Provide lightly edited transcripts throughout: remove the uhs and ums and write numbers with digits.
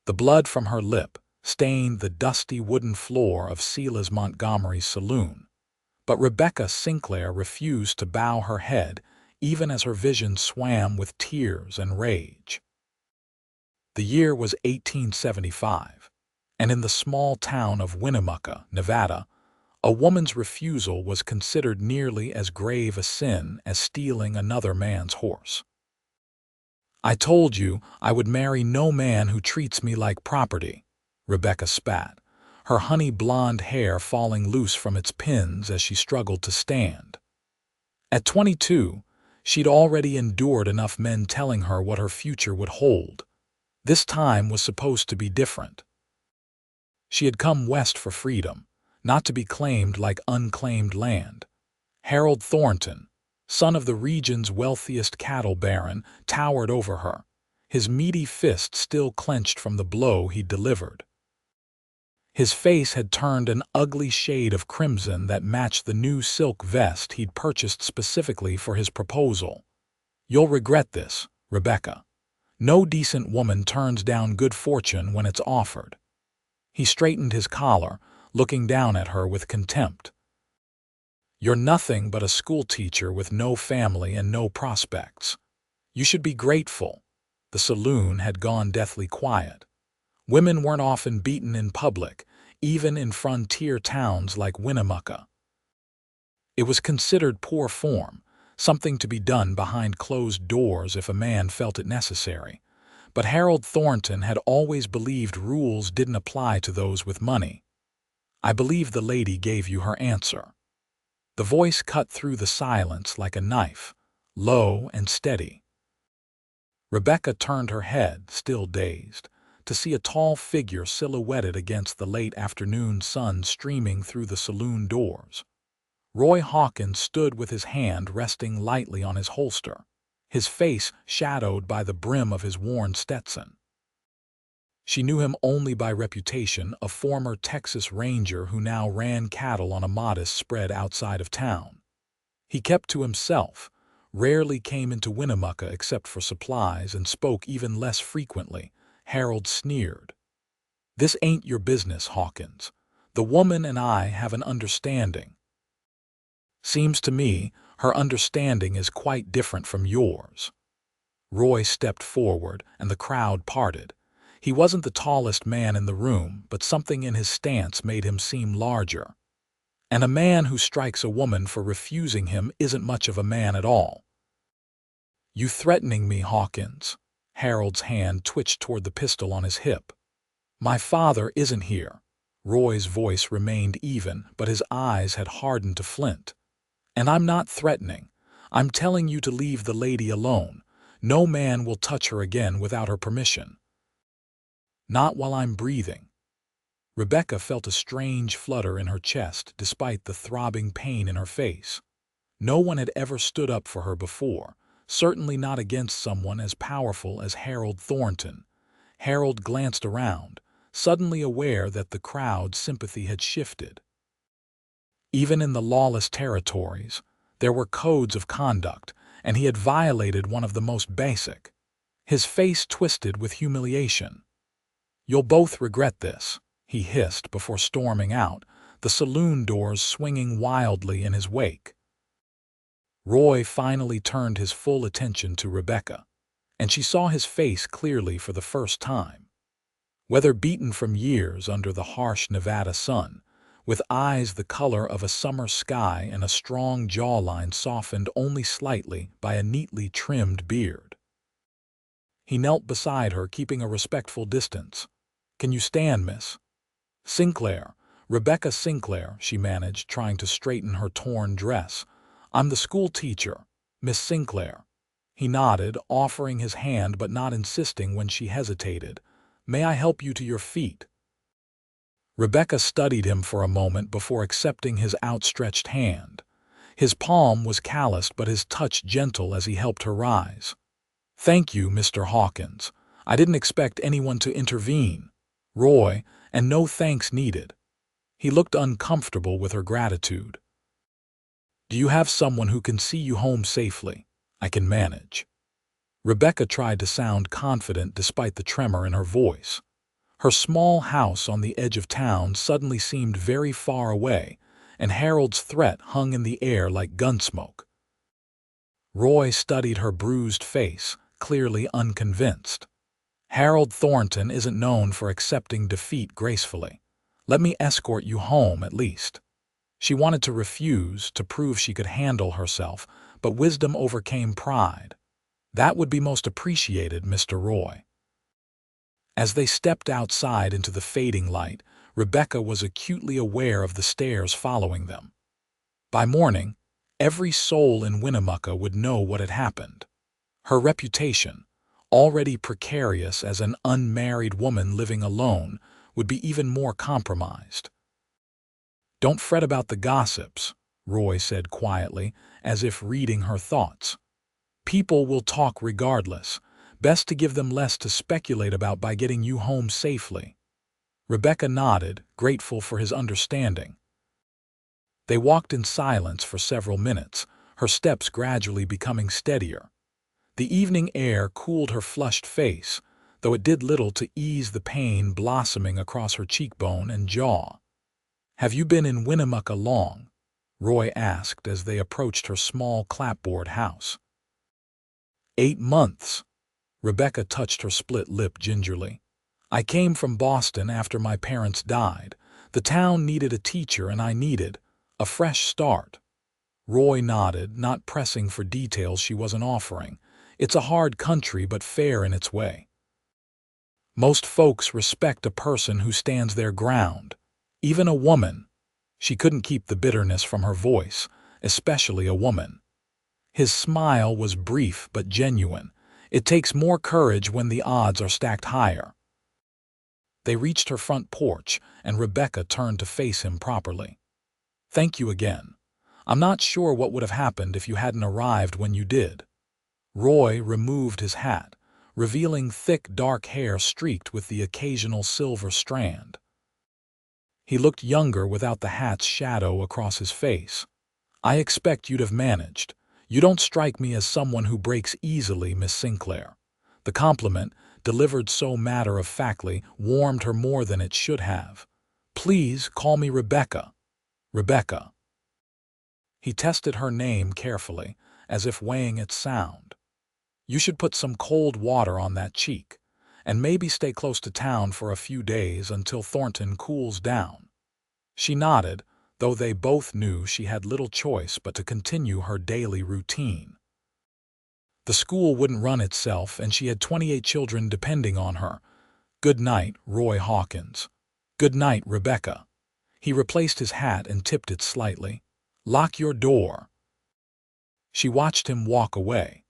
The blood from her lip stained the dusty wooden floor of Sela's Montgomery's saloon. But Rebecca Sinclair refused to bow her head, even as her vision swam with tears and rage. The year was 1875, and in the small town of Winnemucca, Nevada, a woman's refusal was considered nearly as grave a sin as stealing another man's horse. "I told you I would marry no man who treats me like property," Rebecca spat, her honey blonde hair falling loose from its pins as she struggled to stand. At 22, she'd already endured enough men telling her what her future would hold. This time was supposed to be different. She had come west for freedom, not to be claimed like unclaimed land. Harold Thornton, son of the region's wealthiest cattle baron, towered over her, his meaty fist still clenched from the blow he'd delivered. His face had turned an ugly shade of crimson that matched the new silk vest he'd purchased specifically for his proposal. "You'll regret this, Rebecca. No decent woman turns down good fortune when it's offered." He straightened his collar, looking down at her with contempt. "You're nothing but a schoolteacher with no family and no prospects. You should be grateful." The saloon had gone deathly quiet. Women weren't often beaten in public, even in frontier towns like Winnemucca. It was considered poor form, something to be done behind closed doors if a man felt it necessary. But Harold Thornton had always believed rules didn't apply to those with money. "I believe the lady gave you her answer." The voice cut through the silence like a knife, low and steady. Rebecca turned her head, still dazed, to see a tall figure silhouetted against the late afternoon sun streaming through the saloon doors. Roy Hawkins stood with his hand resting lightly on his holster, his face shadowed by the brim of his worn Stetson. She knew him only by reputation, a former Texas Ranger who now ran cattle on a modest spread outside of town. He kept to himself, rarely came into Winnemucca except for supplies, and spoke even less frequently. Harold sneered. "This ain't your business, Hawkins. The woman and I have an understanding." "Seems to me her understanding is quite different from yours." Roy stepped forward, and the crowd parted. He wasn't the tallest man in the room, but something in his stance made him seem larger. And a man who strikes a woman for refusing him isn't much of a man at all. "You threatening me, Hawkins?" Harold's hand twitched toward the pistol on his hip. "My father isn't here." Roy's voice remained even, but his eyes had hardened to flint. "And I'm not threatening. I'm telling you to leave the lady alone. No man will touch her again without her permission." "Not while I'm breathing." Rebecca felt a strange flutter in her chest despite the throbbing pain in her face. No one had ever stood up for her before, certainly not against someone as powerful as Harold Thornton. Harold glanced around, suddenly aware that the crowd's sympathy had shifted. Even in the lawless territories, there were codes of conduct, and he had violated one of the most basic. His face twisted with humiliation. "You'll both regret this," he hissed before storming out, the saloon doors swinging wildly in his wake. Roy finally turned his full attention to Rebecca, and she saw his face clearly for the first time. Whether beaten from years under the harsh Nevada sun, with eyes the color of a summer sky and a strong jawline softened only slightly by a neatly trimmed beard. He knelt beside her, keeping a respectful distance. "Can you stand, miss?" "Sinclair, Rebecca Sinclair," she managed, trying to straighten her torn dress. "I'm the school teacher, Miss Sinclair." He nodded, offering his hand but not insisting when she hesitated. "May I help you to your feet?" Rebecca studied him for a moment before accepting his outstretched hand. His palm was calloused but his touch gentle as he helped her rise. "Thank you, Mr. Hawkins. I didn't expect anyone to intervene." "Roy, and no thanks needed." He looked uncomfortable with her gratitude. "Do you have someone who can see you home safely?" "I can manage." Rebecca tried to sound confident despite the tremor in her voice. Her small house on the edge of town suddenly seemed very far away, and Harold's threat hung in the air like gunsmoke. Roy studied her bruised face, clearly unconvinced. Harold Thornton isn't known for accepting defeat gracefully. Let me escort you home, at least. She wanted to refuse, to prove she could handle herself, but wisdom overcame pride. That would be most appreciated, Mr. Roy. As they stepped outside into the fading light, Rebecca was acutely aware of the stares following them. By morning, every soul in Winnemucca would know what had happened. Her reputation, already precarious as an unmarried woman living alone, would be even more compromised. "Don't fret about the gossips," Roy said quietly, as if reading her thoughts. "People will talk regardless. Best to give them less to speculate about by getting you home safely." Rebecca nodded, grateful for his understanding. They walked in silence for several minutes, her steps gradually becoming steadier. The evening air cooled her flushed face, though it did little to ease the pain blossoming across her cheekbone and jaw. "Have you been in Winnemucca long?" Roy asked as they approached her small clapboard house. 8 months. Rebecca touched her split lip gingerly. "I came from Boston after my parents died. The town needed a teacher and I needed a fresh start." Roy nodded, not pressing for details she wasn't offering. "It's a hard country but fair in its way. Most folks respect a person who stands their ground. Even a woman." She couldn't keep the bitterness from her voice, especially a woman. His smile was brief but genuine. "It takes more courage when the odds are stacked higher." They reached her front porch, and Rebecca turned to face him properly. "Thank you again. I'm not sure what would have happened if you hadn't arrived when you did." Roy removed his hat, revealing thick dark hair streaked with the occasional silver strand. He looked younger without the hat's shadow across his face. "I expect you'd have managed. You don't strike me as someone who breaks easily, Miss Sinclair." The compliment, delivered so matter-of-factly, warmed her more than it should have. "Please call me Rebecca." "Rebecca." He tested her name carefully, as if weighing its sound. "You should put some cold water on that cheek, and maybe stay close to town for a few days until Thornton cools down." She nodded, though they both knew she had little choice but to continue her daily routine. The school wouldn't run itself, and she had 28 children depending on her. "Good night, Roy Hawkins." "Good night, Rebecca." He replaced his hat and tipped it slightly. "Lock your door." She watched him walk away,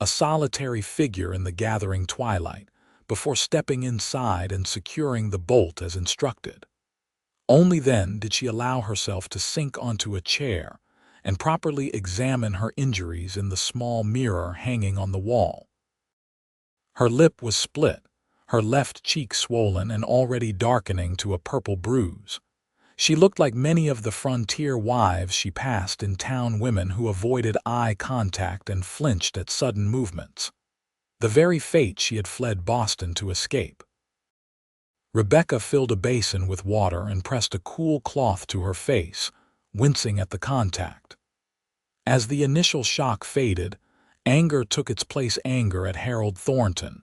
a solitary figure in the gathering twilight, before stepping inside and securing the bolt as instructed. Only then did she allow herself to sink onto a chair and properly examine her injuries in the small mirror hanging on the wall. Her lip was split, her left cheek swollen and already darkening to a purple bruise. She looked like many of the frontier wives she passed in town, women who avoided eye contact and flinched at sudden movements. The very fate she had fled Boston to escape. Rebecca filled a basin with water and pressed a cool cloth to her face, wincing at the contact. As the initial shock faded, anger took its place, anger at Harold Thornton,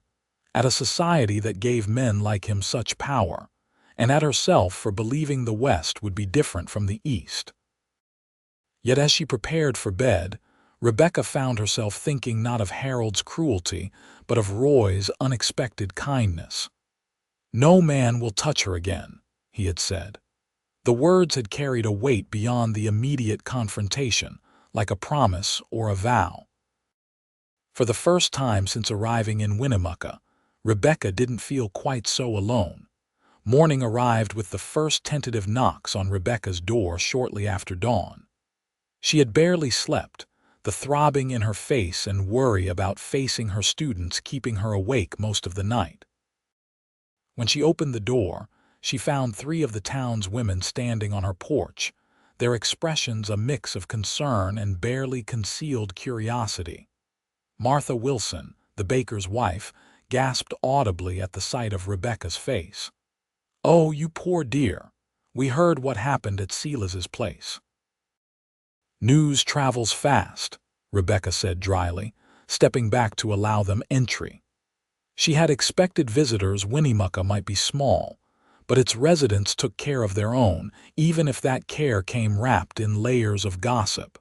at a society that gave men like him such power, and at herself for believing the West would be different from the East. Yet as she prepared for bed, Rebecca found herself thinking not of Harold's cruelty, but of Roy's unexpected kindness. "No man will touch her again," he had said. The words had carried a weight beyond the immediate confrontation, like a promise or a vow. For the first time since arriving in Winnemucca, Rebecca didn't feel quite so alone. Morning arrived with the first tentative knocks on Rebecca's door shortly after dawn. She had barely slept, the throbbing in her face and worry about facing her students keeping her awake most of the night. When she opened the door, she found 3 of the town's women standing on her porch, their expressions a mix of concern and barely concealed curiosity. Martha Wilson, the baker's wife, gasped audibly at the sight of Rebecca's face. "Oh, you poor dear. We heard what happened at Silas's place." "News travels fast," Rebecca said dryly, stepping back to allow them entry. She had expected visitors. Winnemucca might be small, but its residents took care of their own, even if that care came wrapped in layers of gossip.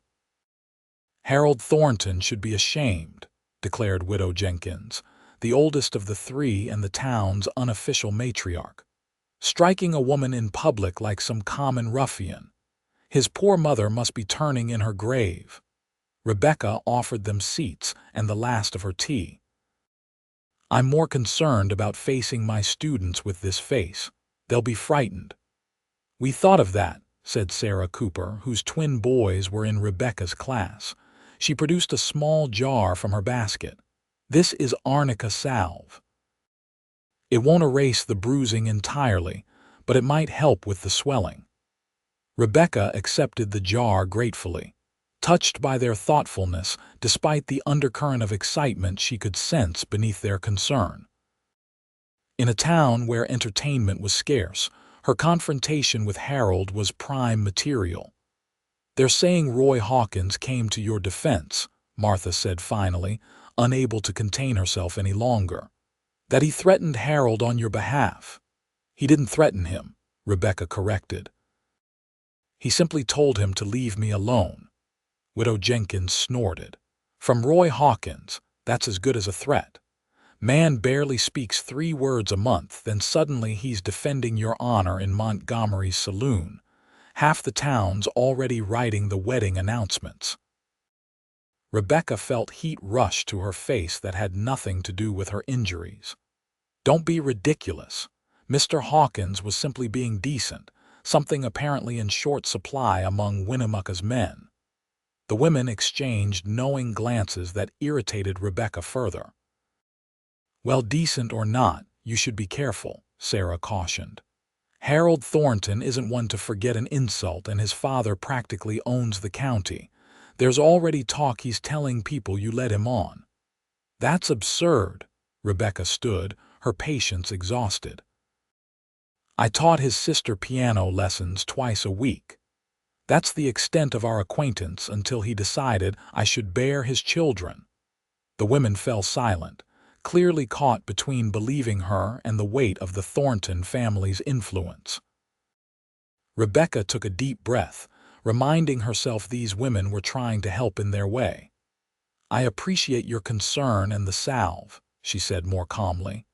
"Harold Thornton should be ashamed," declared Widow Jenkins, the oldest of the three and the town's unofficial matriarch. "Striking a woman in public like some common ruffian. His poor mother must be turning in her grave." Rebecca offered them seats and the last of her tea. "I'm more concerned about facing my students with this face. They'll be frightened." "We thought of that," said Sarah Cooper, whose twin boys were in Rebecca's class. She produced a small jar from her basket. "This is arnica salve. It won't erase the bruising entirely, but it might help with the swelling." Rebecca accepted the jar gratefully, touched by their thoughtfulness despite the undercurrent of excitement she could sense beneath their concern. In a town where entertainment was scarce, her confrontation with Harold was prime material. "They're saying Roy Hawkins came to your defense," Martha said finally, unable to contain herself any longer. "That he threatened Harold on your behalf." "He didn't threaten him," Rebecca corrected. "He simply told him to leave me alone." Widow Jenkins snorted. "From Roy Hawkins, that's as good as a threat. Man barely speaks 3 words a month, then suddenly he's defending your honor in Montgomery's saloon. Half the town's already writing the wedding announcements." Rebecca felt heat rush to her face that had nothing to do with her injuries. "Don't be ridiculous. Mr. Hawkins was simply being decent, something apparently in short supply among Winnemucca's men." The women exchanged knowing glances that irritated Rebecca further. "Well, decent or not, you should be careful," Sarah cautioned. "Harold Thornton isn't one to forget an insult, and his father practically owns the county. There's already talk he's telling people you led him on." "That's absurd." Rebecca stood, her patience exhausted. "I taught his sister piano lessons twice a week. That's the extent of our acquaintance until he decided I should bear his children." The women fell silent, clearly caught between believing her and the weight of the Thornton family's influence. Rebecca took a deep breath, reminding herself these women were trying to help in their way. "I appreciate your concern and the salve," she said more calmly.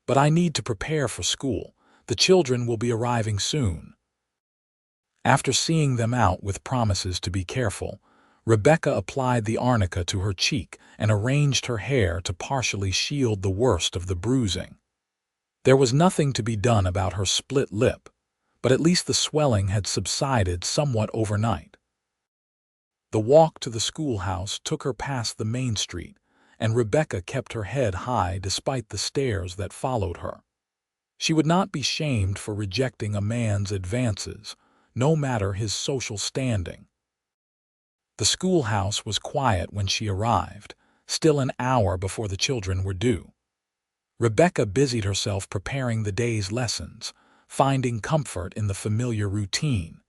"But I need to prepare for school. The children will be arriving soon." After seeing them out with promises to be careful, Rebecca applied the arnica to her cheek and arranged her hair to partially shield the worst of the bruising. There was nothing to be done about her split lip, but at least the swelling had subsided somewhat overnight. The walk to the schoolhouse took her past the main street, and Rebecca kept her head high despite the stares that followed her. She would not be shamed for rejecting a man's advances, no matter his social standing. The schoolhouse was quiet when she arrived, still an hour before the children were due. Rebecca busied herself preparing the day's lessons, finding comfort in the familiar routine.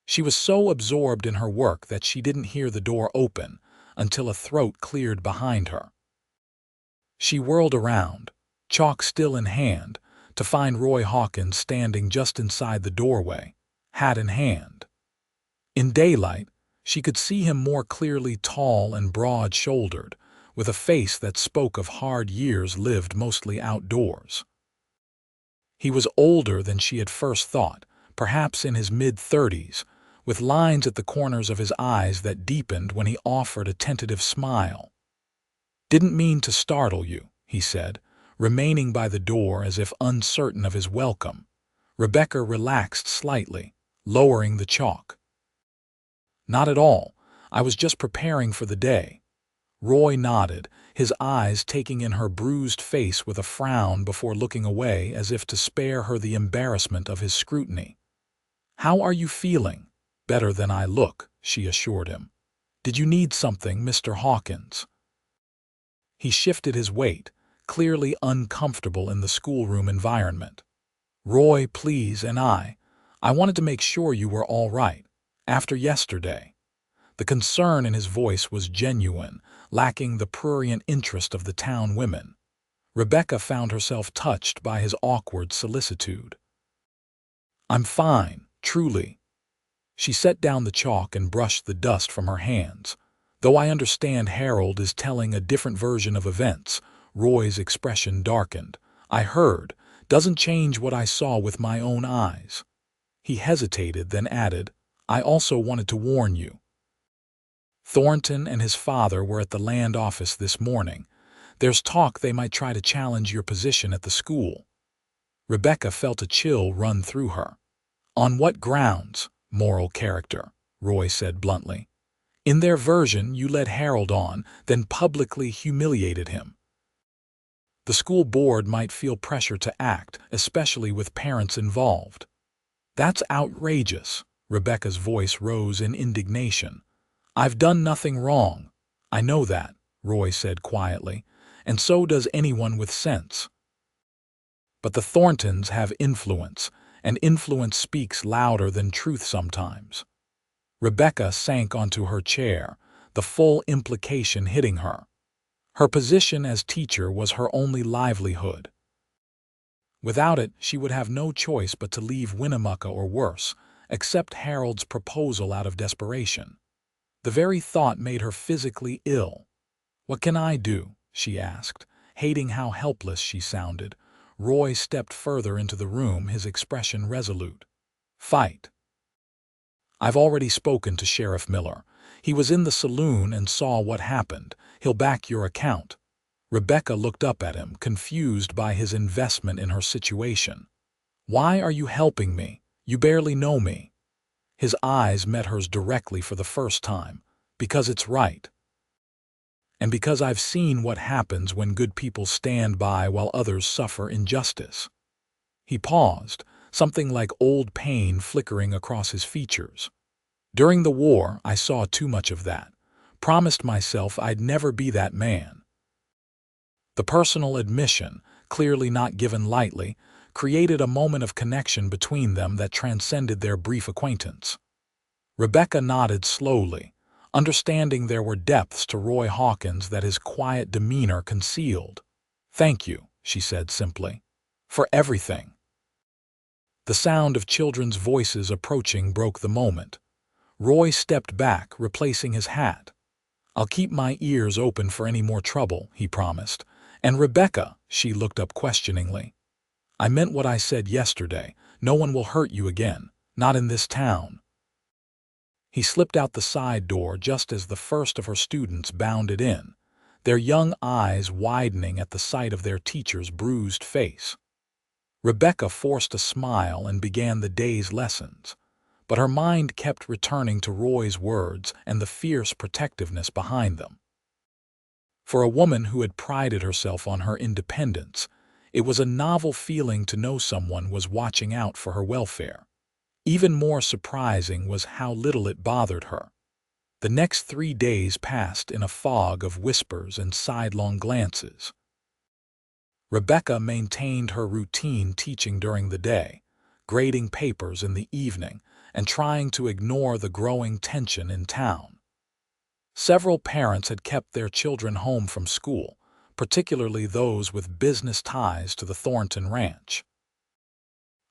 She was so absorbed in her work that she didn't hear the door open until a throat cleared behind her. She whirled around, chalk still in hand, to find Roy Hawkins standing just inside the doorway, hat in hand. In daylight, she could see him more clearly, tall and broad-shouldered, with a face that spoke of hard years lived mostly outdoors. He was older than she had first thought, perhaps in his mid-30s, with lines at the corners of his eyes that deepened when he offered a tentative smile. "Didn't mean to startle you," he said, remaining by the door as if uncertain of his welcome. Rebecca relaxed slightly, lowering the chalk. "Not at all. I was just preparing for the day." Roy nodded, his eyes taking in her bruised face with a frown before looking away as if to spare her the embarrassment of his scrutiny. "How are you feeling?" "Better than I look," she assured him. "Did you need something, Mr. Hawkins?" He shifted his weight, clearly uncomfortable in the schoolroom environment. Roy, please, and I wanted to make sure you were all right. After yesterday." The concern in his voice was genuine, lacking the prurient interest of the town women. Rebecca found herself touched by his awkward solicitude. "I'm fine, truly." She set down the chalk and brushed the dust from her hands. "Though I understand Harold is telling a different version of events." Roy's expression darkened. "I heard. Doesn't change what I saw with my own eyes." He hesitated, then added, "I also wanted to warn you. Thornton and his father were at the land office this morning. There's talk they might try to challenge your position at the school." Rebecca felt a chill run through her. "On what grounds?" "Moral character," Roy said bluntly. "In their version, you led Harold on, then publicly humiliated him. The school board might feel pressure to act, especially with parents involved." "That's outrageous." Rebecca's voice rose in indignation. "I've done nothing wrong." "I know that," Roy said quietly, "and so does anyone with sense. But the Thorntons have influence, and influence speaks louder than truth sometimes." Rebecca sank onto her chair, the full implication hitting her. Her position as teacher was her only livelihood. Without it, she would have no choice but to leave Winnemucca or worse, accept Harold's proposal out of desperation. The very thought made her physically ill. "What can I do?" she asked, hating how helpless she sounded. Roy stepped further into the room, his expression resolute. "Fight." "I've already spoken to Sheriff Miller. He was in the saloon and saw what happened. He'll back your account." Rebecca looked up at him, confused by his investment in her situation. "Why are you helping me? You barely know me." His eyes met hers directly for the first time. "Because it's right. And because I've seen what happens when good people stand by while others suffer injustice." He paused, something like old pain flickering across his features. "During the war, I saw too much of that. Promised myself I'd never be that man." The personal admission, clearly not given lightly, created a moment of connection between them that transcended their brief acquaintance. Rebecca nodded slowly, understanding there were depths to Roy Hawkins that his quiet demeanor concealed. "Thank you," she said simply, "for everything." The sound of children's voices approaching broke the moment. Roy stepped back, replacing his hat. "I'll keep my ears open for any more trouble," he promised. "And Rebecca," she looked up questioningly, "I meant what I said yesterday. No one will hurt you again. Not in this town." He slipped out the side door just as the first of her students bounded in, their young eyes widening at the sight of their teacher's bruised face. Rebecca forced a smile and began the day's lessons, but her mind kept returning to Roy's words and the fierce protectiveness behind them. For a woman who had prided herself on her independence, it was a novel feeling to know someone was watching out for her welfare. Even more surprising was how little it bothered her. The next 3 days passed in a fog of whispers and sidelong glances. Rebecca maintained her routine, teaching during the day, grading papers in the evening, and trying to ignore the growing tension in town. Several parents had kept their children home from school, particularly those with business ties to the Thornton ranch.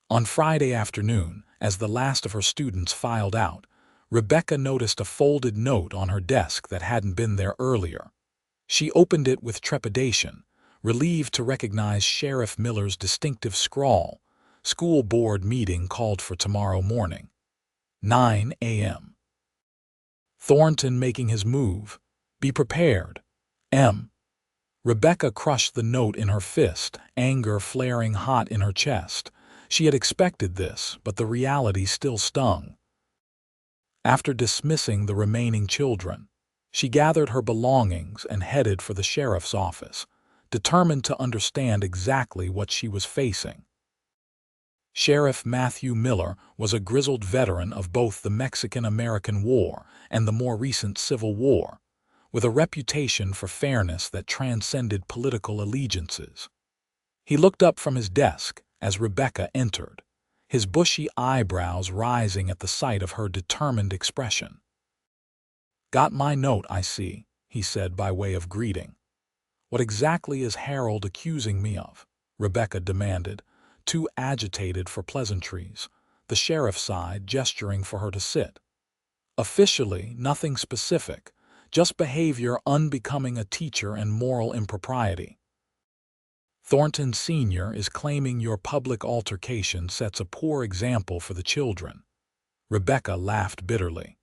On Friday afternoon, as the last of her students filed out, Rebecca noticed a folded note on her desk that hadn't been there earlier. She opened it with trepidation, relieved to recognize Sheriff Miller's distinctive scrawl: "School board meeting called for tomorrow morning, 9 a.m. Thornton making his move. Be prepared. M." Rebecca crushed the note in her fist, anger flaring hot in her chest. She had expected this, but the reality still stung. After dismissing the remaining children, she gathered her belongings and headed for the sheriff's office, determined to understand exactly what she was facing. Sheriff Matthew Miller was a grizzled veteran of both the Mexican-American War and the more recent Civil War, with a reputation for fairness that transcended political allegiances. He looked up from his desk, as Rebecca entered, his bushy eyebrows rising at the sight of her determined expression. "Got my note, I see," he said by way of greeting. "What exactly is Harold accusing me of?" Rebecca demanded, too agitated for pleasantries, the sheriff's side gesturing for her to sit. "Officially, nothing specific, just behavior unbecoming a teacher and moral impropriety. Thornton Sr. is claiming your public altercation sets a poor example for the children." Rebecca laughed bitterly.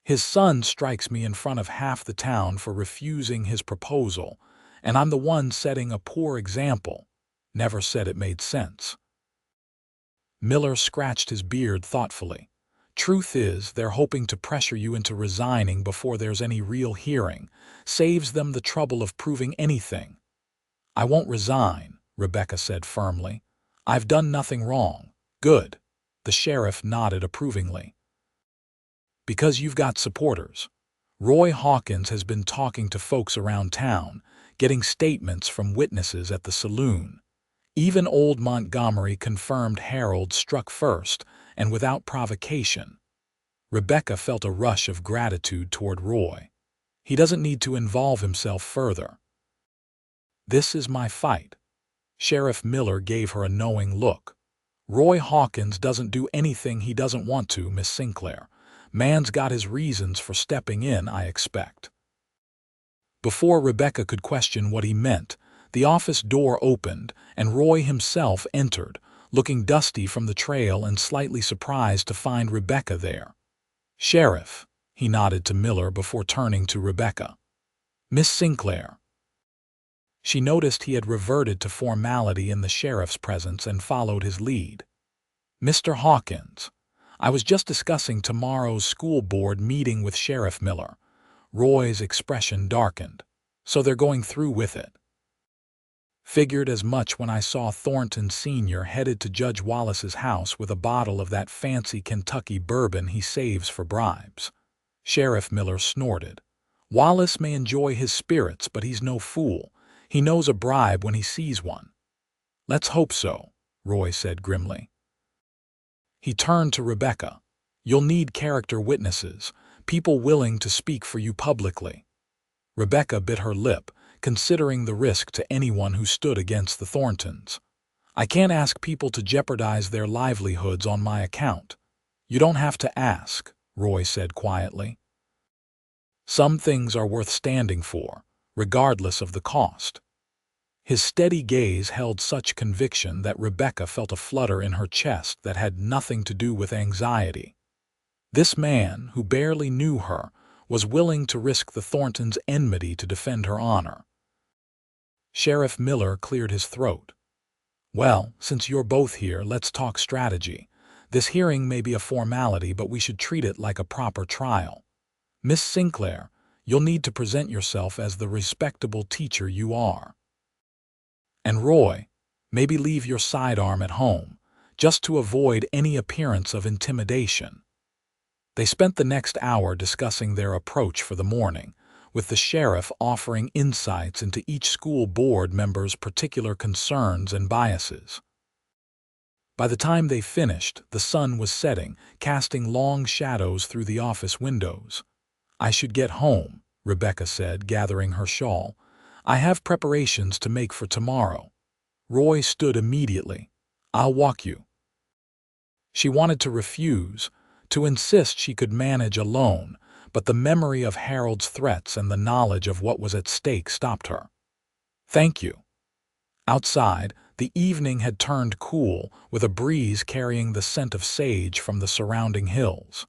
"His son strikes me in front of half the town for refusing his proposal, and I'm the one setting a poor example. Never said it made sense." Miller scratched his beard thoughtfully. "Truth is, they're hoping to pressure you into resigning before there's any real hearing. Saves them the trouble of proving anything." "I won't resign," Rebecca said firmly. "I've done nothing wrong." "Good." The sheriff nodded approvingly. "Because you've got supporters. Roy Hawkins has been talking to folks around town, getting statements from witnesses at the saloon. Even old Montgomery confirmed Harold struck first and without provocation." Rebecca felt a rush of gratitude toward Roy. "He doesn't need to involve himself further." "This is my fight." Sheriff Miller gave her a knowing look. "Roy Hawkins doesn't do anything he doesn't want to, Miss Sinclair. Man's got his reasons for stepping in, I expect." Before Rebecca could question what he meant, the office door opened and Roy himself entered, looking dusty from the trail and slightly surprised to find Rebecca there. "Sheriff," he nodded to Miller before turning to Rebecca. "Miss Sinclair." She noticed he had reverted to formality in the sheriff's presence and followed his lead. "Mr. Hawkins, I was just discussing tomorrow's school board meeting with Sheriff Miller." Roy's expression darkened. "So they're going through with it." "Figured as much when I saw Thornton Sr. headed to Judge Wallace's house with a bottle of that fancy Kentucky bourbon he saves for bribes." Sheriff Miller snorted. "Wallace may enjoy his spirits, but he's no fool. He knows a bribe when he sees one." "Let's hope so," Roy said grimly. He turned to Rebecca. "You'll need character witnesses, people willing to speak for you publicly." Rebecca bit her lip, considering the risk to anyone who stood against the Thorntons. "I can't ask people to jeopardize their livelihoods on my account." "You don't have to ask," Roy said quietly. "Some things are worth standing for, regardless of the cost." His steady gaze held such conviction that Rebecca felt a flutter in her chest that had nothing to do with anxiety. This man, who barely knew her, was willing to risk the Thorntons' enmity to defend her honor. Sheriff Miller cleared his throat. "Well, since you're both here, let's talk strategy. This hearing may be a formality, but we should treat it like a proper trial. Miss Sinclair, you'll need to present yourself as the respectable teacher you are. And Roy, maybe leave your sidearm at home, just to avoid any appearance of intimidation." They spent the next hour discussing their approach for the morning, with the sheriff offering insights into each school board member's particular concerns and biases. By the time they finished, the sun was setting, casting long shadows through the office windows. "I should get home," Rebecca said, gathering her shawl. "I have preparations to make for tomorrow." Roy stood immediately. "I'll walk you." She wanted to refuse, to insist she could manage alone, but the memory of Harold's threats and the knowledge of what was at stake stopped her. "Thank you." Outside, the evening had turned cool, with a breeze carrying the scent of sage from the surrounding hills.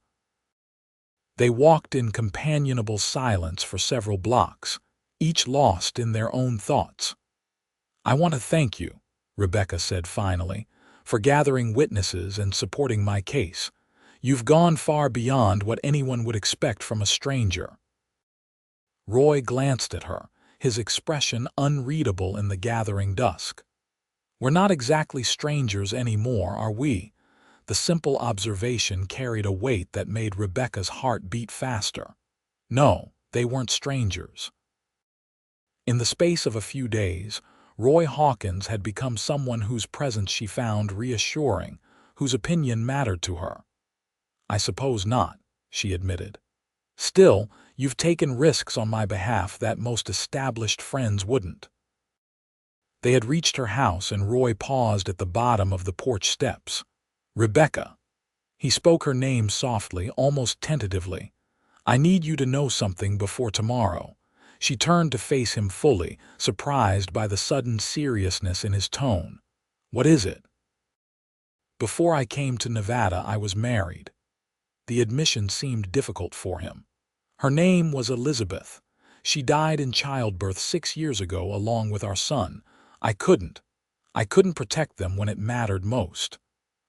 They walked in companionable silence for several blocks, each lost in their own thoughts. "I want to thank you," Rebecca said finally, "for gathering witnesses and supporting my case. You've gone far beyond what anyone would expect from a stranger." Roy glanced at her, his expression unreadable in the gathering dusk. "We're not exactly strangers anymore, are we?" The simple observation carried a weight that made Rebecca's heart beat faster. No, they weren't strangers. In the space of a few days, Roy Hawkins had become someone whose presence she found reassuring, whose opinion mattered to her. "I suppose not," she admitted. "Still, you've taken risks on my behalf that most established friends wouldn't." They had reached her house and Roy paused at the bottom of the porch steps. "Rebecca." He spoke her name softly, almost tentatively. "I need you to know something before tomorrow." She turned to face him fully, surprised by the sudden seriousness in his tone. "What is it?" "Before I came to Nevada, I was married." The admission seemed difficult for him. "Her name was Elizabeth. She died in childbirth 6 years ago along with our son. I couldn't protect them when it mattered most."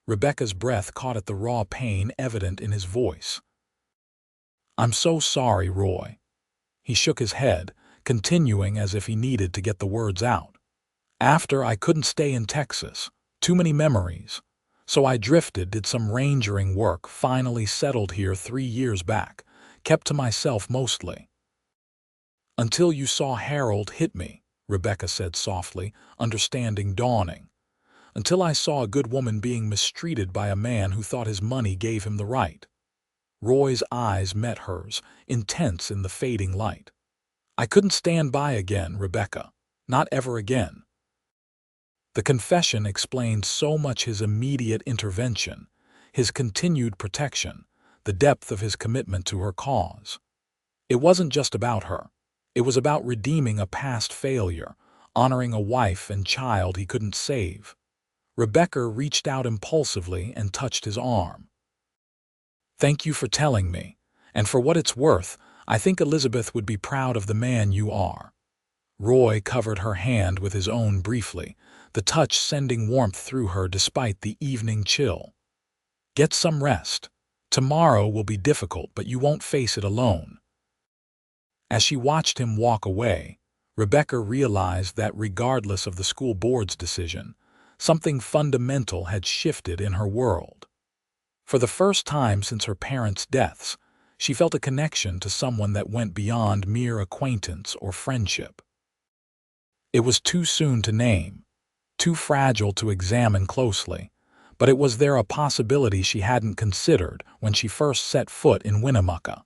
Rebecca's breath caught at the raw pain evident in his voice. "I'm so sorry, Roy." He shook his head, continuing as if he needed to get the words out. "After, I couldn't stay in Texas. Too many memories. So I drifted, did some rangering work, finally settled here 3 years back. Kept to myself mostly." "Until you saw Harold hit me," Rebecca said softly, understanding dawning. "Until I saw a good woman being mistreated by a man who thought his money gave him the right." Roy's eyes met hers, intense in the fading light. "I couldn't stand by again, Rebecca. Not ever again." The confession explained so much: his immediate intervention, his continued protection, the depth of his commitment to her cause. It wasn't just about her. It was about redeeming a past failure, honoring a wife and child he couldn't save. Rebecca reached out impulsively and touched his arm. "Thank you for telling me, and for what it's worth, I think Elizabeth would be proud of the man you are." Roy covered her hand with his own briefly, the touch sending warmth through her despite the evening chill. "Get some rest. Tomorrow will be difficult, but you won't face it alone." As she watched him walk away, Rebecca realized that regardless of the school board's decision, something fundamental had shifted in her world. For the first time since her parents' deaths, she felt a connection to someone that went beyond mere acquaintance or friendship. It was too soon to name, too fragile to examine closely, but it was there, a possibility she hadn't considered when she first set foot in Winnemucca.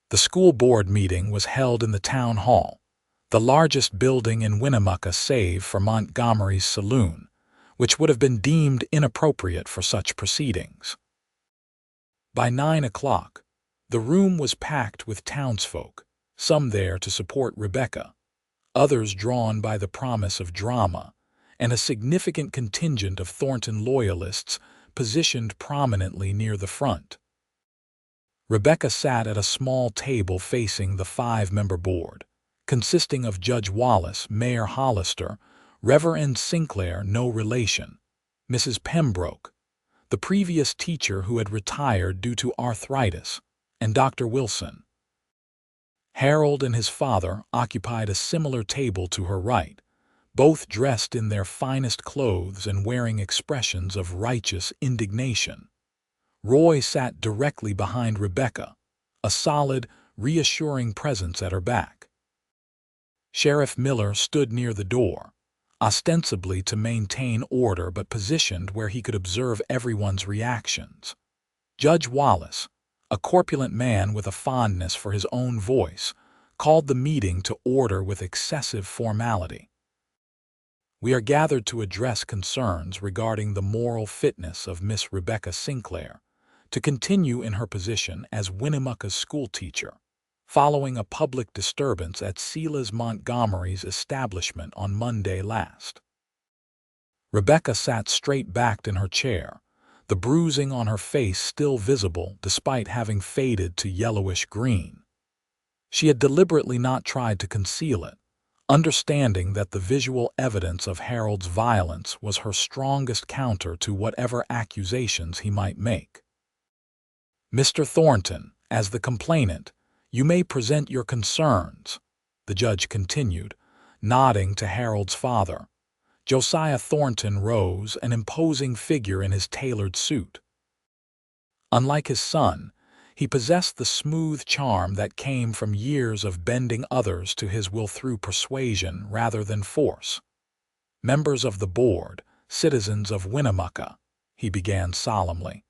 The school board meeting was held in the town hall, the largest building in Winnemucca save for Montgomery's saloon, which would have been deemed inappropriate for such proceedings. By 9 o'clock, the room was packed with townsfolk, some there to support Rebecca, others drawn by the promise of drama, and a significant contingent of Thornton loyalists positioned prominently near the front. Rebecca sat at a small table facing the 5-member board, consisting of Judge Wallace, Mayor Hollister, Reverend Sinclair, no relation, Mrs. Pembroke, the previous teacher who had retired due to arthritis, and Dr. Wilson. Harold and his father occupied a similar table to her right, both dressed in their finest clothes and wearing expressions of righteous indignation. Roy sat directly behind Rebecca, a solid, reassuring presence at her back. Sheriff Miller stood near the door, ostensibly to maintain order but positioned where he could observe everyone's reactions. Judge Wallace, a corpulent man with a fondness for his own voice, called the meeting to order with excessive formality. "We are gathered to address concerns regarding the moral fitness of Miss Rebecca Sinclair to continue in her position as Winnemucca's schoolteacher, following a public disturbance at Silas Montgomery's establishment on Monday last." Rebecca sat straight-backed in her chair, the bruising on her face still visible despite having faded to yellowish green. She had deliberately not tried to conceal it, understanding that the visual evidence of Harold's violence was her strongest counter to whatever accusations he might make. "Mr. Thornton, as the complainant, you may present your concerns," the judge continued, nodding to Harold's father. Josiah Thornton rose, an imposing figure in his tailored suit. Unlike his son, He possessed the smooth charm that came from years of bending others to his will through persuasion rather than force. "Members of the board, citizens of Winnemucca," he began solemnly,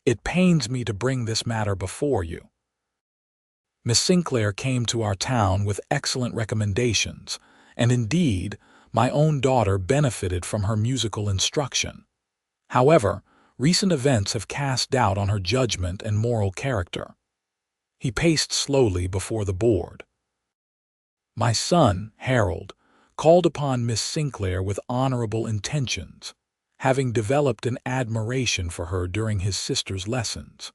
"it pains me to bring this matter before you. Miss Sinclair came to our town with excellent recommendations, and indeed, my own daughter benefited from her musical instruction. However, recent events have cast doubt on her judgment and moral character." He paced slowly before the board. "My son, Harold, called upon Miss Sinclair with honorable intentions, having developed an admiration for her during his sister's lessons.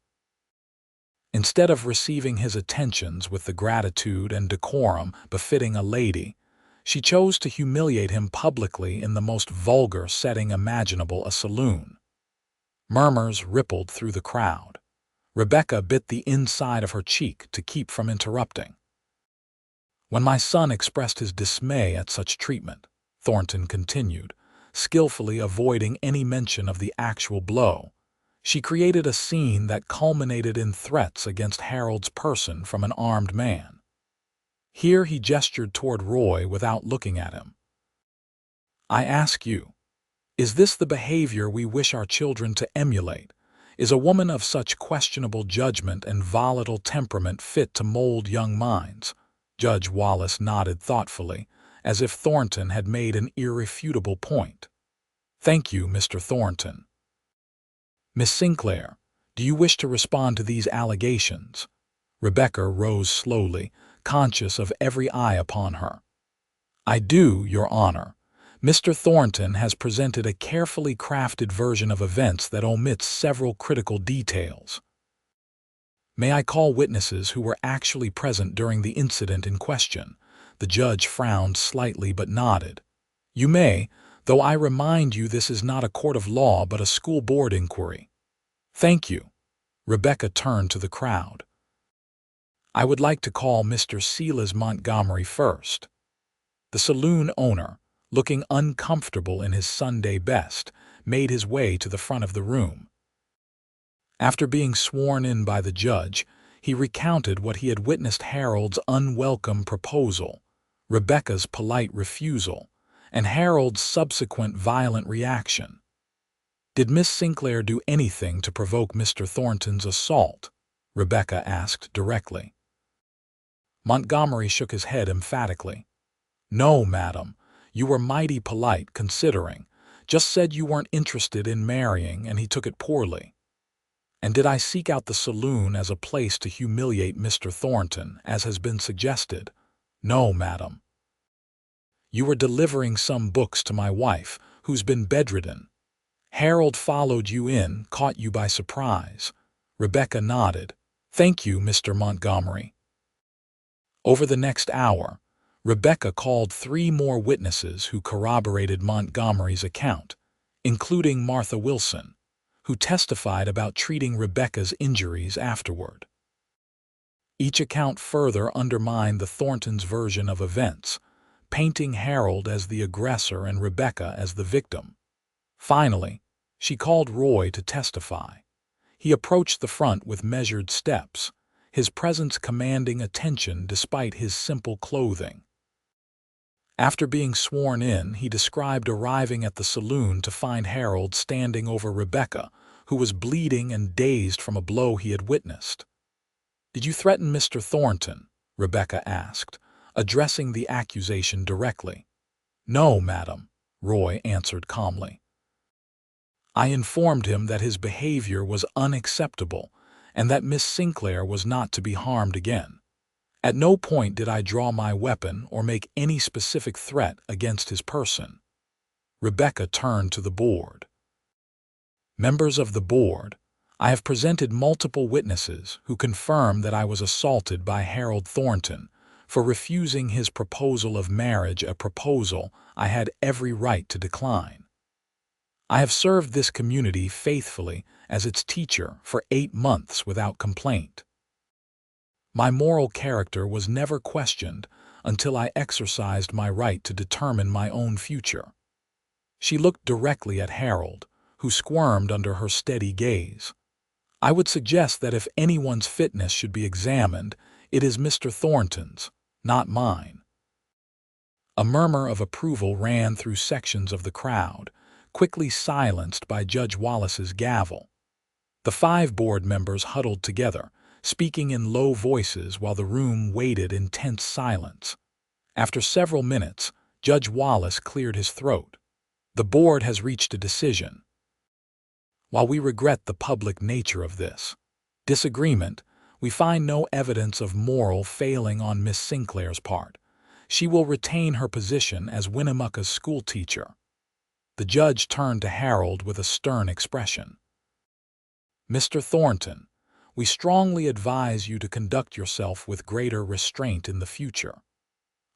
Instead of receiving his attentions with the gratitude and decorum befitting a lady, she chose to humiliate him publicly in the most vulgar setting imaginable, a saloon." Murmurs rippled through the crowd. Rebecca bit the inside of her cheek to keep from interrupting. "When my son expressed his dismay at such treatment," Thornton continued, skillfully avoiding any mention of the actual blow, "she created a scene that culminated in threats against Harold's person from an armed man." Here he gestured toward Roy without looking at him. "I ask you, is this the behavior we wish our children to emulate? Is a woman of such questionable judgment and volatile temperament fit to mold young minds?" Judge Wallace nodded thoughtfully, as if Thornton had made an irrefutable point. "Thank you, Mr. Thornton. Miss Sinclair, do you wish to respond to these allegations?" Rebecca rose slowly, conscious of every eye upon her. "I do, Your Honor. Mr. Thornton has presented a carefully crafted version of events that omits several critical details." "May I call witnesses who were actually present during the incident in question?" The judge frowned slightly but nodded. "You may, though I remind you this is not a court of law but a school board inquiry." "Thank you." Rebecca turned to the crowd. "I would like to call Mr. Silas Montgomery first." The saloon owner, looking uncomfortable in his Sunday best, made his way to the front of the room. After being sworn in by the judge, he recounted what he had witnessed: Harold's unwelcome proposal, Rebecca's polite refusal, and Harold's subsequent violent reaction. "Did Miss Sinclair do anything to provoke Mr. Thornton's assault?" Rebecca asked directly. Montgomery shook his head emphatically. "No, madam. You were mighty polite, considering. Just said you weren't interested in marrying, and he took it poorly." "And did I seek out the saloon as a place to humiliate Mr. Thornton, as has been suggested?" "No, madam." "You were delivering some books to my wife, who's been bedridden. Harold followed you in, caught you by surprise." Rebecca nodded. "Thank you, Mr. Montgomery." Over the next hour, Rebecca called 3 more witnesses who corroborated Montgomery's account, including Martha Wilson, who testified about treating Rebecca's injuries afterward. Each account further undermined the Thorntons' version of events, painting Harold as the aggressor and Rebecca as the victim. Finally, she called Roy to testify. He approached the front with measured steps, his presence commanding attention despite his simple clothing. After being sworn in, he described arriving at the saloon to find Harold standing over Rebecca, who was bleeding and dazed from a blow he had witnessed. "Did you threaten Mr. Thornton?" Rebecca asked, addressing the accusation directly. "No, madam," Roy answered calmly. "I informed him that his behavior was unacceptable and that Miss Sinclair was not to be harmed again. At no point did I draw my weapon or make any specific threat against his person." Rebecca turned to the board. "Members of the board, I have presented multiple witnesses who confirm that I was assaulted by Harold Thornton for refusing his proposal of marriage, a proposal I had every right to decline. I have served this community faithfully as its teacher for 8 months without complaint. My moral character was never questioned until I exercised my right to determine my own future." She looked directly at Harold, who squirmed under her steady gaze. I would suggest that if anyone's fitness should be examined, it is Mr. Thornton's, not mine." A murmur of approval ran through sections of the crowd, quickly silenced by Judge Wallace's gavel. The 5 board members huddled together, speaking in low voices while the room waited in tense silence. After several minutes, Judge Wallace cleared his throat. "The board has reached a decision. While we regret the public nature of this disagreement, we find no evidence of moral failing on Miss Sinclair's part. She will retain her position as Winnemucca's schoolteacher." The judge turned to Harold with a stern expression. "Mr. Thornton, we strongly advise you to conduct yourself with greater restraint in the future.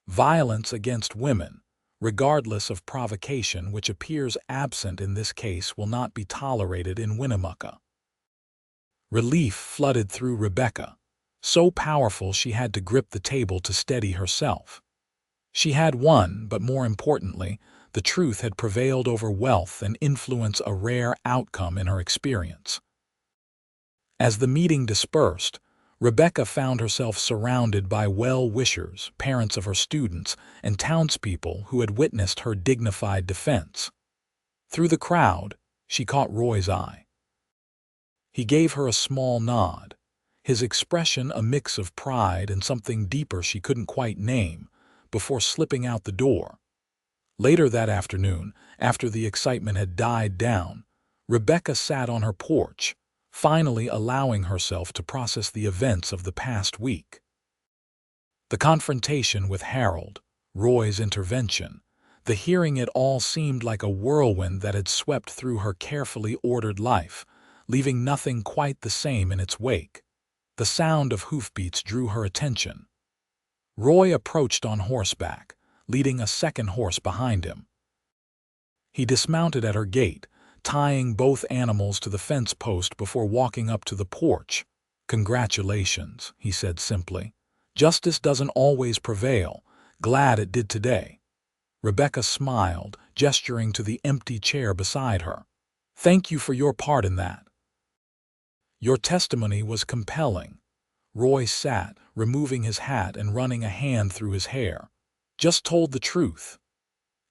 Violence against women, regardless of provocation, which appears absent in this case, will not be tolerated in Winnemucca." Relief flooded through Rebecca, so powerful she had to grip the table to steady herself. She had won, but more importantly, the truth had prevailed over wealth and influence, a rare outcome in her experience. As the meeting dispersed, Rebecca found herself surrounded by well-wishers, parents of her students, and townspeople who had witnessed her dignified defense. Through the crowd, she caught Roy's eye. He gave her a small nod, his expression a mix of pride and something deeper she couldn't quite name, before slipping out the door. Later that afternoon, after the excitement had died down, Rebecca sat on her porch, finally allowing herself to process the events of the past week. The confrontation with Harold, Roy's intervention, the hearing, it all seemed like a whirlwind that had swept through her carefully ordered life, leaving nothing quite the same in its wake. The sound of hoofbeats drew her attention. Roy approached on horseback, leading a second horse behind him. He dismounted at her gate, tying both animals to the fence post before walking up to the porch. "Congratulations," he said simply. "Justice doesn't always prevail. Glad it did today." Rebecca smiled, gesturing to the empty chair beside her. "Thank you for your part in that." "Your testimony was compelling." Roy sat, removing his hat and running a hand through his hair. "Just told the truth."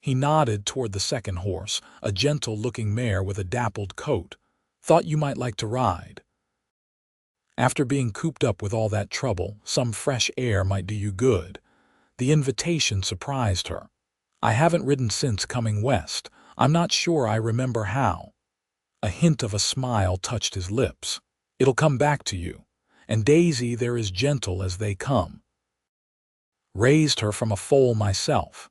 He nodded toward the second horse, a gentle-looking mare with a dappled coat. "Thought you might like to ride. After being cooped up with all that trouble, some fresh air might do you good." The invitation surprised her. "I haven't ridden since coming west. I'm not sure I remember how." A hint of a smile touched his lips. "It'll come back to you. And Daisy, they're as gentle as they come. Raised her from a foal myself."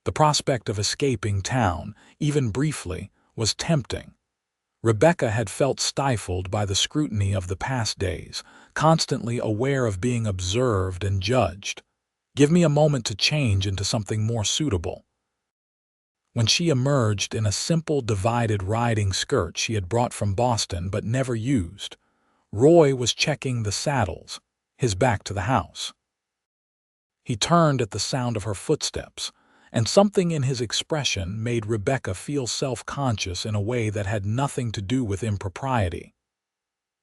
The prospect of escaping town, even briefly, was tempting. Rebecca had felt stifled by the scrutiny of the past days, constantly aware of being observed and judged. Give me a moment to change into something more suitable. When she emerged in a simple divided riding skirt she had brought from Boston but never used, Roy was checking the saddles, his back to the house. He turned at the sound of her footsteps, and something in his expression made Rebecca feel self-conscious in a way that had nothing to do with impropriety.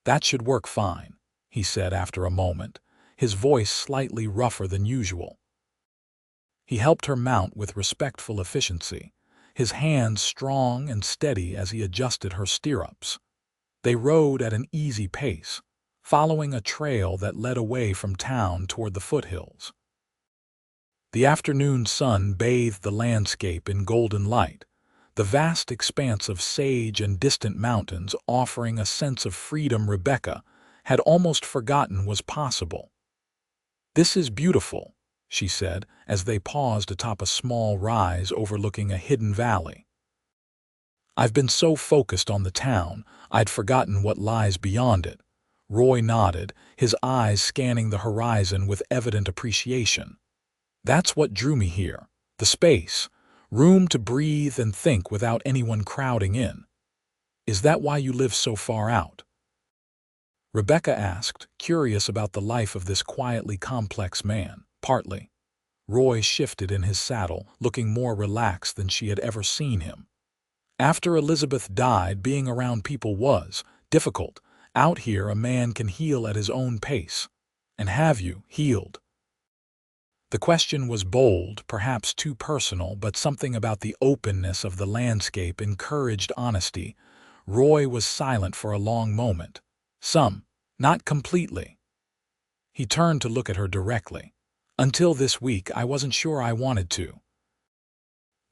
"That should work fine," he said after a moment, his voice slightly rougher than usual. He helped her mount with respectful efficiency, his hands strong and steady as he adjusted her stirrups. They rode at an easy pace, following a trail that led away from town toward the foothills. The afternoon sun bathed the landscape in golden light, the vast expanse of sage and distant mountains offering a sense of freedom Rebecca had almost forgotten was possible. "This is beautiful," she said as they paused atop a small rise overlooking a hidden valley. "I've been so focused on the town, I'd forgotten what lies beyond it." Roy nodded, his eyes scanning the horizon with evident appreciation. "That's what drew me here, the space, room to breathe and think without anyone crowding in." "Is that why you live so far out?" Rebecca asked, curious about the life of this quietly complex man. "Partly." Roy shifted in his saddle, looking more relaxed than she had ever seen him. "After Elizabeth died, being around people was difficult. Out here, a man can heal at his own pace. And have you healed? The question was bold, perhaps too personal, but something about the openness of the landscape encouraged honesty. Roy was silent for a long moment. Some, not completely. He turned to look at her directly. Until this week, I wasn't sure I wanted to.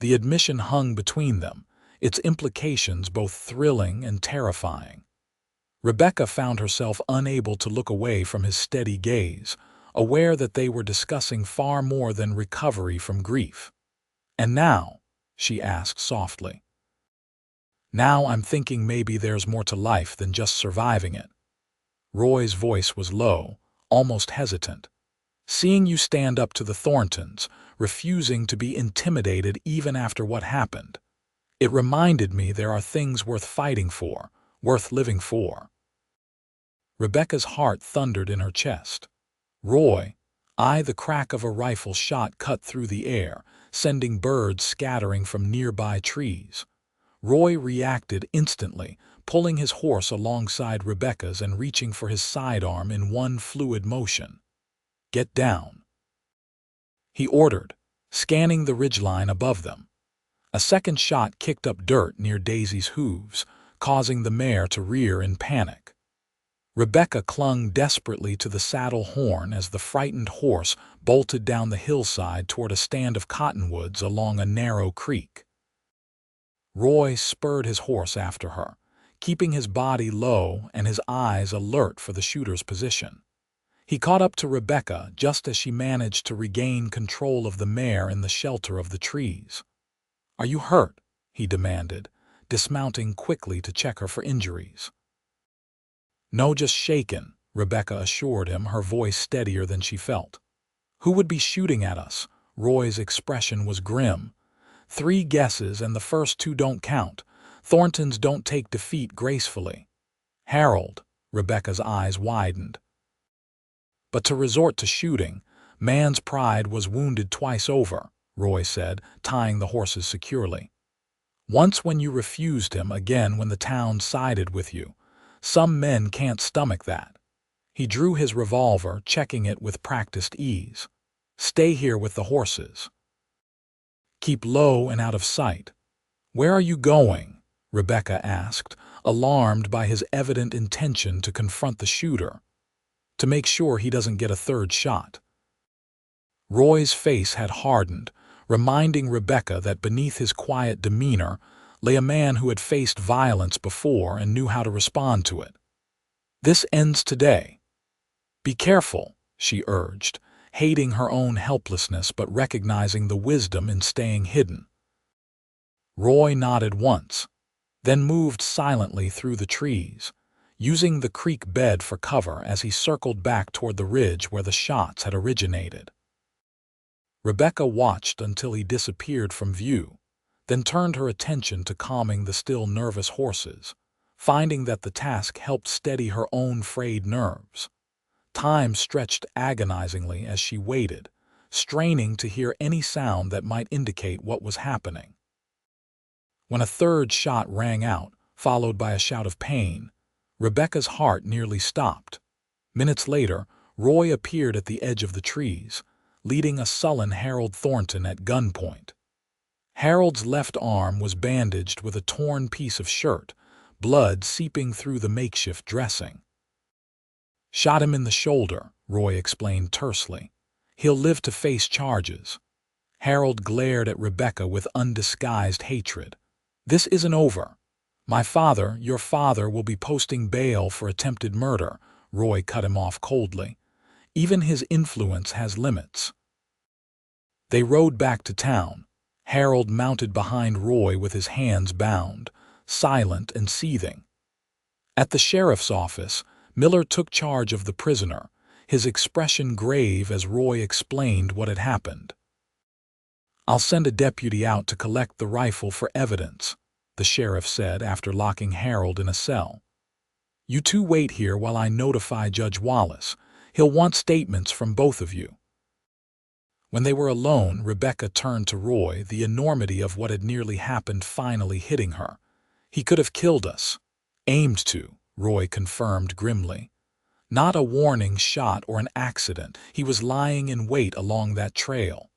The admission hung between them, its implications both thrilling and terrifying. Rebecca found herself unable to look away from his steady gaze, aware that they were discussing far more than recovery from grief. "And now?" she asked softly. "Now I'm thinking maybe there's more to life than just surviving it." Roy's voice was low, almost hesitant. "Seeing you stand up to the Thorntons, refusing to be intimidated even after what happened, it reminded me there are things worth fighting for, worth living for." Rebecca's heart thundered in her chest. Roy, the crack of a rifle shot cut through the air, sending birds scattering from nearby trees. Roy reacted instantly, pulling his horse alongside Rebecca's and reaching for his sidearm in one fluid motion. "Get down," he ordered, scanning the ridgeline above them. A second shot kicked up dirt near Daisy's hooves, causing the mare to rear in panic. Rebecca clung desperately to the saddle horn as the frightened horse bolted down the hillside toward a stand of cottonwoods along a narrow creek. Roy spurred his horse after her, keeping his body low and his eyes alert for the shooter's position. He caught up to Rebecca just as she managed to regain control of the mare in the shelter of the trees. "Are you hurt?" he demanded, dismounting quickly to check her for injuries. "No, just shaken," Rebecca assured him, her voice steadier than she felt. "Who would be shooting at us?" Roy's expression was grim. "3 guesses and the first 2 don't count. Thorntons don't take defeat gracefully." "Harold," Rebecca's eyes widened. "But to resort to shooting, man's pride was wounded twice over," Roy said, tying the horses securely. "Once when you refused him, again when the town sided with you. Some men can't stomach that." He drew his revolver, checking it with practiced ease. "Stay here with the horses. Keep low and out of sight." "Where are you going?" Rebecca asked, alarmed by his evident intention to confront the shooter. "To make sure he doesn't get a 3rd shot." Roy's face had hardened, reminding Rebecca that beneath his quiet demeanor lay a man who had faced violence before and knew how to respond to it. "This ends today." "Be careful," she urged, hating her own helplessness but recognizing the wisdom in staying hidden. Roy nodded once, then moved silently through the trees, using the creek bed for cover as he circled back toward the ridge where the shots had originated. Rebecca watched until he disappeared from view, then turned her attention to calming the still nervous horses, finding that the task helped steady her own frayed nerves. Time stretched agonizingly as she waited, straining to hear any sound that might indicate what was happening. When a 3rd shot rang out, followed by a shout of pain, Rebecca's heart nearly stopped. Minutes later, Roy appeared at the edge of the trees, leading a sullen Harold Thornton at gunpoint. Harold's left arm was bandaged with a torn piece of shirt, blood seeping through the makeshift dressing. "Shot him in the shoulder," Roy explained tersely. "He'll live to face charges." Harold glared at Rebecca with undisguised hatred. "This isn't over. My father, your father, will be posting bail for attempted murder," Roy cut him off coldly. "Even his influence has limits." They rode back to town, Harold mounted behind Roy with his hands bound, silent and seething. At the sheriff's office, Miller took charge of the prisoner, his expression grave as Roy explained what had happened. "I'll send a deputy out to collect the rifle for evidence," the sheriff said after locking Harold in a cell. "You 2 wait here while I notify Judge Wallace. He'll want statements from both of you." When they were alone, Rebecca turned to Roy, the enormity of what had nearly happened finally hitting her. "He could have killed us." "Aimed to," Roy confirmed grimly. Not a warning shot or an accident. He was lying in wait along that trail.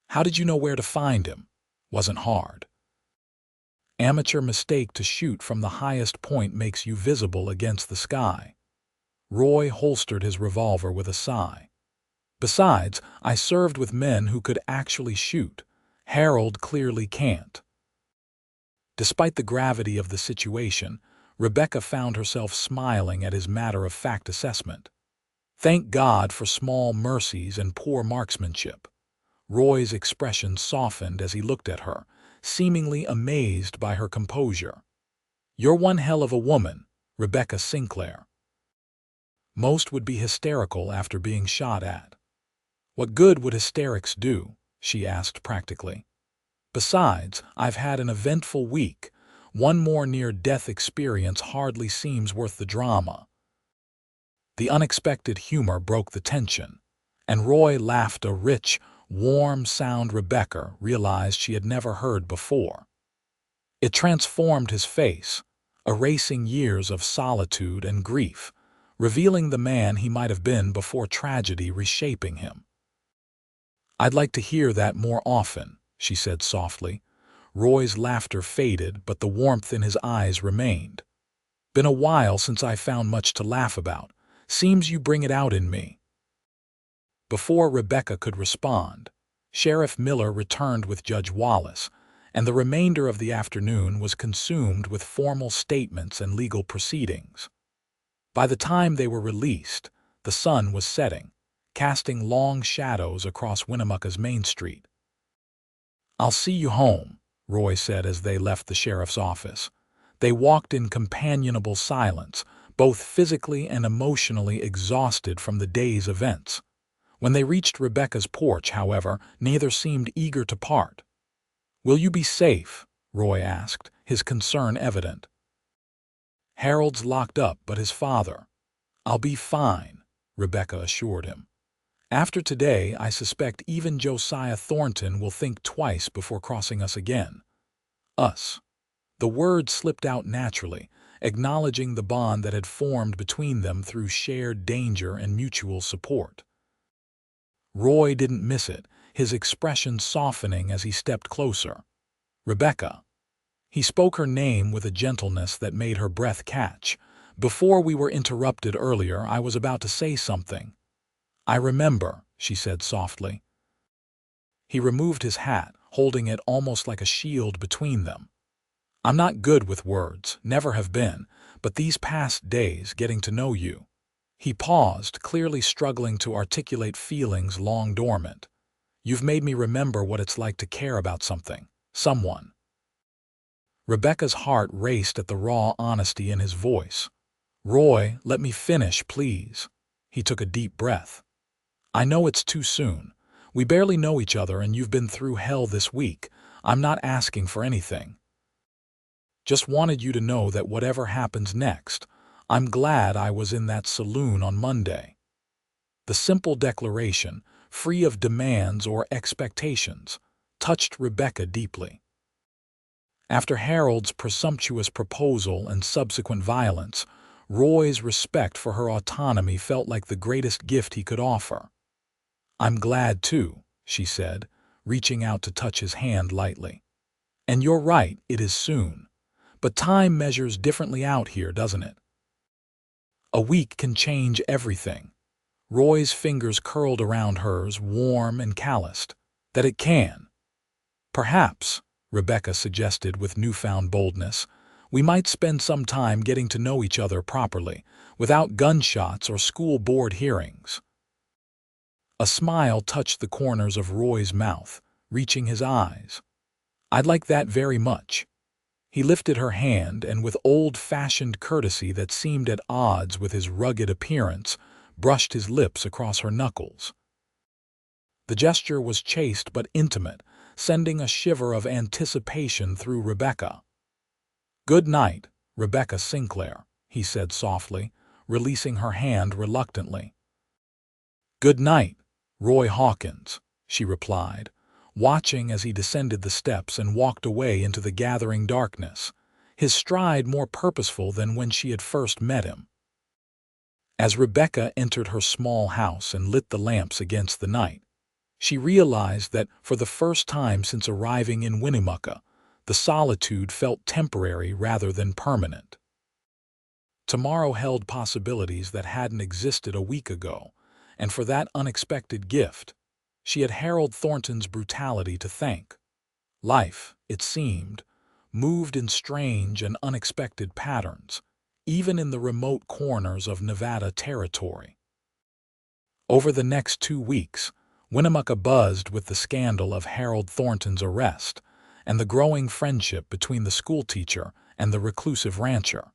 How did you know where to find him? Wasn't hard. Amateur mistake to shoot from the highest point makes you visible against the sky. Roy holstered his revolver with a sigh. Besides, I served with men who could actually shoot. Harold clearly can't. Despite the gravity of the situation, Rebecca found herself smiling at his matter-of-fact assessment. Thank God for small mercies and poor marksmanship. Roy's expression softened as he looked at her, seemingly amazed by her composure. You're one hell of a woman, Rebecca Sinclair. Most would be hysterical after being shot at. What good would hysterics do? She asked practically. Besides, I've had an eventful week. One more near-death experience hardly seems worth the drama. The unexpected humor broke the tension, and Roy laughed a rich, warm sound Rebecca realized she had never heard before. It transformed his face, erasing years of solitude and grief, revealing the man he might have been before tragedy reshaping him. I'd like to hear that more often, she said softly. Roy's laughter faded, but the warmth in his eyes remained. Been a while since I found much to laugh about. Seems you bring it out in me. Before Rebecca could respond, Sheriff Miller returned with Judge Wallace, and the remainder of the afternoon was consumed with formal statements and legal proceedings. By the time they were released, the sun was setting, casting long shadows across Winnemucca's Main Street. I'll see you home, Roy said as they left the sheriff's office. They walked in companionable silence, both physically and emotionally exhausted from the day's events. When they reached Rebecca's porch, however, neither seemed eager to part. Will you be safe? Roy asked, his concern evident. Harold's locked up, but his father. I'll be fine, Rebecca assured him. After today, I suspect even Josiah Thornton will think twice before crossing us again. Us. The word slipped out naturally, acknowledging the bond that had formed between them through shared danger and mutual support. Roy didn't miss it, his expression softening as he stepped closer. Rebecca. He spoke her name with a gentleness that made her breath catch. Before we were interrupted earlier, I was about to say something. I remember, she said softly. He removed his hat, holding it almost like a shield between them. I'm not good with words, never have been, but these past days, getting to know you. He paused, clearly struggling to articulate feelings long dormant. You've made me remember what it's like to care about something, someone. Rebecca's heart raced at the raw honesty in his voice. Roy, let me finish, please. He took a deep breath. I know it's too soon. We barely know each other and you've been through hell this week. I'm not asking for anything. Just wanted you to know that whatever happens next, I'm glad I was in that saloon on Monday. The simple declaration, free of demands or expectations, touched Rebecca deeply. After Harold's presumptuous proposal and subsequent violence, Roy's respect for her autonomy felt like the greatest gift he could offer. I'm glad too, she said, reaching out to touch his hand lightly. And you're right, it is soon. But time measures differently out here, doesn't it? A week can change everything. Roy's fingers curled around hers, warm and calloused. That it can. Perhaps, Rebecca suggested with newfound boldness, we might spend some time getting to know each other properly, without gunshots or school board hearings. A smile touched the corners of Roy's mouth, reaching his eyes. I'd like that very much. He lifted her hand and, with old-fashioned courtesy that seemed at odds with his rugged appearance, brushed his lips across her knuckles. The gesture was chaste but intimate, sending a shiver of anticipation through Rebecca. Good night, Rebecca Sinclair, he said softly, releasing her hand reluctantly. Good night, Roy Hawkins, she replied, watching as he descended the steps and walked away into the gathering darkness, his stride more purposeful than when she had first met him. As Rebecca entered her small house and lit the lamps against the night, she realized that, for the first time since arriving in Winnemucca, the solitude felt temporary rather than permanent. Tomorrow held possibilities that hadn't existed a week ago, and for that unexpected gift, she had Harold Thornton's brutality to thank. Life, it seemed, moved in strange and unexpected patterns, even in the remote corners of Nevada territory. Over the next 2 weeks, Winnemucca buzzed with the scandal of Harold Thornton's arrest and the growing friendship between the schoolteacher and the reclusive rancher.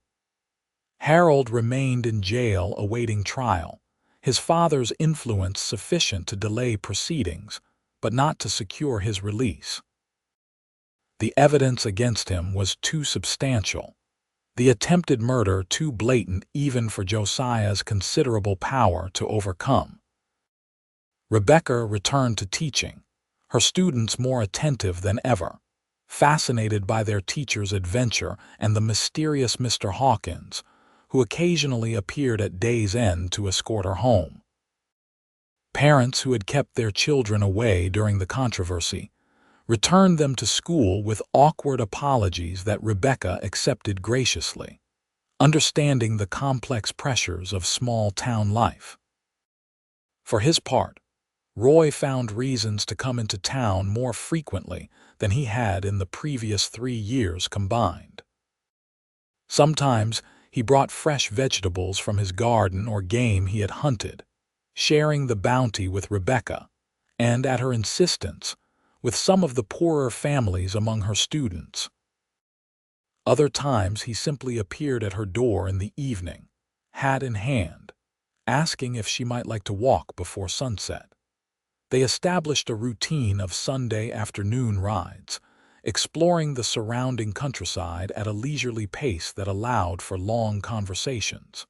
Harold remained in jail awaiting trial, his father's influence sufficient to delay proceedings, but not to secure his release. The evidence against him was too substantial, the attempted murder too blatant even for Josiah's considerable power to overcome. Rebecca returned to teaching, her students more attentive than ever, fascinated by their teacher's adventure and the mysterious Mr. Hawkins, who occasionally appeared at day's end to escort her home. Parents who had kept their children away during the controversy returned them to school with awkward apologies that Rebecca accepted graciously, understanding the complex pressures of small-town life. For his part, Roy found reasons to come into town more frequently than he had in the previous 3 years combined. Sometimes he brought fresh vegetables from his garden or game he had hunted, sharing the bounty with Rebecca, and, at her insistence, with some of the poorer families among her students. Other times he simply appeared at her door in the evening, hat in hand, asking if she might like to walk before sunset. They established a routine of Sunday afternoon rides, exploring the surrounding countryside at a leisurely pace that allowed for long conversations.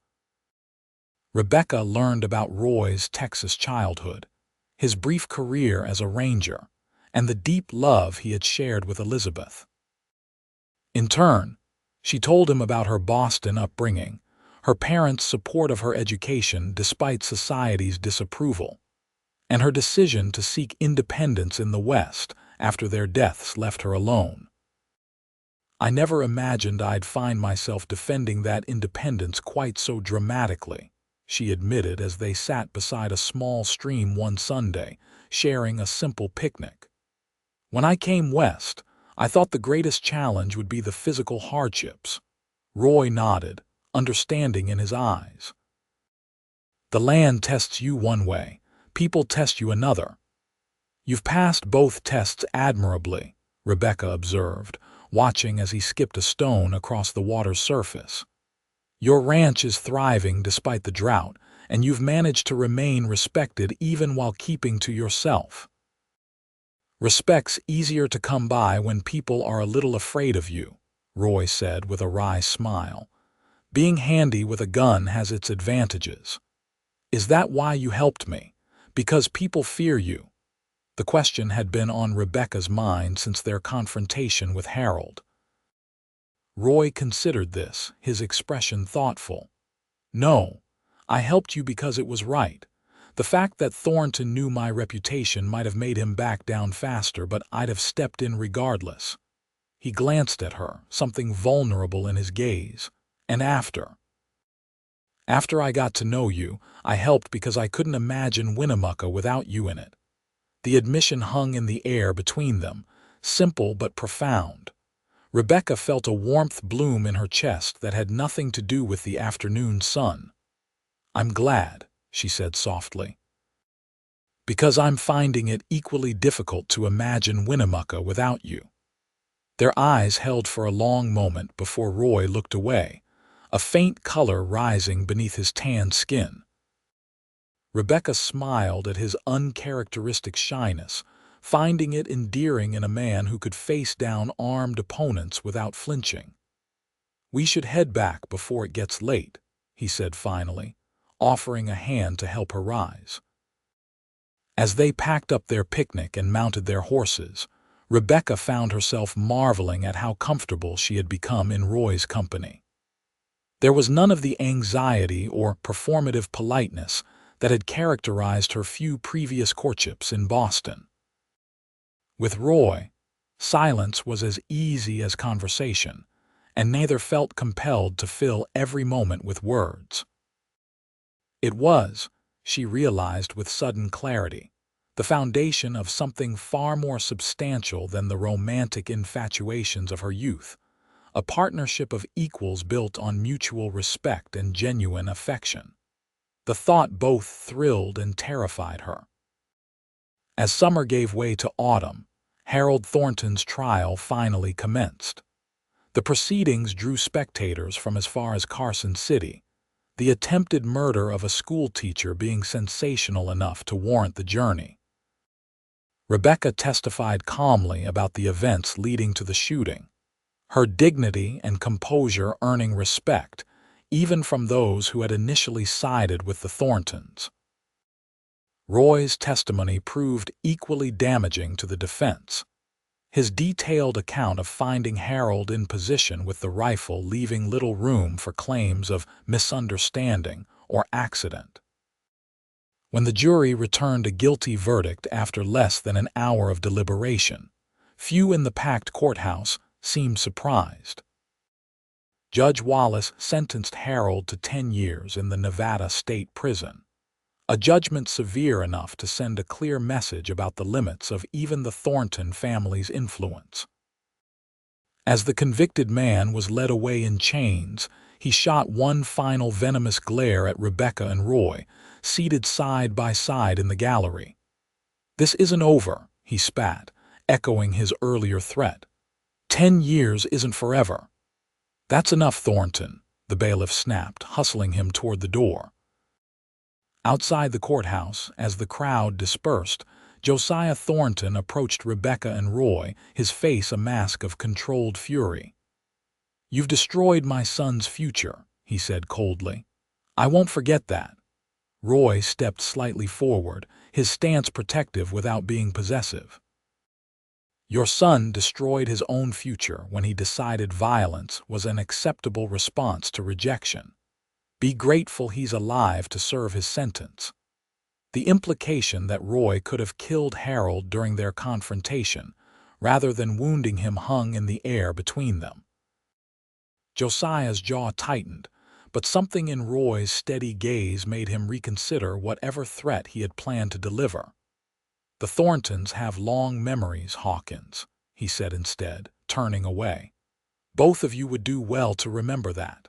Rebecca learned about Roy's Texas childhood, his brief career as a ranger, and the deep love he had shared with Elizabeth. In turn, she told him about her Boston upbringing, her parents' support of her education despite society's disapproval, and her decision to seek independence in the West after their deaths left her alone. "I never imagined I'd find myself defending that independence quite so dramatically," she admitted as they sat beside a small stream one Sunday, sharing a simple picnic. "When I came west, I thought the greatest challenge would be the physical hardships." Roy nodded, understanding in his eyes. "The land tests you one way, people test you another." "You've passed both tests admirably," Rebecca observed, watching as he skipped a stone across the water's surface. "Your ranch is thriving despite the drought, and you've managed to remain respected even while keeping to yourself." "Respect's easier to come by when people are a little afraid of you," Roy said with a wry smile. "Being handy with a gun has its advantages." "Is that why you helped me? Because people fear you?" The question had been on Rebecca's mind since their confrontation with Harold. Roy considered this, his expression thoughtful. "No, I helped you because it was right. The fact that Thornton knew my reputation might have made him back down faster, but I'd have stepped in regardless." He glanced at her, something vulnerable in his gaze. "And after I got to know you, I helped because I couldn't imagine Winnemucca without you in it." The admission hung in the air between them, simple but profound. Rebecca felt a warmth bloom in her chest that had nothing to do with the afternoon sun. "I'm glad," she said softly, "because I'm finding it equally difficult to imagine Winnemucca without you." Their eyes held for a long moment before Roy looked away, a faint color rising beneath his tanned skin. Rebecca smiled at his uncharacteristic shyness, finding it endearing in a man who could face down armed opponents without flinching. "We should head back before it gets late," he said finally, offering a hand to help her rise. As they packed up their picnic and mounted their horses, Rebecca found herself marveling at how comfortable she had become in Roy's company. There was none of the anxiety or performative politeness that had characterized her few previous courtships in Boston. With Roy, silence was as easy as conversation, and neither felt compelled to fill every moment with words. It was, she realized with sudden clarity, the foundation of something far more substantial than the romantic infatuations of her youth, a partnership of equals built on mutual respect and genuine affection. The thought both thrilled and terrified her. As summer gave way to autumn, Harold Thornton's trial finally commenced. The proceedings drew spectators from as far as Carson City, the attempted murder of a schoolteacher being sensational enough to warrant the journey. Rebecca testified calmly about the events leading to the shooting, her dignity and composure earning respect even from those who had initially sided with the Thorntons. Roy's testimony proved equally damaging to the defense, his detailed account of finding Harold in position with the rifle leaving little room for claims of misunderstanding or accident. When the jury returned a guilty verdict after less than an hour of deliberation, few in the packed courthouse seemed surprised. Judge Wallace sentenced Harold to 10 years in the Nevada State Prison, a judgment severe enough to send a clear message about the limits of even the Thornton family's influence. As the convicted man was led away in chains, he shot one final venomous glare at Rebecca and Roy, seated side by side in the gallery. "This isn't over," he spat, echoing his earlier threat. 10 years isn't forever." "That's enough, Thornton," the bailiff snapped, hustling him toward the door. Outside the courthouse, as the crowd dispersed, Josiah Thornton approached Rebecca and Roy, his face a mask of controlled fury. "You've destroyed my son's future," he said coldly. "I won't forget that." Roy stepped slightly forward, his stance protective without being possessive. "Your son destroyed his own future when he decided violence was an acceptable response to rejection. Be grateful he's alive to serve his sentence." The implication that Roy could have killed Harold during their confrontation, rather than wounding him, hung in the air between them. Josiah's jaw tightened, but something in Roy's steady gaze made him reconsider whatever threat he had planned to deliver. "The Thorntons have long memories, Hawkins," he said instead, turning away. "Both of you would do well to remember that."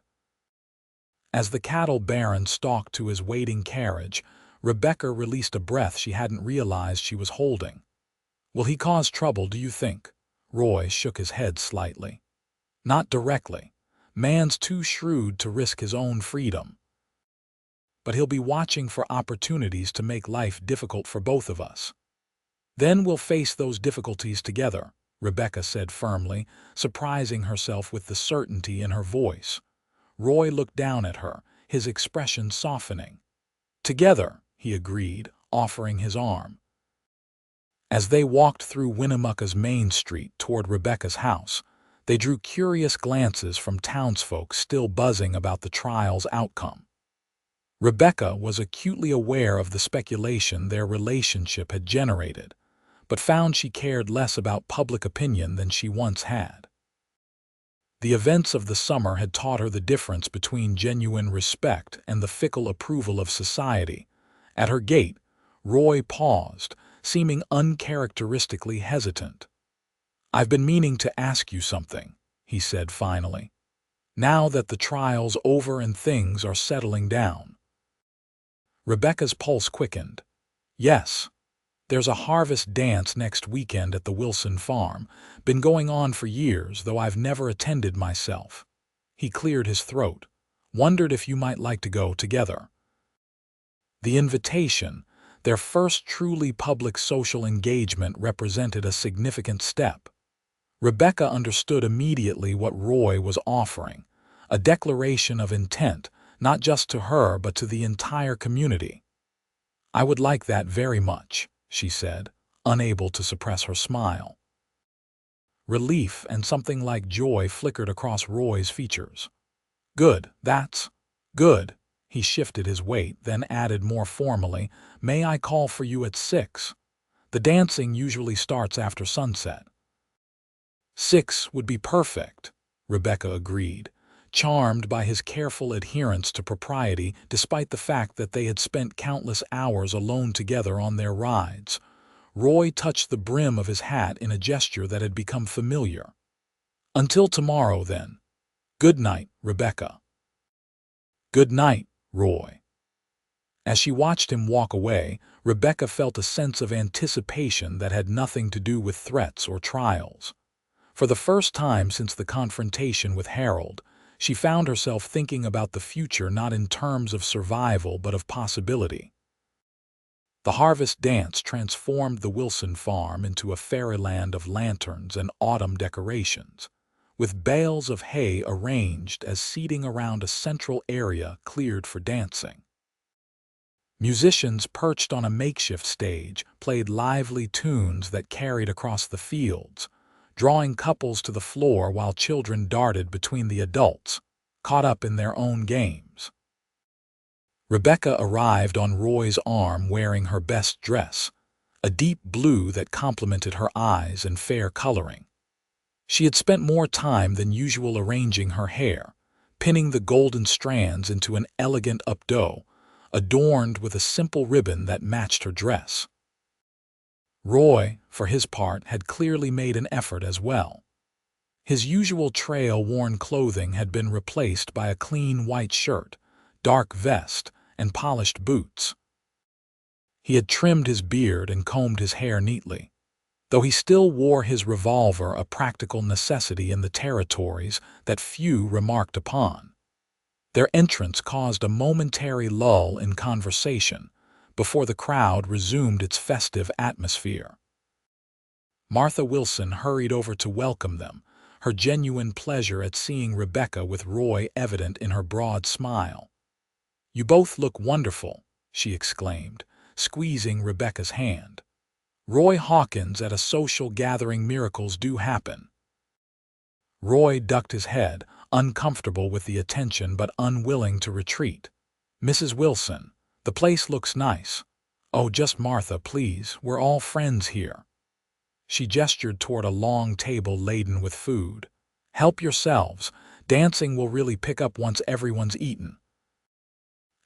As the cattle baron stalked to his waiting carriage, Rebecca released a breath she hadn't realized she was holding. "Will he cause trouble, do you think?" Roy shook his head slightly. "Not directly. Man's too shrewd to risk his own freedom. But he'll be watching for opportunities to make life difficult for both of us." "Then we'll face those difficulties together," Rebecca said firmly, surprising herself with the certainty in her voice. Roy looked down at her, his expression softening. "Together," he agreed, offering his arm. As they walked through Winnemucca's main street toward Rebecca's house, they drew curious glances from townsfolk still buzzing about the trial's outcome. Rebecca was acutely aware of the speculation their relationship had generated, but found she cared less about public opinion than she once had. The events of the summer had taught her the difference between genuine respect and the fickle approval of society. At her gate, Roy paused, seeming uncharacteristically hesitant. "I've been meaning to ask you something," he said finally. "Now that the trial's over and things are settling down." Rebecca's pulse quickened. "Yes. There's a harvest dance next weekend at the Wilson farm. Been going on for years, though I've never attended myself." He cleared his throat. "Wondered if you might like to go together." The invitation, their first truly public social engagement, represented a significant step. Rebecca understood immediately what Roy was offering, a declaration of intent, not just to her but to the entire community. "I would like that very much," she said, unable to suppress her smile. Relief and something like joy flickered across Roy's features. "Good, that's good." He shifted his weight, then added more formally, "May I call for you at 6? The dancing usually starts after sunset." "6 would be perfect," Rebecca agreed, charmed by his careful adherence to propriety despite the fact that they had spent countless hours alone together on their rides. Roy touched the brim of his hat in a gesture that had become familiar. "Until tomorrow, then. Good night, Rebecca." "Good night, Roy." As she watched him walk away, Rebecca felt a sense of anticipation that had nothing to do with threats or trials. For the first time since the confrontation with Harold, she found herself thinking about the future not in terms of survival but of possibility. The harvest dance transformed the Wilson farm into a fairyland of lanterns and autumn decorations, with bales of hay arranged as seating around a central area cleared for dancing. Musicians perched on a makeshift stage played lively tunes that carried across the fields, drawing couples to the floor while children darted between the adults, caught up in their own games. Rebecca arrived on Roy's arm wearing her best dress, a deep blue that complemented her eyes and fair coloring. She had spent more time than usual arranging her hair, pinning the golden strands into an elegant updo, adorned with a simple ribbon that matched her dress. Roy, for his part, had clearly made an effort as well. His usual trail-worn clothing had been replaced by a clean white shirt, dark vest, and polished boots. He had trimmed his beard and combed his hair neatly, though he still wore his revolver, a practical necessity in the territories that few remarked upon. Their entrance caused a momentary lull in conversation before the crowd resumed its festive atmosphere. Martha Wilson hurried over to welcome them, her genuine pleasure at seeing Rebecca with Roy evident in her broad smile. "You both look wonderful," she exclaimed, squeezing Rebecca's hand. "Roy Hawkins at a social gathering, miracles do happen." Roy ducked his head, uncomfortable with the attention but unwilling to retreat. "Mrs. Wilson, the place looks nice." "Oh, just Martha, please, we're all friends here." She gestured toward a long table laden with food. "Help yourselves. Dancing will really pick up once everyone's eaten."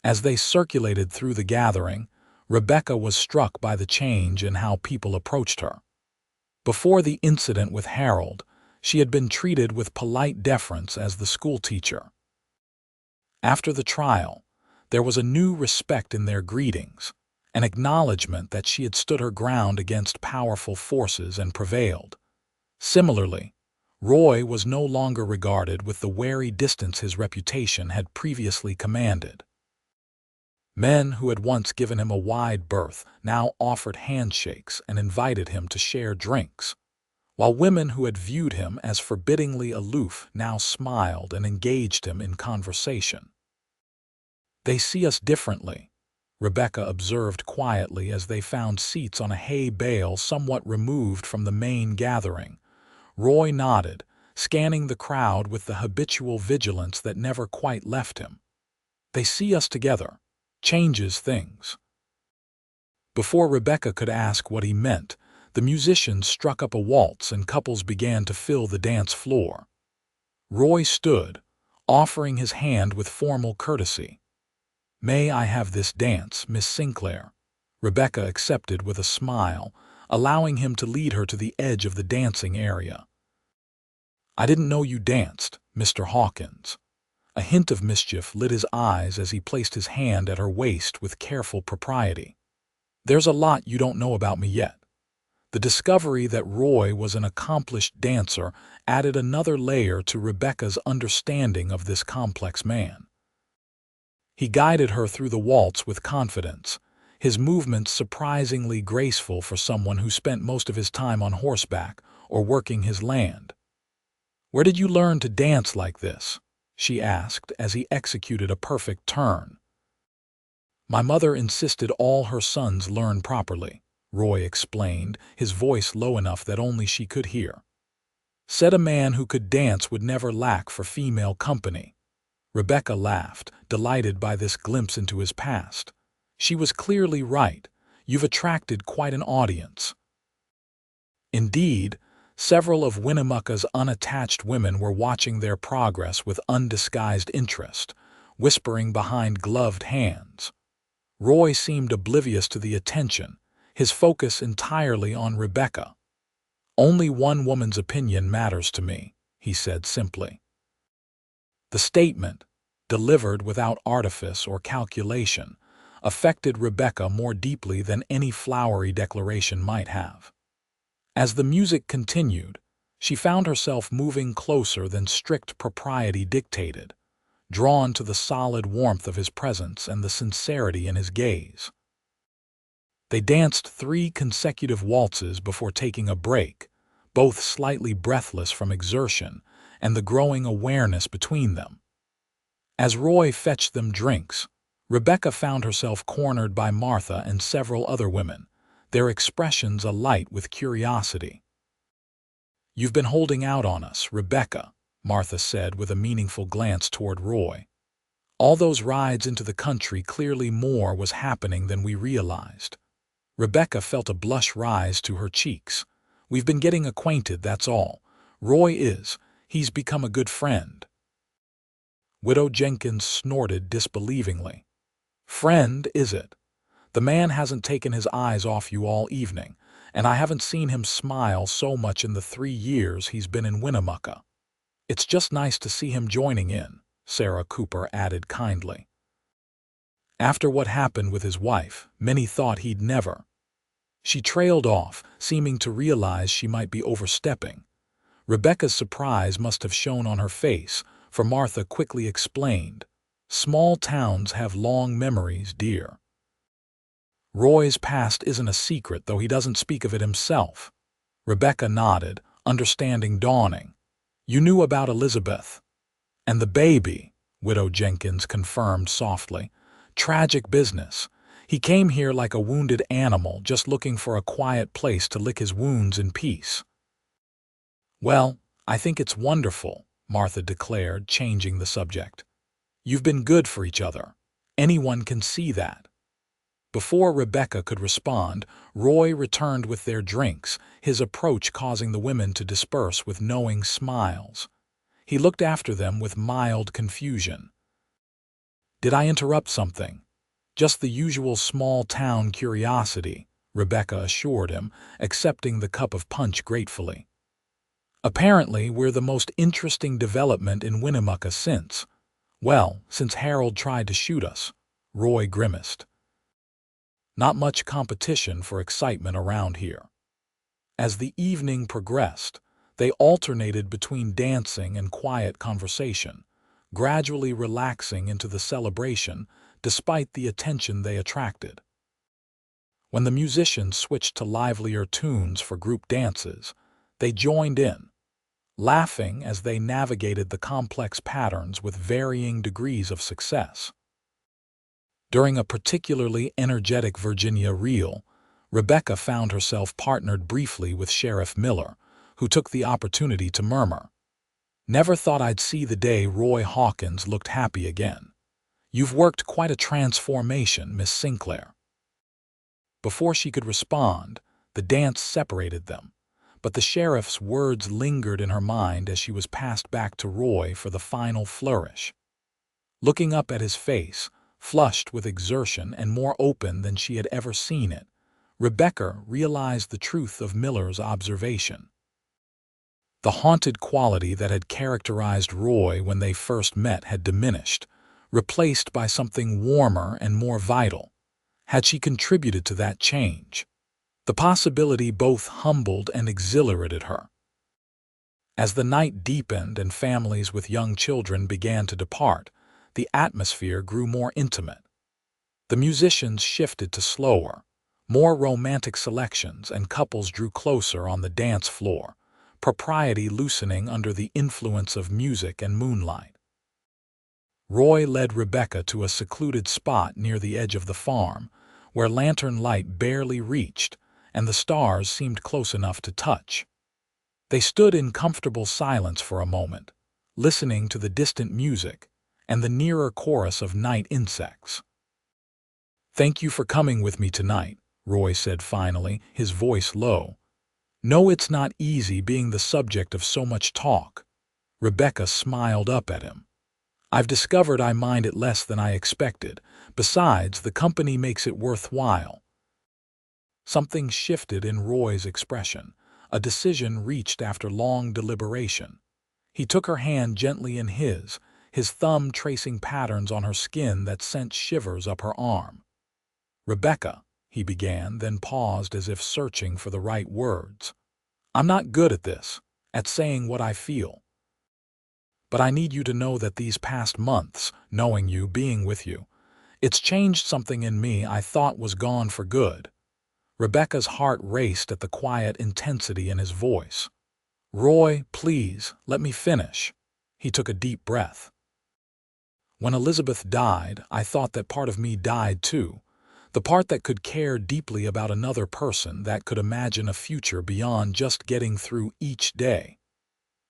As they circulated through the gathering, Rebecca was struck by the change in how people approached her. Before the incident with Harold, she had been treated with polite deference as the schoolteacher. After the trial, there was a new respect in their greetings, an acknowledgement that she had stood her ground against powerful forces and prevailed. Similarly, Roy was no longer regarded with the wary distance his reputation had previously commanded. Men who had once given him a wide berth now offered handshakes and invited him to share drinks, while women who had viewed him as forbiddingly aloof now smiled and engaged him in conversation. "They see us differently," Rebecca observed quietly as they found seats on a hay bale somewhat removed from the main gathering. Roy nodded, scanning the crowd with the habitual vigilance that never quite left him. "They see us together. Changes things." Before Rebecca could ask what he meant, the musicians struck up a waltz and couples began to fill the dance floor. Roy stood, offering his hand with formal courtesy. "May I have this dance, Miss Sinclair?" Rebecca accepted with a smile, allowing him to lead her to the edge of the dancing area. "I didn't know you danced, Mr. Hawkins." A hint of mischief lit his eyes as he placed his hand at her waist with careful propriety. "There's a lot you don't know about me yet." The discovery that Roy was an accomplished dancer added another layer to Rebecca's understanding of this complex man. He guided her through the waltz with confidence, his movements surprisingly graceful for someone who spent most of his time on horseback or working his land. "Where did you learn to dance like this?" she asked as he executed a perfect turn. "My mother insisted all her sons learn properly," Roy explained, his voice low enough that only she could hear. Said a man who could dance would never lack for female company. Rebecca laughed, delighted by this glimpse into his past. She was clearly right. You've attracted quite an audience. Indeed, several of Winnemucca's unattached women were watching their progress with undisguised interest, whispering behind gloved hands. Roy seemed oblivious to the attention, his focus entirely on Rebecca. "Only one woman's opinion matters to me," he said simply. The statement, delivered without artifice or calculation, affected Rebecca more deeply than any flowery declaration might have. As the music continued, she found herself moving closer than strict propriety dictated, drawn to the solid warmth of his presence and the sincerity in his gaze. They danced 3 consecutive waltzes before taking a break, both slightly breathless from exertion and the growing awareness between them. As Roy fetched them drinks, Rebecca found herself cornered by Martha and several other women, their expressions alight with curiosity. "You've been holding out on us, Rebecca," Martha said with a meaningful glance toward Roy. "All those rides into the country, clearly more was happening than we realized." Rebecca felt a blush rise to her cheeks. "We've been getting acquainted, that's all. He's become a good friend." Widow Jenkins snorted disbelievingly. "Friend, is it? The man hasn't taken his eyes off you all evening, and I haven't seen him smile so much in the 3 years he's been in Winnemucca. It's just nice to see him joining in," Sarah Cooper added kindly. After what happened with his wife, many thought he'd never. She trailed off, seeming to realize she might be overstepping. Rebecca's surprise must have shown on her face, for Martha quickly explained, "Small towns have long memories, dear. Roy's past isn't a secret, though he doesn't speak of it himself." Rebecca nodded, understanding dawning. "You knew about Elizabeth." "And the baby," Widow Jenkins confirmed softly. "Tragic business. He came here like a wounded animal, just looking for a quiet place to lick his wounds in peace." "Well, I think it's wonderful," Martha declared, changing the subject. "You've been good for each other. Anyone can see that." Before Rebecca could respond, Roy returned with their drinks, his approach causing the women to disperse with knowing smiles. He looked after them with mild confusion. "Did I interrupt something?" "Just the usual small-town curiosity," Rebecca assured him, accepting the cup of punch gratefully. "Apparently, we're the most interesting development in Winnemucca since Harold tried to shoot us," Roy grimaced. "Not much competition for excitement around here." As the evening progressed, they alternated between dancing and quiet conversation, gradually relaxing into the celebration despite the attention they attracted. When the musicians switched to livelier tunes for group dances, they joined in, laughing as they navigated the complex patterns with varying degrees of success. During a particularly energetic Virginia reel, Rebecca found herself partnered briefly with Sheriff Miller, who took the opportunity to murmur, "Never thought I'd see the day Roy Hawkins looked happy again. You've worked quite a transformation, Miss Sinclair." Before she could respond, the dance separated them, but the sheriff's words lingered in her mind as she was passed back to Roy for the final flourish. Looking up at his face, flushed with exertion and more open than she had ever seen it, Rebecca realized the truth of Miller's observation. The haunted quality that had characterized Roy when they first met had diminished, replaced by something warmer and more vital. Had she contributed to that change? The possibility both humbled and exhilarated her. As the night deepened and families with young children began to depart, the atmosphere grew more intimate. The musicians shifted to slower, more romantic selections, and couples drew closer on the dance floor, propriety loosening under the influence of music and moonlight. Roy led Rebecca to a secluded spot near the edge of the farm, where lantern light barely reached and the stars seemed close enough to touch. They stood in comfortable silence for a moment, listening to the distant music and the nearer chorus of night insects. "Thank you for coming with me tonight," Roy said finally, his voice low. "No, it's not easy being the subject of so much talk." Rebecca smiled up at him. "I've discovered I mind it less than I expected. Besides, the company makes it worthwhile." Something shifted in Roy's expression, a decision reached after long deliberation. He took her hand gently in his thumb tracing patterns on her skin that sent shivers up her arm. "Rebecca," he began, then paused as if searching for the right words. "I'm not good at this, at saying what I feel. But I need you to know that these past months, knowing you, being with you, it's changed something in me I thought was gone for good." Rebecca's heart raced at the quiet intensity in his voice. "Roy, please, let me finish." He took a deep breath. "When Elizabeth died, I thought that part of me died too. The part that could care deeply about another person, that could imagine a future beyond just getting through each day."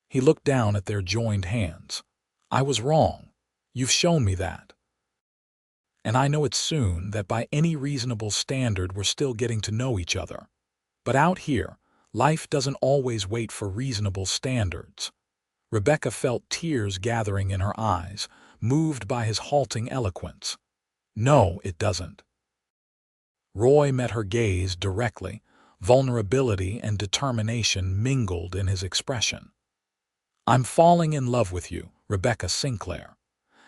He looked down at their joined hands. "I was wrong. You've shown me that. And I know it's soon, that by any reasonable standard we're still getting to know each other. But out here, life doesn't always wait for reasonable standards." Rebecca felt tears gathering in her eyes, moved by his halting eloquence. "No, it doesn't." Roy met her gaze directly, vulnerability and determination mingled in his expression. "I'm falling in love with you, Rebecca Sinclair.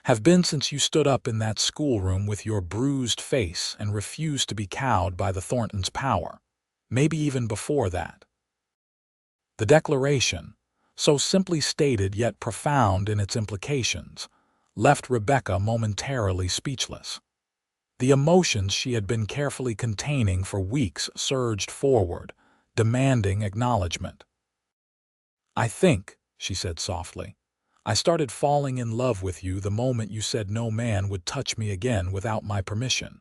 Have been since you stood up in that schoolroom with your bruised face and refused to be cowed by the Thorntons' power. Maybe even before that." The declaration, so simply stated yet profound in its implications, left Rebecca momentarily speechless. The emotions she had been carefully containing for weeks surged forward, demanding acknowledgement. "I think," she said softly, "I started falling in love with you the moment you said no man would touch me again without my permission.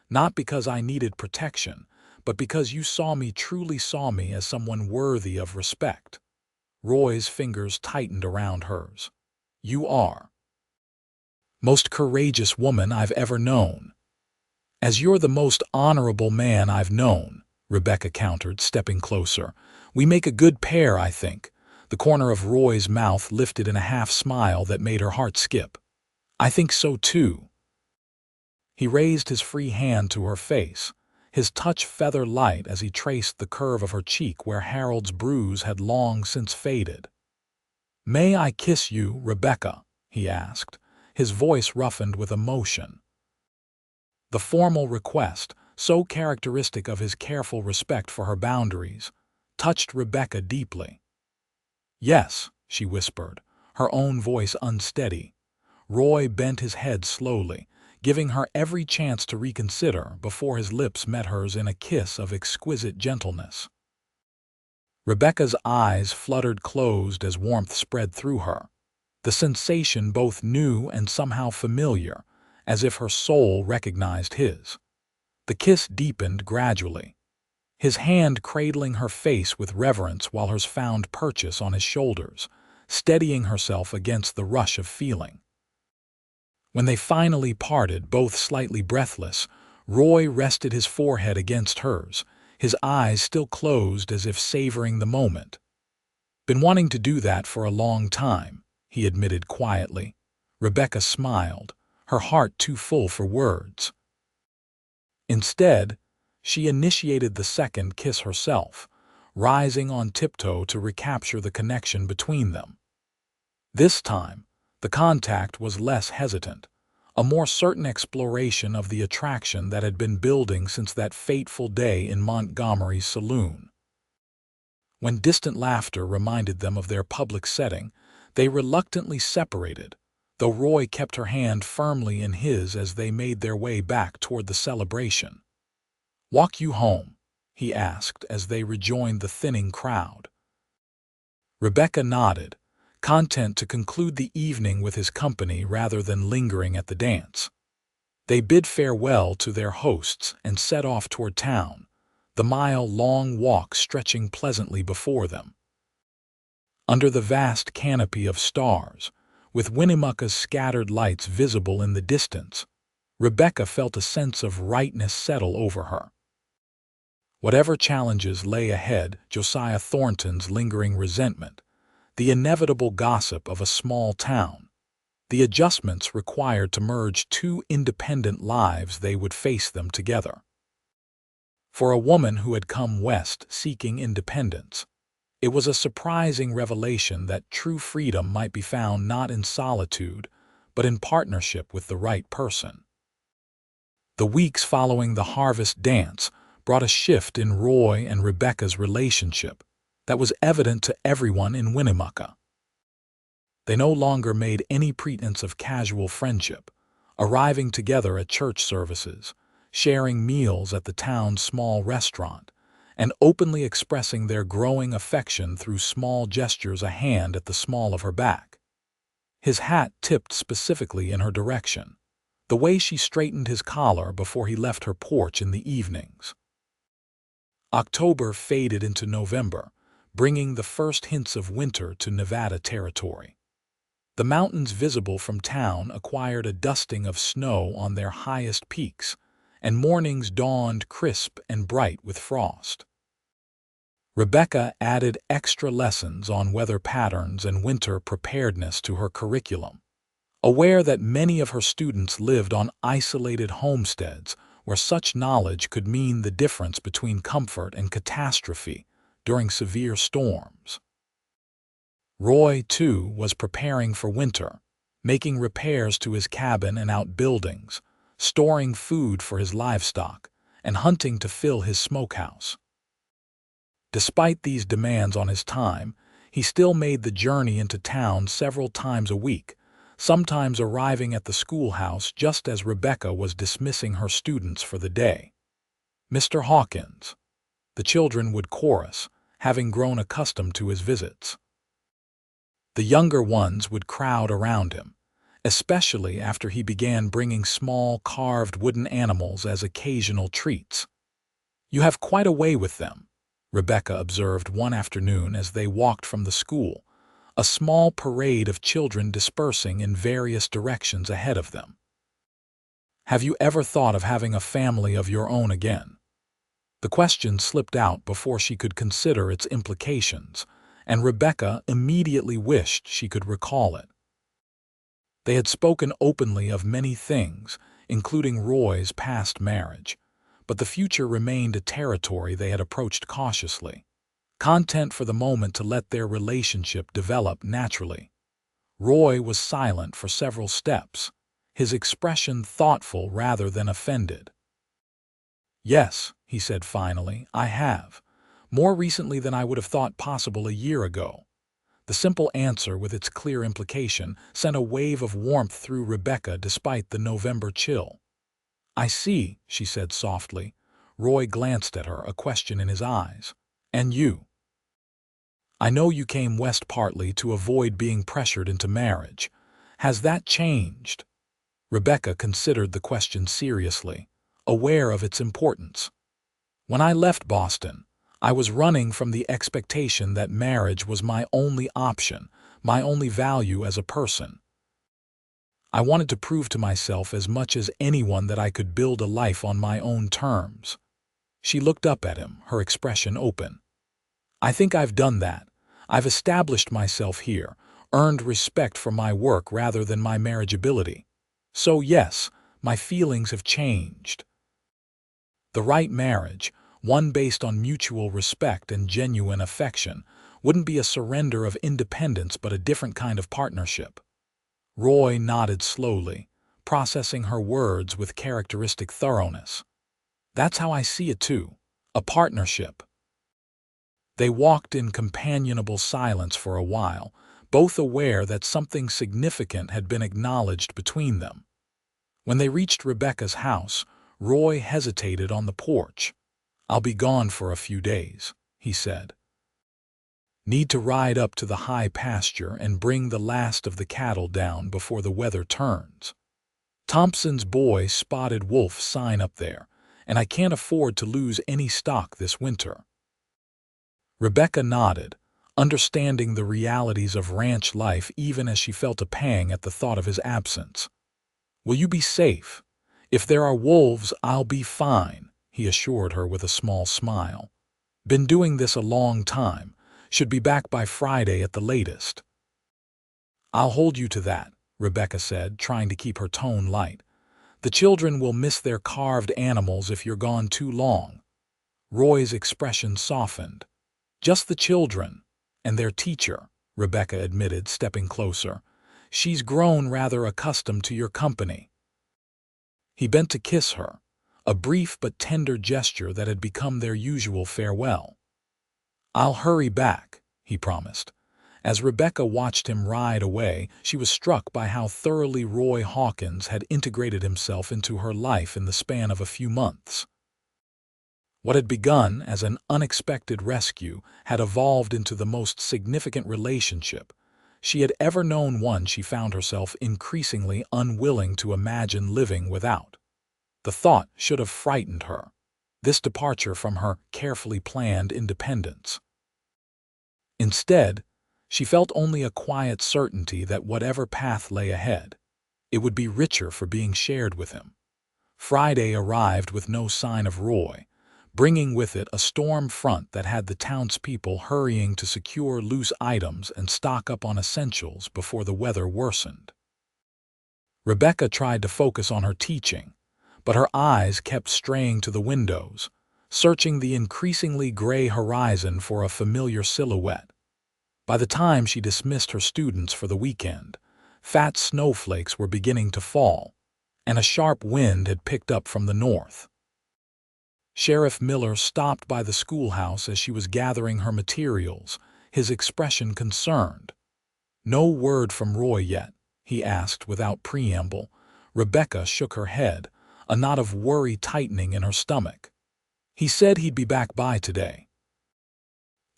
Not because I needed protection, but because you truly saw me as someone worthy of respect." Roy's fingers tightened around hers. "You are most courageous woman I've ever known." "As you're the most honorable man I've known," Rebecca countered, stepping closer. "We make a good pair, I think." The corner of Roy's mouth lifted in a half-smile that made her heart skip. "I think so too." He raised his free hand to her face, his touch feather-light as he traced the curve of her cheek where Harold's bruise had long since faded. "May I kiss you, Rebecca?" he asked, his voice roughened with emotion. The formal request, so characteristic of his careful respect for her boundaries, touched Rebecca deeply. "Yes," she whispered, her own voice unsteady. Roy bent his head slowly, giving her every chance to reconsider before his lips met hers in a kiss of exquisite gentleness. Rebecca's eyes fluttered closed as warmth spread through her, the sensation both new and somehow familiar, as if her soul recognized his. The kiss deepened gradually, his hand cradling her face with reverence while hers found purchase on his shoulders, steadying herself against the rush of feeling. When they finally parted, both slightly breathless, Roy rested his forehead against hers, his eyes still closed as if savoring the moment. "Been wanting to do that for a long time," he admitted quietly. Rebecca smiled, her heart too full for words. Instead, she initiated the second kiss herself, rising on tiptoe to recapture the connection between them. This time, the contact was less hesitant, a more certain exploration of the attraction that had been building since that fateful day in Montgomery's saloon. When distant laughter reminded them of their public setting, they reluctantly separated, though Roy kept her hand firmly in his as they made their way back toward the celebration. "Walk you home?" he asked as they rejoined the thinning crowd. Rebecca nodded, content to conclude the evening with his company rather than lingering at the dance. They bid farewell to their hosts and set off toward town, the mile-long walk stretching pleasantly before them. under the vast canopy of stars, with Winnemucca's scattered lights visible in the distance, Rebecca felt a sense of rightness settle over her. Whatever challenges lay ahead, Josiah Thornton's lingering resentment, the inevitable gossip of a small town, the adjustments required to merge two independent lives, they would face them together. For a woman who had come west seeking independence, it was a surprising revelation that true freedom might be found not in solitude, but in partnership with the right person. The weeks following the harvest dance brought a shift in Roy and Rebecca's relationship that was evident to everyone in Winnemucca. They no longer made any pretense of casual friendship, arriving together at church services, sharing meals at the town's small restaurant, and openly expressing their growing affection through small gestures, a hand at the small of her back, his hat tipped specifically in her direction, the way she straightened his collar before he left her porch in the evenings. October faded into November, bringing the first hints of winter to Nevada territory. The mountains visible from town acquired a dusting of snow on their highest peaks, and mornings dawned crisp and bright with frost. Rebecca added extra lessons on weather patterns and winter preparedness to her curriculum, aware that many of her students lived on isolated homesteads where such knowledge could mean the difference between comfort and catastrophe during severe storms. Roy, too, was preparing for winter, making repairs to his cabin and outbuildings, storing food for his livestock, and hunting to fill his smokehouse. Despite these demands on his time, he still made the journey into town several times a week, sometimes arriving at the schoolhouse just as Rebecca was dismissing her students for the day. "Mr. Hawkins," the children would chorus, having grown accustomed to his visits. The younger ones would crowd around him, especially after he began bringing small carved wooden animals as occasional treats. "You have quite a way with them," Rebecca observed one afternoon as they walked from the school, a small parade of children dispersing in various directions ahead of them. "Have you ever thought of having a family of your own again?" The question slipped out before she could consider its implications, and Rebecca immediately wished she could recall it. They had spoken openly of many things, including Roy's past marriage, but the future remained a territory they had approached cautiously, content for the moment to let their relationship develop naturally. Roy was silent for several steps, his expression thoughtful rather than offended. "Yes," he said finally, "I have. More recently than I would have thought possible a year ago." The simple answer, with its clear implication, sent a wave of warmth through Rebecca despite the November chill. "I see," she said softly. Roy glanced at her, a question in his eyes. "And you?" "I know you came west partly to avoid being pressured into marriage. Has that changed?" Rebecca considered the question seriously, aware of its importance. "When I left Boston, I was running from the expectation that marriage was my only option, my only value as a person. I wanted to prove to myself as much as anyone that I could build a life on my own terms." She looked up at him, her expression open. "I think I've done that. I've established myself here, earned respect for my work rather than my marriageability. So yes, my feelings have changed." The right marriage, one based on mutual respect and genuine affection, wouldn't be a surrender of independence but a different kind of partnership. Roy nodded slowly, processing her words with characteristic thoroughness. "That's how I see it too, a partnership." They walked in companionable silence for a while, both aware that something significant had been acknowledged between them. When they reached Rebecca's house, Roy hesitated on the porch. "I'll be gone for a few days," he said. "Need to ride up to the high pasture and bring the last of the cattle down before the weather turns. Thompson's boy spotted wolf sign up there, and I can't afford to lose any stock this winter." Rebecca nodded, understanding the realities of ranch life even as she felt a pang at the thought of his absence. "Will you be safe? If there are wolves, I'll be fine," he assured her with a small smile. "Been doing this a long time. Should be back by Friday at the latest." "I'll hold you to that," Rebecca said, trying to keep her tone light. "The children will miss their carved animals if you're gone too long." Roy's expression softened. "Just the children and their teacher," Rebecca admitted, stepping closer. "She's grown rather accustomed to your company." He bent to kiss her, a brief but tender gesture that had become their usual farewell. "I'll hurry back," he promised. As Rebecca watched him ride away, she was struck by how thoroughly Roy Hawkins had integrated himself into her life in the span of a few months. What had begun as an unexpected rescue had evolved into the most significant relationship she had ever known, one she found herself increasingly unwilling to imagine living without. The thought should have frightened her, this departure from her carefully planned independence. Instead, she felt only a quiet certainty that whatever path lay ahead, it would be richer for being shared with him. Friday arrived with no sign of Roy, bringing with it a storm front that had the townspeople hurrying to secure loose items and stock up on essentials before the weather worsened. Rebecca tried to focus on her teaching, but her eyes kept straying to the windows, searching the increasingly gray horizon for a familiar silhouette. By the time she dismissed her students for the weekend, fat snowflakes were beginning to fall, and a sharp wind had picked up from the north. Sheriff Miller stopped by the schoolhouse as she was gathering her materials, his expression concerned. "No word from Roy yet?" he asked without preamble. Rebecca shook her head, a knot of worry tightening in her stomach. "He said he'd be back by today."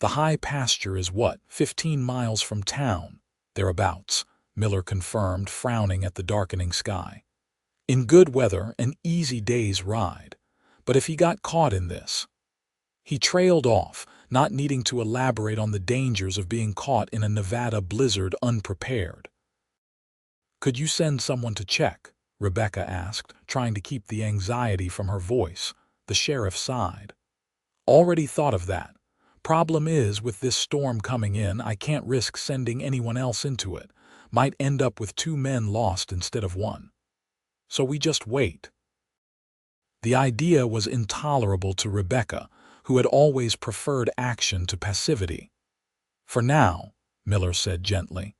"The high pasture is 15 miles from town, thereabouts," Miller confirmed, frowning at the darkening sky. "In good weather, an easy day's ride. But if he got caught in this—" He trailed off, not needing to elaborate on the dangers of being caught in a Nevada blizzard unprepared. "Could you send someone to check?" Rebecca asked, trying to keep the anxiety from her voice. The sheriff sighed. "Already thought of that. Problem is, with this storm coming in, I can't risk sending anyone else into it. Might end up with 2 men lost instead of 1. So we just wait." The idea was intolerable to Rebecca, who had always preferred action to passivity. "For now," Miller said gently.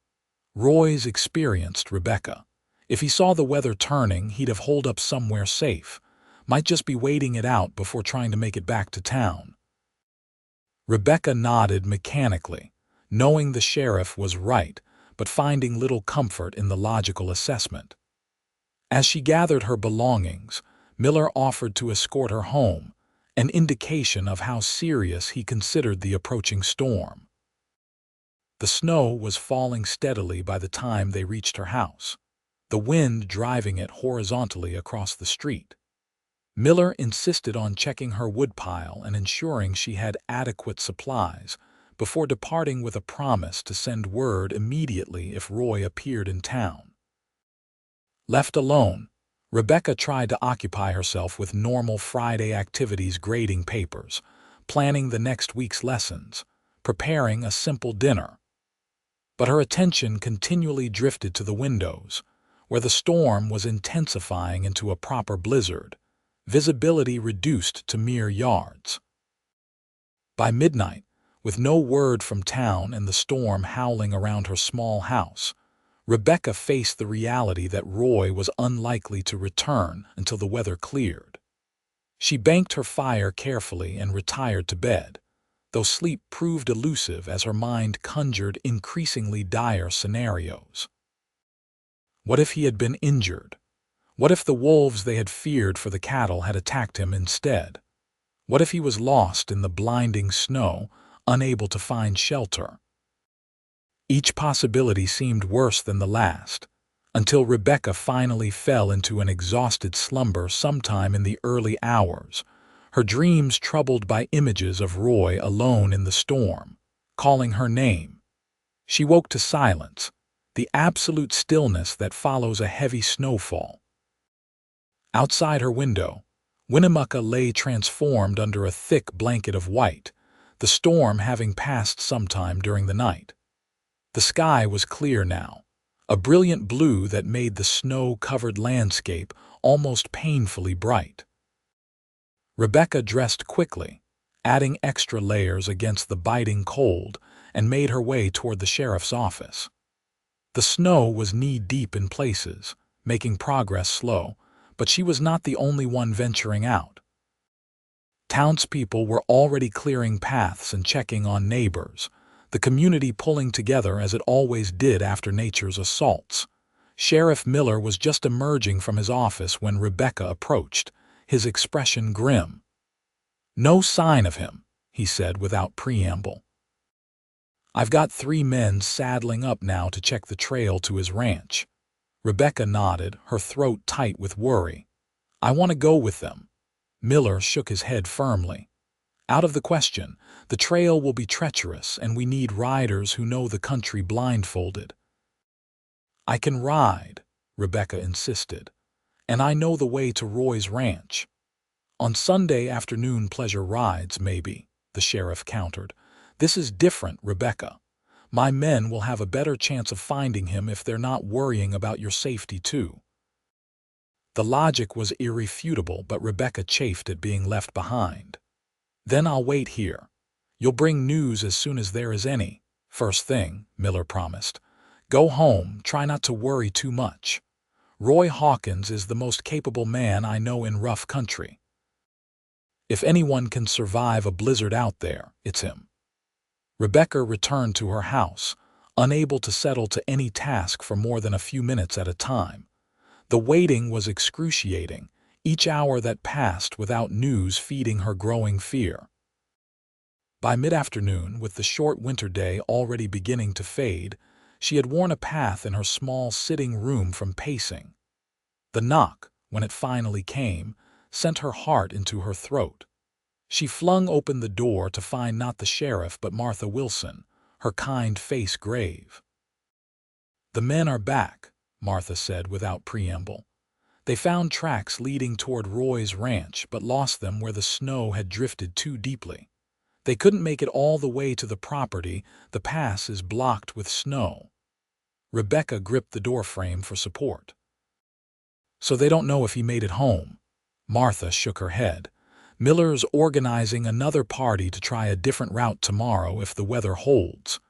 "Roy's experienced, Rebecca. If he saw the weather turning, he'd have holed up somewhere safe. Might just be waiting it out before trying to make it back to town." Rebecca nodded mechanically, knowing the sheriff was right, but finding little comfort in the logical assessment. As she gathered her belongings, Miller offered to escort her home, an indication of how serious he considered the approaching storm. The snow was falling steadily by the time they reached her house, the wind driving it horizontally across the street. Miller insisted on checking her woodpile and ensuring she had adequate supplies before departing with a promise to send word immediately if Roy appeared in town. Left alone, Rebecca tried to occupy herself with normal Friday activities, grading papers, planning the next week's lessons, preparing a simple dinner. But her attention continually drifted to the windows, where the storm was intensifying into a proper blizzard, visibility reduced to mere yards. By midnight, with no word from town and the storm howling around her small house, Rebecca faced the reality that Roy was unlikely to return until the weather cleared. She banked her fire carefully and retired to bed, though sleep proved elusive as her mind conjured increasingly dire scenarios. What if he had been injured? What if the wolves they had feared for the cattle had attacked him instead? What if he was lost in the blinding snow, unable to find shelter? Each possibility seemed worse than the last, until Rebecca finally fell into an exhausted slumber sometime in the early hours, her dreams troubled by images of Roy alone in the storm, calling her name. She woke to silence, the absolute stillness that follows a heavy snowfall. Outside her window, Winnemucca lay transformed under a thick blanket of white, the storm having passed sometime during the night. The sky was clear now, a brilliant blue that made the snow-covered landscape almost painfully bright. Rebecca dressed quickly, adding extra layers against the biting cold, and made her way toward the sheriff's office. The snow was knee-deep in places, making progress slow, but she was not the only one venturing out. Townspeople were already clearing paths and checking on neighbors, the community pulling together as it always did after nature's assaults. Sheriff Miller was just emerging from his office when Rebecca approached, his expression grim. "No sign of him," he said without preamble. "I've got 3 men saddling up now to check the trail to his ranch." Rebecca nodded, her throat tight with worry. "I want to go with them." Miller shook his head firmly. "Out of the question. The trail will be treacherous, and we need riders who know the country blindfolded." "I can ride," Rebecca insisted, "and I know the way to Roy's ranch." "On Sunday afternoon pleasure rides, maybe," the sheriff countered. "This is different, Rebecca. My men will have a better chance of finding him if they're not worrying about your safety too." The logic was irrefutable, but Rebecca chafed at being left behind. "Then I'll wait here. You'll bring news as soon as there is any." "First thing," Miller promised. "Go home, try not to worry too much. Roy Hawkins is the most capable man I know in rough country. If anyone can survive a blizzard out there, it's him." Rebecca returned to her house, unable to settle to any task for more than a few minutes at a time. The waiting was excruciating, each hour that passed without news feeding her growing fear. By mid-afternoon, with the short winter day already beginning to fade, she had worn a path in her small sitting room from pacing. The knock, when it finally came, sent her heart into her throat. She flung open the door to find not the sheriff but Martha Wilson, her kind face grave. "The men are back," Martha said without preamble. "They found tracks leading toward Roy's ranch but lost them where the snow had drifted too deeply. They couldn't make it all the way to the property. The pass is blocked with snow." Rebecca gripped the doorframe for support. "So they don't know if he made it home." Martha shook her head. "Miller's organizing another party to try a different route tomorrow if the weather holds."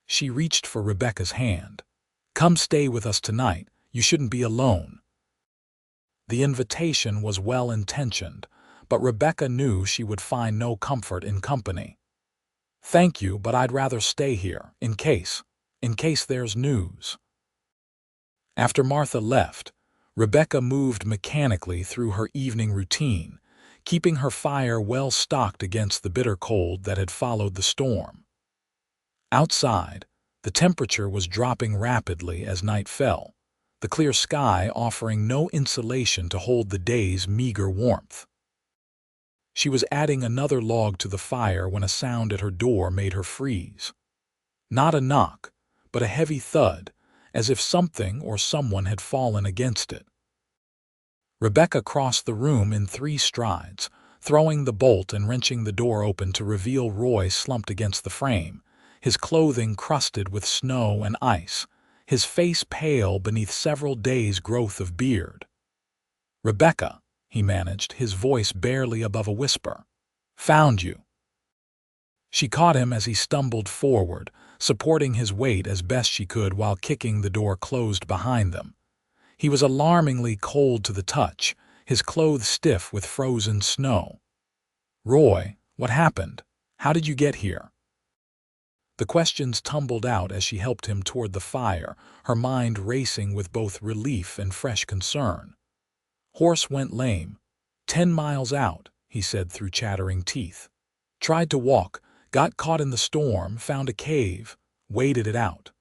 She reached for Rebecca's hand. "Come stay with us tonight. You shouldn't be alone." The invitation was well-intentioned, but Rebecca knew she would find no comfort in company. "Thank you, but I'd rather stay here, in case there's news." After Martha left, Rebecca moved mechanically through her evening routine, keeping her fire well stocked against the bitter cold that had followed the storm. Outside, the temperature was dropping rapidly as night fell, the clear sky offering no insulation to hold the day's meager warmth. She was adding another log to the fire when a sound at her door made her freeze. Not a knock, but a heavy thud, as if something or someone had fallen against it. Rebecca crossed the room in 3 strides, throwing the bolt and wrenching the door open to reveal Roy slumped against the frame, his clothing crusted with snow and ice, his face pale beneath several days' growth of beard. "Rebecca," he managed, his voice barely above a whisper. "Found you." She caught him as he stumbled forward, supporting his weight as best she could while kicking the door closed behind them. He was alarmingly cold to the touch, his clothes stiff with frozen snow. "Roy, what happened? How did you get here?" The questions tumbled out as she helped him toward the fire, her mind racing with both relief and fresh concern. "Horse went lame. 10 miles out," he said through chattering teeth. "Tried to walk, got caught in the storm, found a cave, waded it out."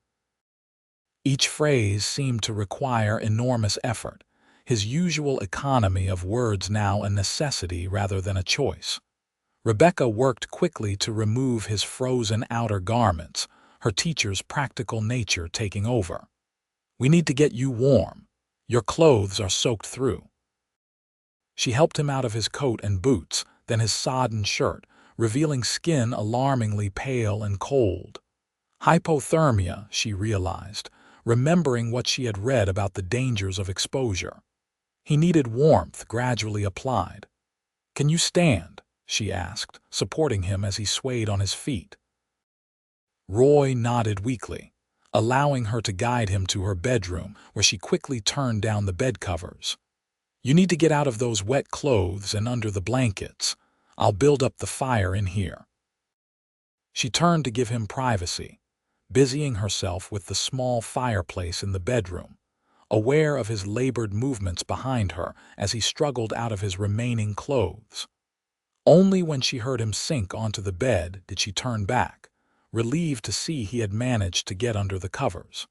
Each phrase seemed to require enormous effort, his usual economy of words now a necessity rather than a choice. Rebecca worked quickly to remove his frozen outer garments, her teacher's practical nature taking over. "We need to get you warm. Your clothes are soaked through." She helped him out of his coat and boots, then his sodden shirt, revealing skin alarmingly pale and cold. Hypothermia, she realized, remembering what she had read about the dangers of exposure. He needed warmth gradually applied. "Can you stand?" she asked, supporting him as he swayed on his feet. Roy nodded weakly, allowing her to guide him to her bedroom, where she quickly turned down the bed covers. "You need to get out of those wet clothes and under the blankets. I'll build up the fire in here." She turned to give him privacy, busying herself with the small fireplace in the bedroom, aware of his labored movements behind her as he struggled out of his remaining clothes. Only when she heard him sink onto the bed did she turn back, relieved to see he had managed to get under the covers.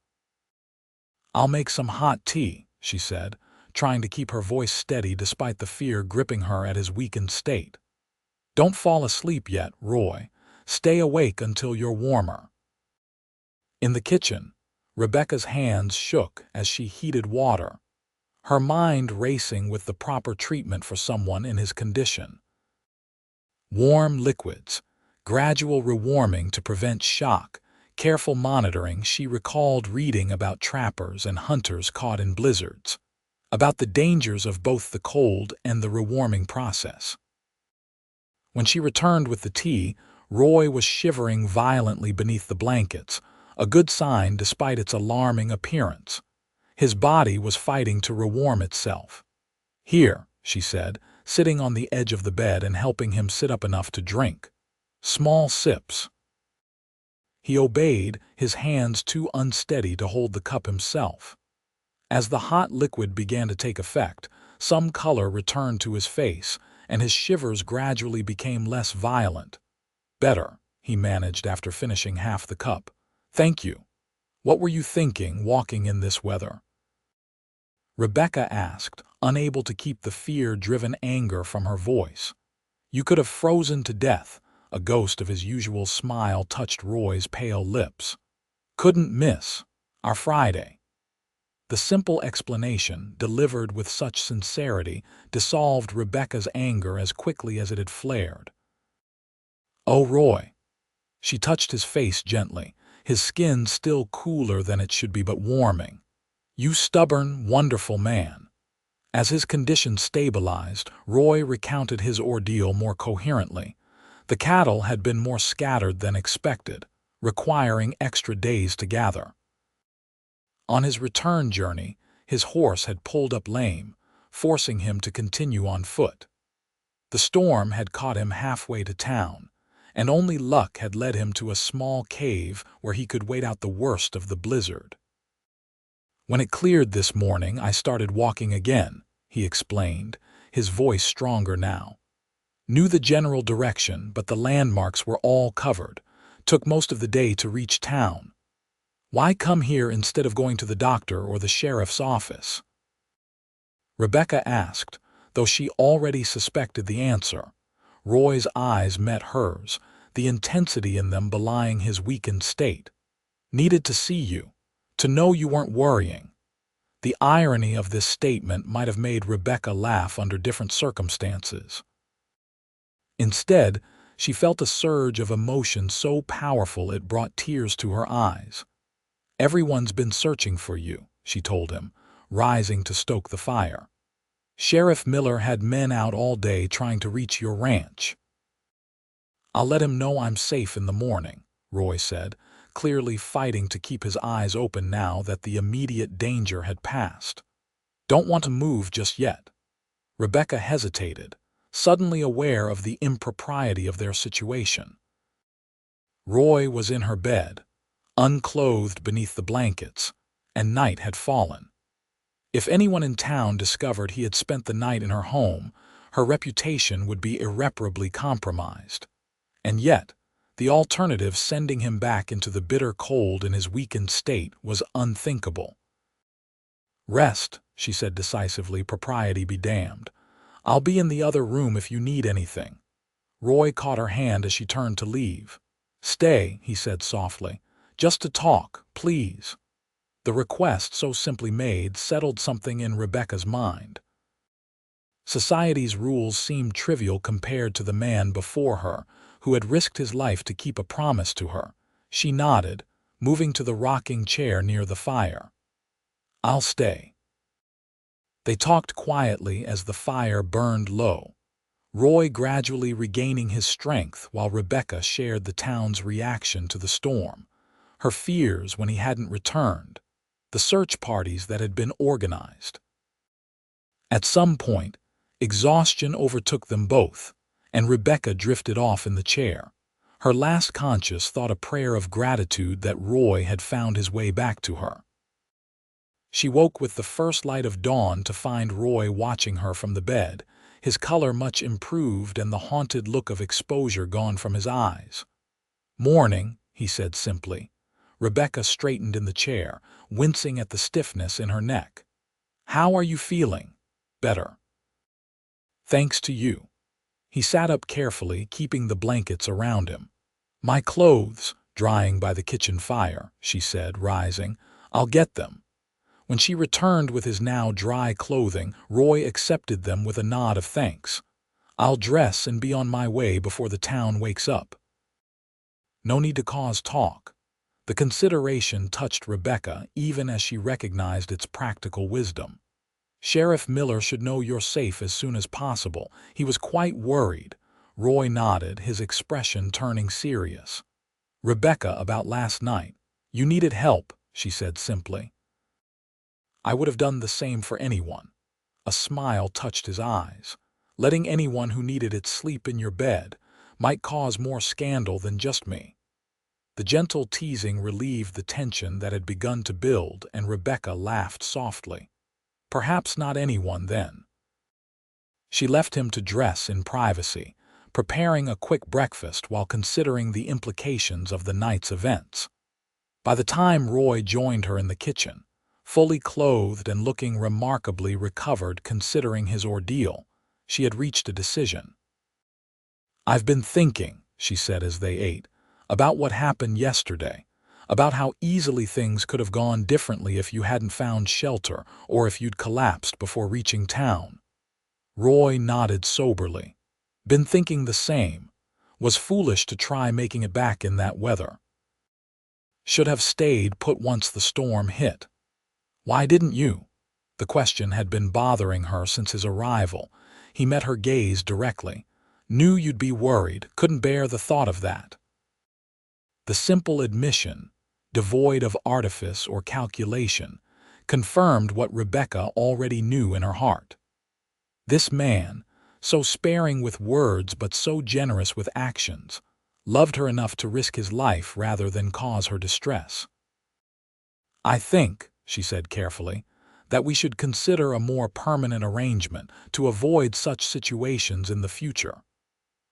"I'll make some hot tea," she said, trying to keep her voice steady despite the fear gripping her at his weakened state. "Don't fall asleep yet, Roy. Stay awake until you're warmer." In the kitchen, Rebecca's hands shook as she heated water, her mind racing with the proper treatment for someone in his condition. Warm liquids, gradual rewarming to prevent shock, careful monitoring. She recalled reading about trappers and hunters caught in blizzards, about the dangers of both the cold and the rewarming process. When she returned with the tea, Roy was shivering violently beneath the blankets, a good sign despite its alarming appearance. His body was fighting to rewarm itself. "Here," she said, sitting on the edge of the bed and helping him sit up enough to drink. "Small sips." He obeyed, his hands too unsteady to hold the cup himself. As the hot liquid began to take effect, some color returned to his face, and his shivers gradually became less violent. "Better," he managed after finishing half the cup. "Thank you. What were you thinking, walking in this weather?" Rebecca asked, unable to keep the fear-driven anger from her voice. "You could have frozen to death." A ghost of his usual smile touched Roy's pale lips. "Couldn't miss. Our Friday." The simple explanation, delivered with such sincerity, dissolved Rebecca's anger as quickly as it had flared. "Oh, Roy." She touched his face gently, his skin still cooler than it should be but warming. "You stubborn, wonderful man." As his condition stabilized, Roy recounted his ordeal more coherently. The cattle had been more scattered than expected, requiring extra days to gather. On his return journey, his horse had pulled up lame, forcing him to continue on foot. The storm had caught him halfway to town, and only luck had led him to a small cave where he could wait out the worst of the blizzard. "When it cleared this morning, I started walking again," he explained, his voice stronger now. "Knew the general direction, but the landmarks were all covered. Took most of the day to reach town. Why come here instead of going to the doctor or the sheriff's office?" Rebecca asked, though she already suspected the answer. Roy's eyes met hers, the intensity in them belying his weakened state. "Needed to see you. To know you weren't worrying." The irony of this statement might have made Rebecca laugh under different circumstances. Instead, she felt a surge of emotion so powerful it brought tears to her eyes. "Everyone's been searching for you," she told him, rising to stoke the fire. "Sheriff Miller had men out all day trying to reach your ranch." "I'll let him know I'm safe in the morning," Roy said, clearly fighting to keep his eyes open now that the immediate danger had passed. "Don't want to move just yet." Rebecca hesitated, suddenly aware of the impropriety of their situation. Roy was in her bed, unclothed beneath the blankets, and night had fallen. If anyone in town discovered he had spent the night in her home, her reputation would be irreparably compromised. And yet, the alternative, sending him back into the bitter cold in his weakened state, was unthinkable. "Rest," she said decisively, "propriety be damned. I'll be in the other room if you need anything." Roy caught her hand as she turned to leave. "Stay," he said softly. "Just to talk, please." The request, so simply made, settled something in Rebecca's mind. Society's rules seemed trivial compared to the man before her, who had risked his life to keep a promise to her. She nodded, moving to the rocking chair near the fire. "I'll stay." They talked quietly as the fire burned low, Roy gradually regaining his strength while Rebecca shared the town's reaction to the storm, her fears when he hadn't returned, the search parties that had been organized. At some point, exhaustion overtook them both, and Rebecca drifted off in the chair, her last conscious thought a prayer of gratitude that Roy had found his way back to her. She woke with the first light of dawn to find Roy watching her from the bed, his color much improved and the haunted look of exposure gone from his eyes. "Morning," he said simply. Rebecca straightened in the chair, wincing at the stiffness in her neck. "How are you feeling?" "Better. Thanks to you." He sat up carefully, keeping the blankets around him. "My clothes, drying by the kitchen fire," she said, rising. "I'll get them." When she returned with his now dry clothing, Roy accepted them with a nod of thanks. "I'll dress and be on my way before the town wakes up." No need to cause talk. The consideration touched Rebecca even as she recognized its practical wisdom. "Sheriff Miller should know you're safe as soon as possible. He was quite worried." Roy nodded, his expression turning serious. "Rebecca, about last night. You needed help," she said simply. "I would have done the same for anyone." A smile touched his eyes. "Letting anyone who needed it sleep in your bed might cause more scandal than just me." The gentle teasing relieved the tension that had begun to build, and Rebecca laughed softly. "Perhaps not anyone, then." She left him to dress in privacy, preparing a quick breakfast while considering the implications of the night's events. By the time Roy joined her in the kitchen, fully clothed and looking remarkably recovered considering his ordeal, she had reached a decision. "I've been thinking," she said as they ate, "about what happened yesterday, about how easily things could have gone differently if you hadn't found shelter or if you'd collapsed before reaching town." Roy nodded soberly. "Been thinking the same. Was foolish to try making it back in that weather. Should have stayed put once the storm hit." "Why didn't you?" The question had been bothering her since his arrival. He met her gaze directly. "Knew you'd be worried, couldn't bear the thought of that." The simple admission, devoid of artifice or calculation, confirmed what Rebecca already knew in her heart. This man, so sparing with words but so generous with actions, loved her enough to risk his life rather than cause her distress. "I think," she said carefully, "that we should consider a more permanent arrangement to avoid such situations in the future."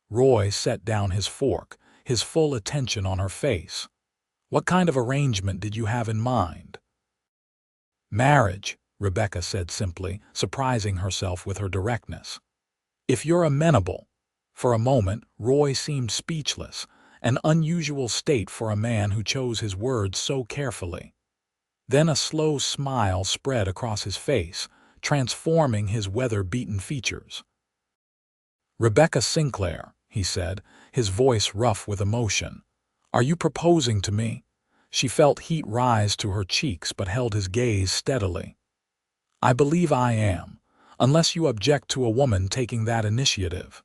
Roy set down his fork, his full attention on her face. "What kind of arrangement did you have in mind?" "Marriage," Rebecca said simply, surprising herself with her directness. "If you're amenable." For a moment, Roy seemed speechless, an unusual state for a man who chose his words so carefully. Then a slow smile spread across his face, transforming his weather-beaten features. "Rebecca Sinclair," he said, his voice rough with emotion. "Are you proposing to me?" She felt heat rise to her cheeks but held his gaze steadily. "I believe I am, unless you object to a woman taking that initiative."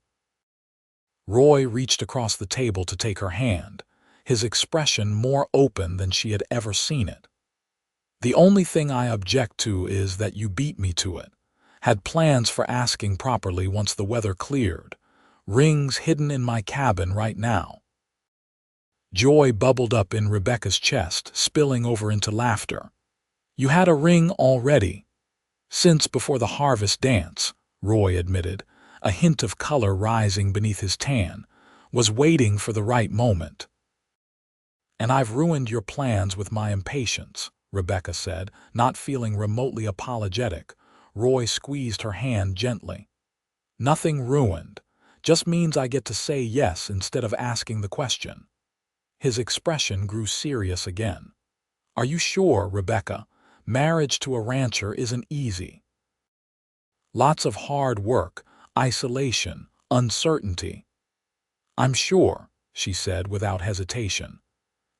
Roy reached across the table to take her hand, his expression more open than she had ever seen it. "The only thing I object to is that you beat me to it. Had plans for asking properly once the weather cleared. Rings hidden in my cabin right now." Joy bubbled up in Rebecca's chest, spilling over into laughter. "You had a ring already?" "Since before the harvest dance," Roy admitted, a hint of color rising beneath his tan. "Was waiting for the right moment." "And I've ruined your plans with my impatience," Rebecca said, not feeling remotely apologetic. Roy squeezed her hand gently. "Nothing ruined, Just means I get to say yes instead of asking the question." His expression grew serious again. "Are you sure, Rebecca? Marriage to a rancher isn't easy. Lots of hard work, isolation, uncertainty." "I'm sure," she said without hesitation.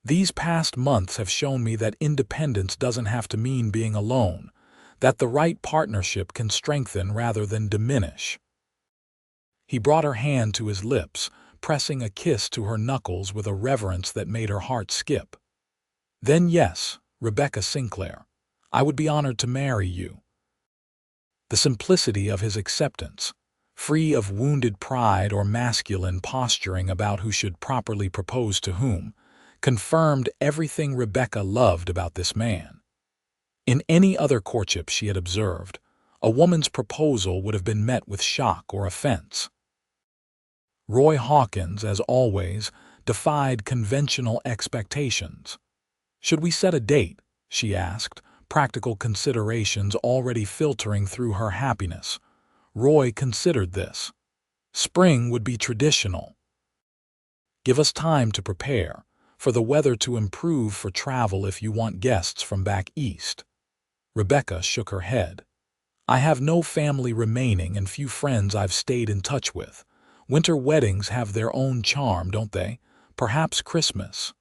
"These past months have shown me that independence doesn't have to mean being alone, that the right partnership can strengthen rather than diminish." He brought her hand to his lips, pressing a kiss to her knuckles with a reverence that made her heart skip. "Then yes, Rebecca Sinclair, I would be honored to marry you." The simplicity of his acceptance, free of wounded pride or masculine posturing about who should properly propose to whom, confirmed everything Rebecca loved about this man. In any other courtship she had observed, a woman's proposal would have been met with shock or offense. Roy Hawkins, as always, defied conventional expectations. "Should we set a date?" she asked, practical considerations already filtering through her happiness. Roy considered this. Spring would be traditional. "Give us time to prepare, for the weather to improve for travel if you want guests from back east." Rebecca shook her head. "I have no family remaining and few friends I've stayed in touch with. Winter weddings have their own charm, don't they? Perhaps Christmas."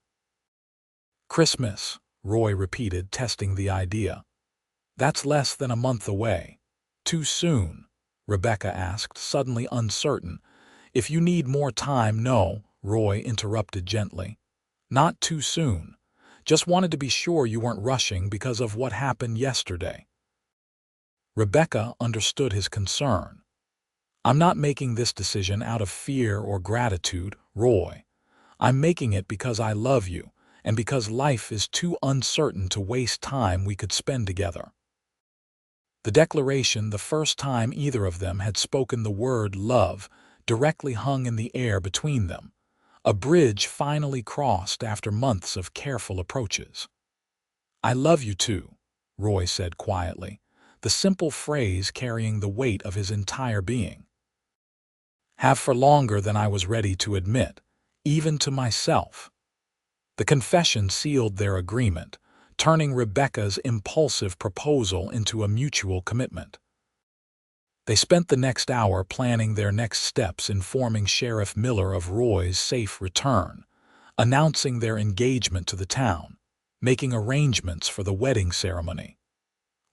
"Christmas," Roy repeated, testing the idea. "That's less than a month away." "Too soon?" Rebecca asked, suddenly uncertain. "If you need more time, no," Roy interrupted gently. "Not too soon. Just wanted to be sure you weren't rushing because of what happened yesterday." Rebecca understood his concern. "I'm not making this decision out of fear or gratitude, Roy. I'm making it because I love you, and because life is too uncertain to waste time we could spend together." The declaration, the first time either of them had spoken the word love, directly hung in the air between them, a bridge finally crossed after months of careful approaches. "I love you too," Roy said quietly, the simple phrase carrying the weight of his entire being. "Have for longer than I was ready to admit, even to myself." The confession sealed their agreement, turning Rebecca's impulsive proposal into a mutual commitment. They spent the next hour planning their next steps, informing Sheriff Miller of Roy's safe return, announcing their engagement to the town, making arrangements for the wedding ceremony.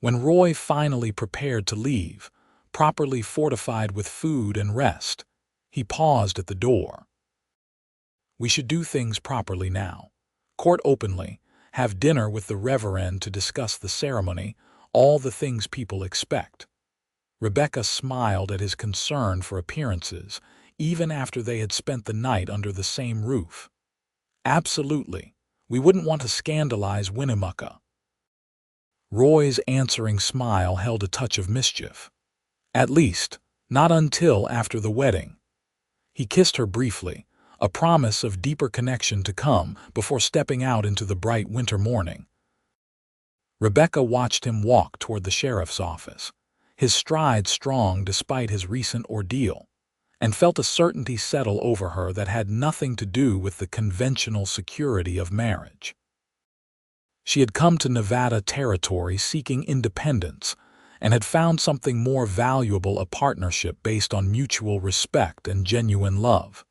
When Roy finally prepared to leave, properly fortified with food and rest, he paused at the door. "We should do things properly now. Court openly, have dinner with the Reverend to discuss the ceremony, all the things people expect." Rebecca smiled at his concern for appearances, even after they had spent the night under the same roof. "Absolutely. We wouldn't want to scandalize Winnemucca." Roy's answering smile held a touch of mischief. "At least, not until after the wedding." He kissed her briefly, a promise of deeper connection to come before stepping out into the bright winter morning. Rebecca watched him walk toward the sheriff's office, his stride strong despite his recent ordeal, and felt a certainty settle over her that had nothing to do with the conventional security of marriage. She had come to Nevada territory seeking independence and had found something more valuable, a partnership based on mutual respect and genuine love.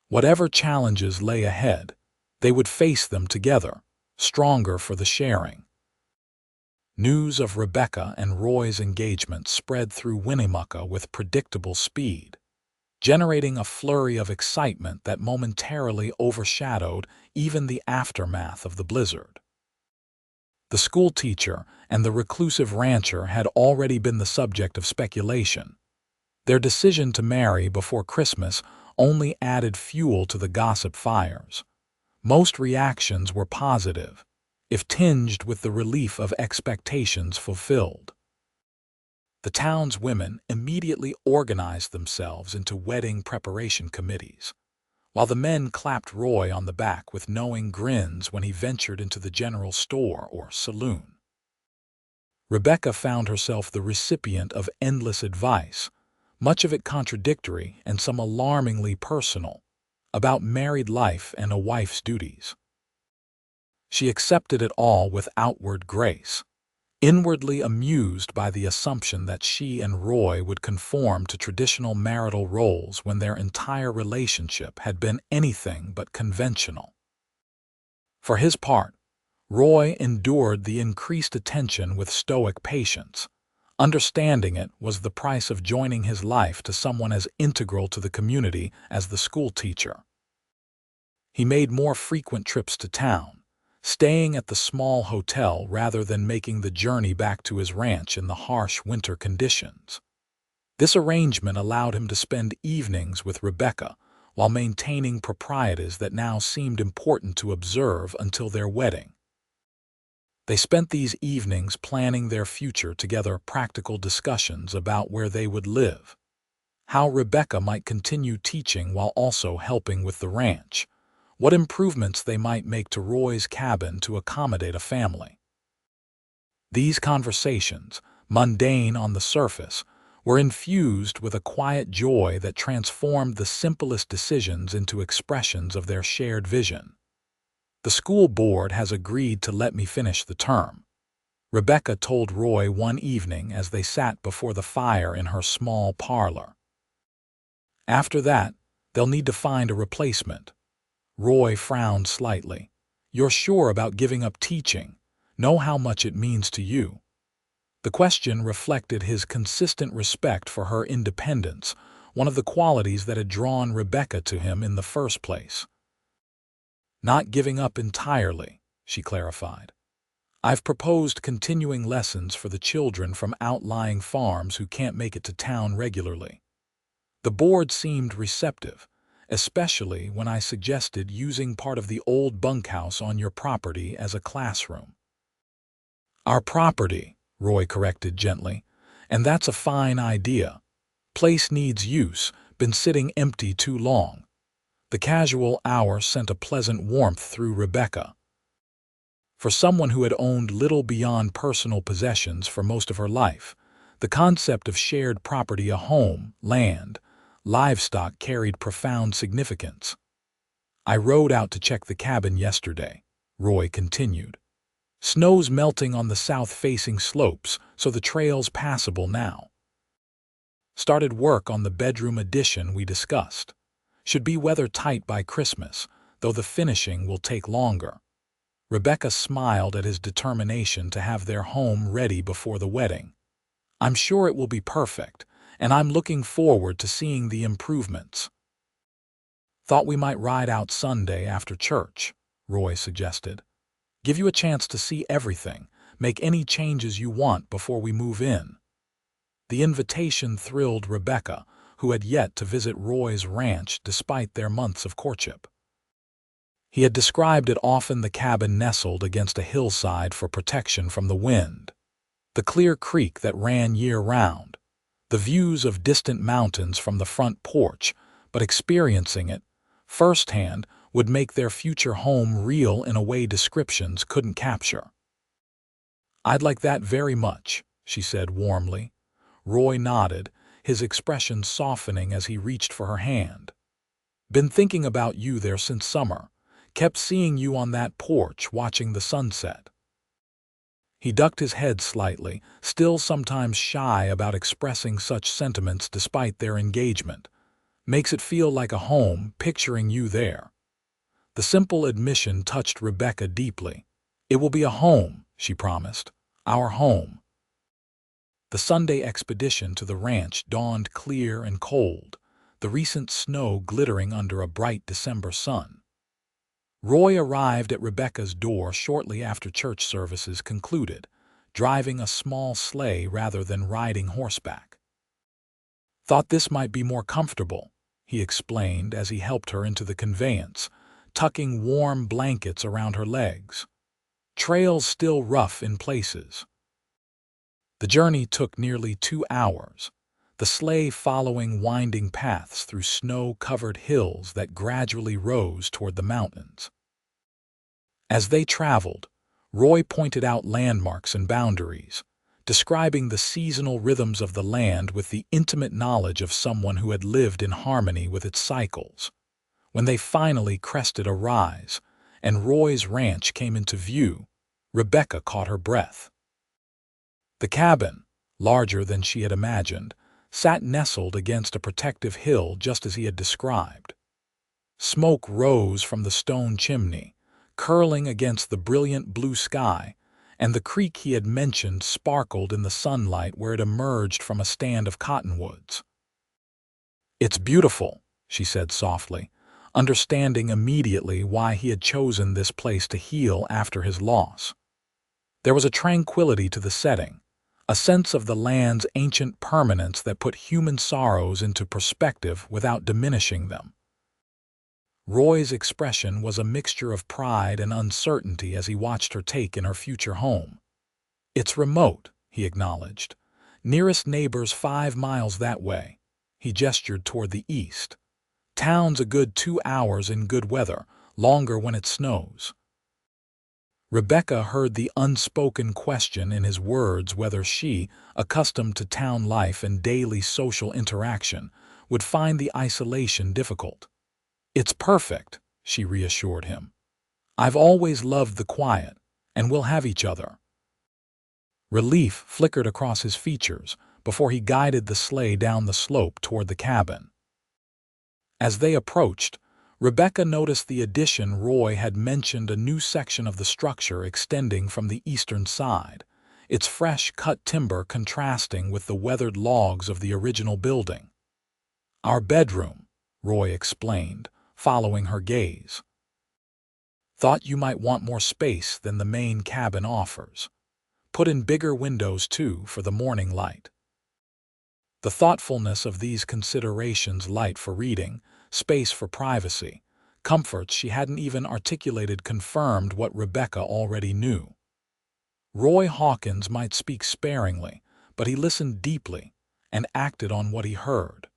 Whatever challenges lay ahead, they would face them together, stronger for the sharing. News of Rebecca and Roy's engagement spread through Winnemucca with predictable speed, generating a flurry of excitement that momentarily overshadowed even the aftermath of the blizzard. The schoolteacher and the reclusive rancher had already been the subject of speculation. Their decision to marry before Christmas only added fuel to the gossip fires. Most reactions were positive, if tinged with the relief of expectations fulfilled. The town's women immediately organized themselves into wedding preparation committees, while the men clapped Roy on the back with knowing grins when he ventured into the general store or saloon. Rebecca found herself the recipient of endless advice, much of it contradictory and some alarmingly personal, about married life and a wife's duties. She accepted it all with outward grace, inwardly amused by the assumption that she and Roy would conform to traditional marital roles when their entire relationship had been anything but conventional. For his part, Roy endured the increased attention with stoic patience. Understanding it was the price of joining his life to someone as integral to the community as the schoolteacher. He made more frequent trips to town, staying at the small hotel rather than making the journey back to his ranch in the harsh winter conditions. This arrangement allowed him to spend evenings with Rebecca while maintaining proprieties that now seemed important to observe until their wedding. They spent these evenings planning their future together, practical discussions about where they would live, how Rebecca might continue teaching while also helping with the ranch, what improvements they might make to Roy's cabin to accommodate a family. These conversations, mundane on the surface, were infused with a quiet joy that transformed the simplest decisions into expressions of their shared vision. "The school board has agreed to let me finish the term," Rebecca told Roy one evening as they sat before the fire in her small parlor. "After that, they'll need to find a replacement." Roy frowned slightly. "You're sure about giving up teaching? Know how much it means to you?" The question reflected his consistent respect for her independence, one of the qualities that had drawn Rebecca to him in the first place. "Not giving up entirely," she clarified. "I've proposed continuing lessons for the children from outlying farms who can't make it to town regularly." The board seemed receptive, especially when I suggested using part of the old bunkhouse on your property as a classroom. "Our property," Roy corrected gently, "and that's a fine idea. Place needs use, been sitting empty too long." The casual hour sent a pleasant warmth through Rebecca. For someone who had owned little beyond personal possessions for most of her life, the concept of shared property, a home, land, livestock, carried profound significance. "I rode out to check the cabin yesterday," Roy continued. "Snow's melting on the south-facing slopes, so the trail's passable now. Started work on the bedroom addition we discussed. Should be weather-tight by Christmas, though the finishing will take longer." Rebecca smiled at his determination to have their home ready before the wedding. "I'm sure it will be perfect, and I'm looking forward to seeing the improvements." "Thought we might ride out Sunday after church," Roy suggested. "Give you a chance to see everything, make any changes you want before we move in." The invitation thrilled Rebecca, who had yet to visit Roy's ranch despite their months of courtship. He had described it often, the cabin nestled against a hillside for protection from the wind, the clear creek that ran year-round, the views of distant mountains from the front porch, but experiencing it firsthand would make their future home real in a way descriptions couldn't capture. "I'd like that very much," she said warmly. Roy nodded, his expression softening as he reached for her hand. "Been thinking about you there since summer. Kept seeing you on that porch watching the sunset." He ducked his head slightly, still sometimes shy about expressing such sentiments despite their engagement. "Makes it feel like a home, picturing you there." The simple admission touched Rebecca deeply. "It will be a home," she promised. "Our home." The Sunday expedition to the ranch dawned clear and cold, the recent snow glittering under a bright December sun. Roy arrived at Rebecca's door shortly after church services concluded, driving a small sleigh rather than riding horseback. "Thought this might be more comfortable," he explained as he helped her into the conveyance, tucking warm blankets around her legs. "Trails still rough in places." The journey took nearly 2 hours, the sleigh following winding paths through snow-covered hills that gradually rose toward the mountains. As they traveled, Roy pointed out landmarks and boundaries, describing the seasonal rhythms of the land with the intimate knowledge of someone who had lived in harmony with its cycles. When they finally crested a rise, and Roy's ranch came into view, Rebecca caught her breath. The cabin, larger than she had imagined, sat nestled against a protective hill just as he had described. Smoke rose from the stone chimney, curling against the brilliant blue sky, and the creek he had mentioned sparkled in the sunlight where it emerged from a stand of cottonwoods. "It's beautiful," she said softly, understanding immediately why he had chosen this place to heal after his loss. There was a tranquility to the setting, a sense of the land's ancient permanence that put human sorrows into perspective without diminishing them. Roy's expression was a mixture of pride and uncertainty as he watched her take in her future home. "It's remote," he acknowledged. "Nearest neighbor's 5 miles that way." He gestured toward the east. "Town's a good 2 hours in good weather, longer when it snows." Rebecca heard the unspoken question in his words whether she, accustomed to town life and daily social interaction, would find the isolation difficult. "It's perfect," she reassured him. "I've always loved the quiet, and we'll have each other." Relief flickered across his features before he guided the sleigh down the slope toward the cabin. As they approached, Rebecca noticed the addition Roy had mentioned, a new section of the structure extending from the eastern side, its fresh-cut timber contrasting with the weathered logs of the original building. "Our bedroom," Roy explained, following her gaze. "Thought you might want more space than the main cabin offers. Put in bigger windows, too, for the morning light." The thoughtfulness of these considerations, light for reading, space for privacy, comforts she hadn't even articulated, confirmed what Rebecca already knew. Roy Hawkins might speak sparingly, but he listened deeply and acted on what he heard.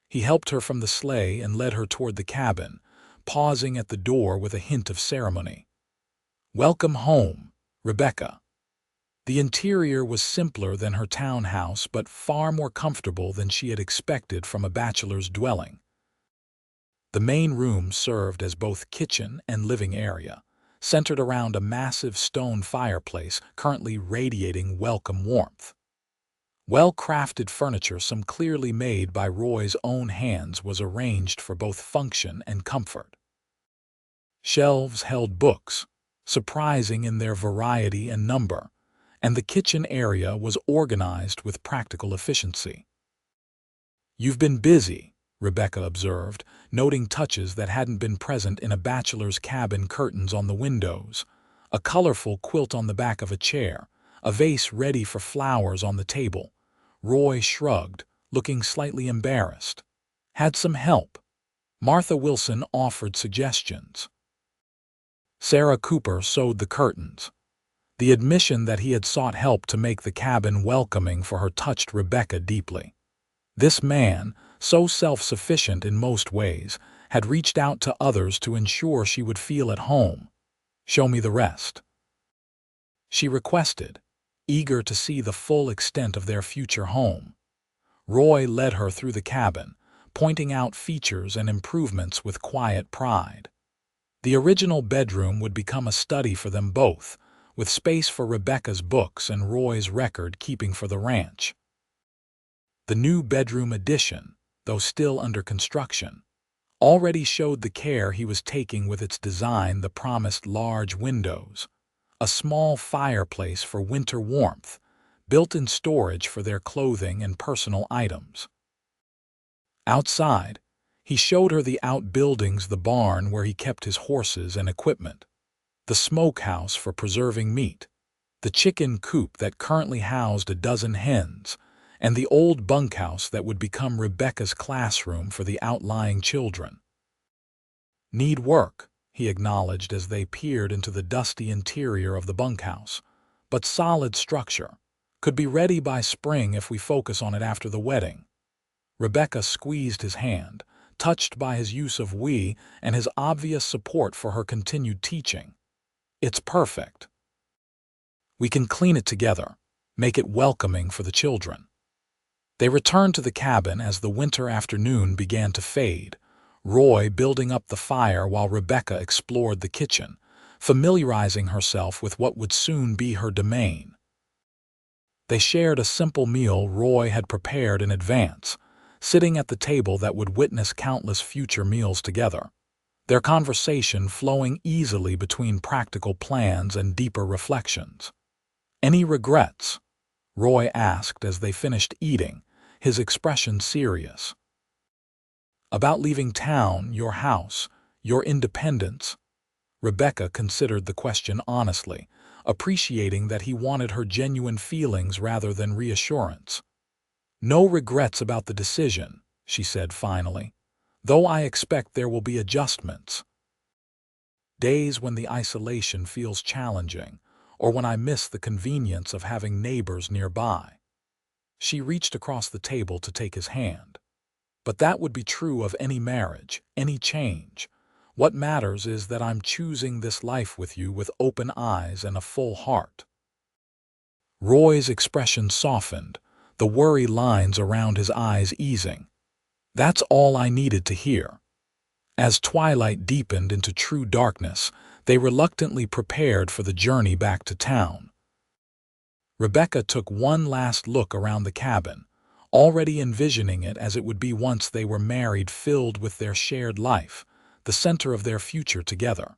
He helped her from the sleigh and led her toward the cabin, pausing at the door with a hint of ceremony. "Welcome home, Rebecca." The interior was simpler than her townhouse, but far more comfortable than she had expected from a bachelor's dwelling. The main room served as both kitchen and living area, centered around a massive stone fireplace currently radiating welcome warmth. Well-crafted furniture, some clearly made by Roy's own hands, was arranged for both function and comfort. Shelves held books, surprising in their variety and number, and the kitchen area was organized with practical efficiency. "You've been busy," Rebecca observed, noting touches that hadn't been present in a bachelor's cabin: curtains on the windows, a colorful quilt on the back of a chair, a vase ready for flowers on the table. Roy shrugged, looking slightly embarrassed. "Had some help." Martha Wilson offered suggestions. Sarah Cooper sewed the curtains. The admission that he had sought help to make the cabin welcoming for her touched Rebecca deeply. This man, so self-sufficient in most ways, had reached out to others to ensure she would feel at home. "Show me the rest," she requested, eager to see the full extent of their future home. Roy led her through the cabin, pointing out features and improvements with quiet pride. The original bedroom would become a study for them both, with space for Rebecca's books and Roy's record-keeping for the ranch. The new bedroom addition, though still under construction, already showed the care he was taking with its design: the promised large windows, a small fireplace for winter warmth, built-in storage for their clothing and personal items. Outside, he showed her the outbuildings: the barn where he kept his horses and equipment, the smokehouse for preserving meat, the chicken coop that currently housed a dozen hens, and the old bunkhouse that would become Rebecca's classroom for the outlying children. "Need work," he acknowledged as they peered into the dusty interior of the bunkhouse, "but solid structure. Could be ready by spring if we focus on it after the wedding." Rebecca squeezed his hand, touched by his use of "we" and his obvious support for her continued teaching. "It's perfect. We can clean it together," make it welcoming for the children. They returned to the cabin as the winter afternoon began to fade, Roy building up the fire while Rebecca explored the kitchen, familiarizing herself with what would soon be her domain. They shared a simple meal Roy had prepared in advance, sitting at the table that would witness countless future meals together, their conversation flowing easily between practical plans and deeper reflections. "Any regrets?" Roy asked as they finished eating, his expression serious. "About leaving town, your house, your independence?" Rebecca considered the question honestly, appreciating that he wanted her genuine feelings rather than reassurance. "No regrets about the decision," she said finally, "though I expect there will be adjustments. Days when the isolation feels challenging, or when I miss the convenience of having neighbors nearby." She reached across the table to take his hand. "But that would be true of any marriage, any change. What matters is that I'm choosing this life with you with open eyes and a full heart." Roy's expression softened, the worry lines around his eyes easing. "That's all I needed to hear." As twilight deepened into true darkness, they reluctantly prepared for the journey back to town. Rebecca took one last look around the cabin, already envisioning it as it would be once they were married, filled with their shared life, the center of their future together.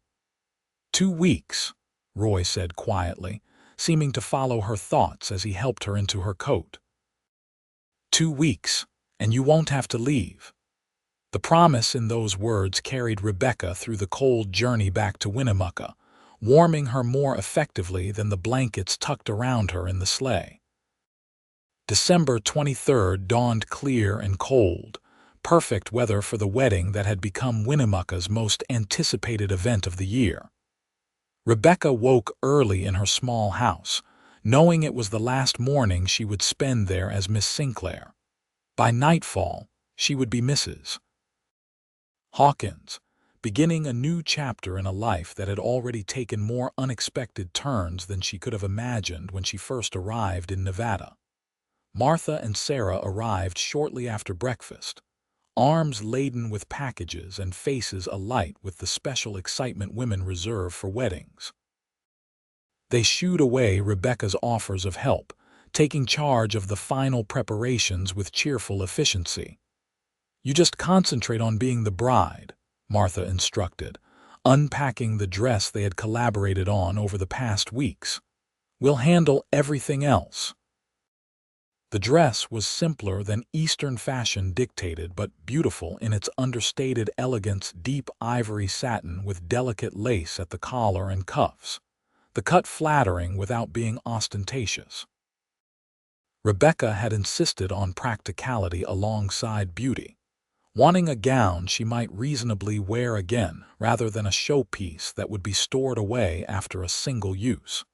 2 weeks, Roy said quietly, seeming to follow her thoughts as he helped her into her coat. 2 weeks, and you won't have to leave. The promise in those words carried Rebecca through the cold journey back to Winnemucca, warming her more effectively than the blankets tucked around her in the sleigh. December 23rd dawned clear and cold, perfect weather for the wedding that had become Winnemucca's most anticipated event of the year. Rebecca woke early in her small house, knowing it was the last morning she would spend there as Miss Sinclair. By nightfall, she would be Mrs. Hawkins, beginning a new chapter in a life that had already taken more unexpected turns than she could have imagined when she first arrived in Nevada. Martha and Sarah arrived shortly after breakfast, arms laden with packages and faces alight with the special excitement women reserve for weddings. They shooed away Rebecca's offers of help, taking charge of the final preparations with cheerful efficiency. "You just concentrate on being the bride," Martha instructed, unpacking the dress they had collaborated on over the past weeks. "We'll handle everything else." The dress was simpler than Eastern fashion dictated, but beautiful in its understated elegance, deep ivory satin with delicate lace at the collar and cuffs, the cut flattering without being ostentatious. Rebecca had insisted on practicality alongside beauty, wanting a gown she might reasonably wear again rather than a showpiece that would be stored away after a single use.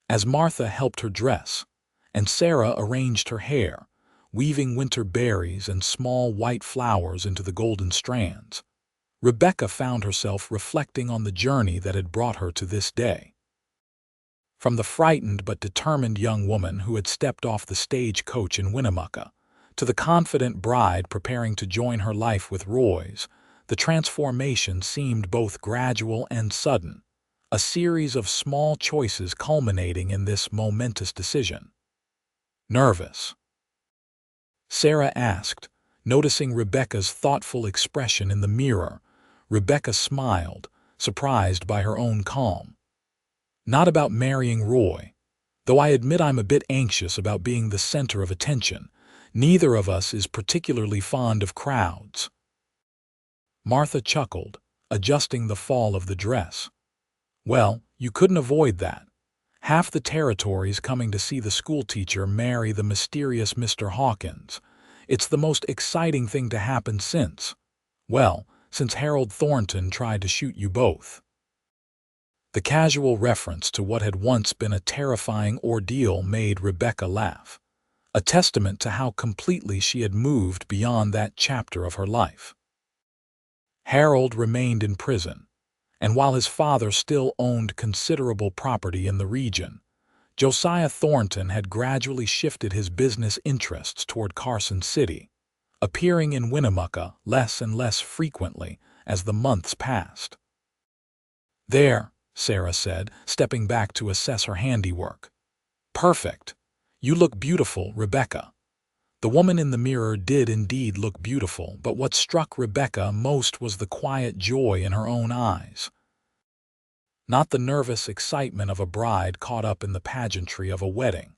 As Martha helped her dress, and Sarah arranged her hair, weaving winter berries and small white flowers into the golden strands, Rebecca found herself reflecting on the journey that had brought her to this day. From the frightened but determined young woman who had stepped off the stagecoach in Winnemucca, to the confident bride preparing to join her life with Roy's, the transformation seemed both gradual and sudden, a series of small choices culminating in this momentous decision. "Nervous?" Sarah asked, noticing Rebecca's thoughtful expression in the mirror. Rebecca smiled, surprised by her own calm. "Not about marrying Roy, though I admit I'm a bit anxious about being the center of attention. Neither of us is particularly fond of crowds." Martha chuckled, adjusting the fall of the dress. "Well, you couldn't avoid that. Half the territory's coming to see the schoolteacher marry the mysterious Mr. Hawkins. It's the most exciting thing to happen since Harold Thornton tried to shoot you both." The casual reference to what had once been a terrifying ordeal made Rebecca laugh, a testament to how completely she had moved beyond that chapter of her life. Harold remained in prison, and while his father still owned considerable property in the region, Josiah Thornton had gradually shifted his business interests toward Carson City, appearing in Winnemucca less and less frequently as the months passed. "There," Sarah said, stepping back to assess her handiwork. "Perfect. You look beautiful, Rebecca." The woman in the mirror did indeed look beautiful, but what struck Rebecca most was the quiet joy in her own eyes. Not the nervous excitement of a bride caught up in the pageantry of a wedding,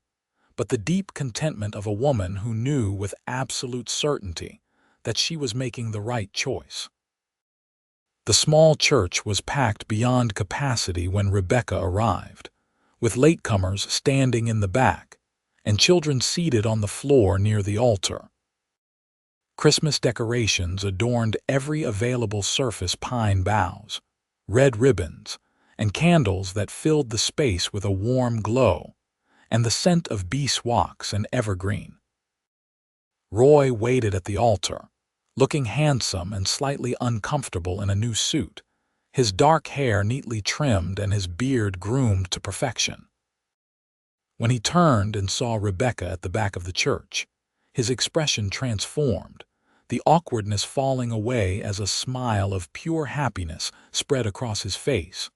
but the deep contentment of a woman who knew with absolute certainty that she was making the right choice. The small church was packed beyond capacity when Rebecca arrived, with latecomers standing in the back and children seated on the floor near the altar. Christmas decorations adorned every available surface: pine boughs, red ribbons, and candles that filled the space with a warm glow, and the scent of beeswax and evergreen. Roy waited at the altar, looking handsome and slightly uncomfortable in a new suit, his dark hair neatly trimmed and his beard groomed to perfection. When he turned and saw Rebecca at the back of the church, his expression transformed, the awkwardness falling away as a smile of pure happiness spread across his face.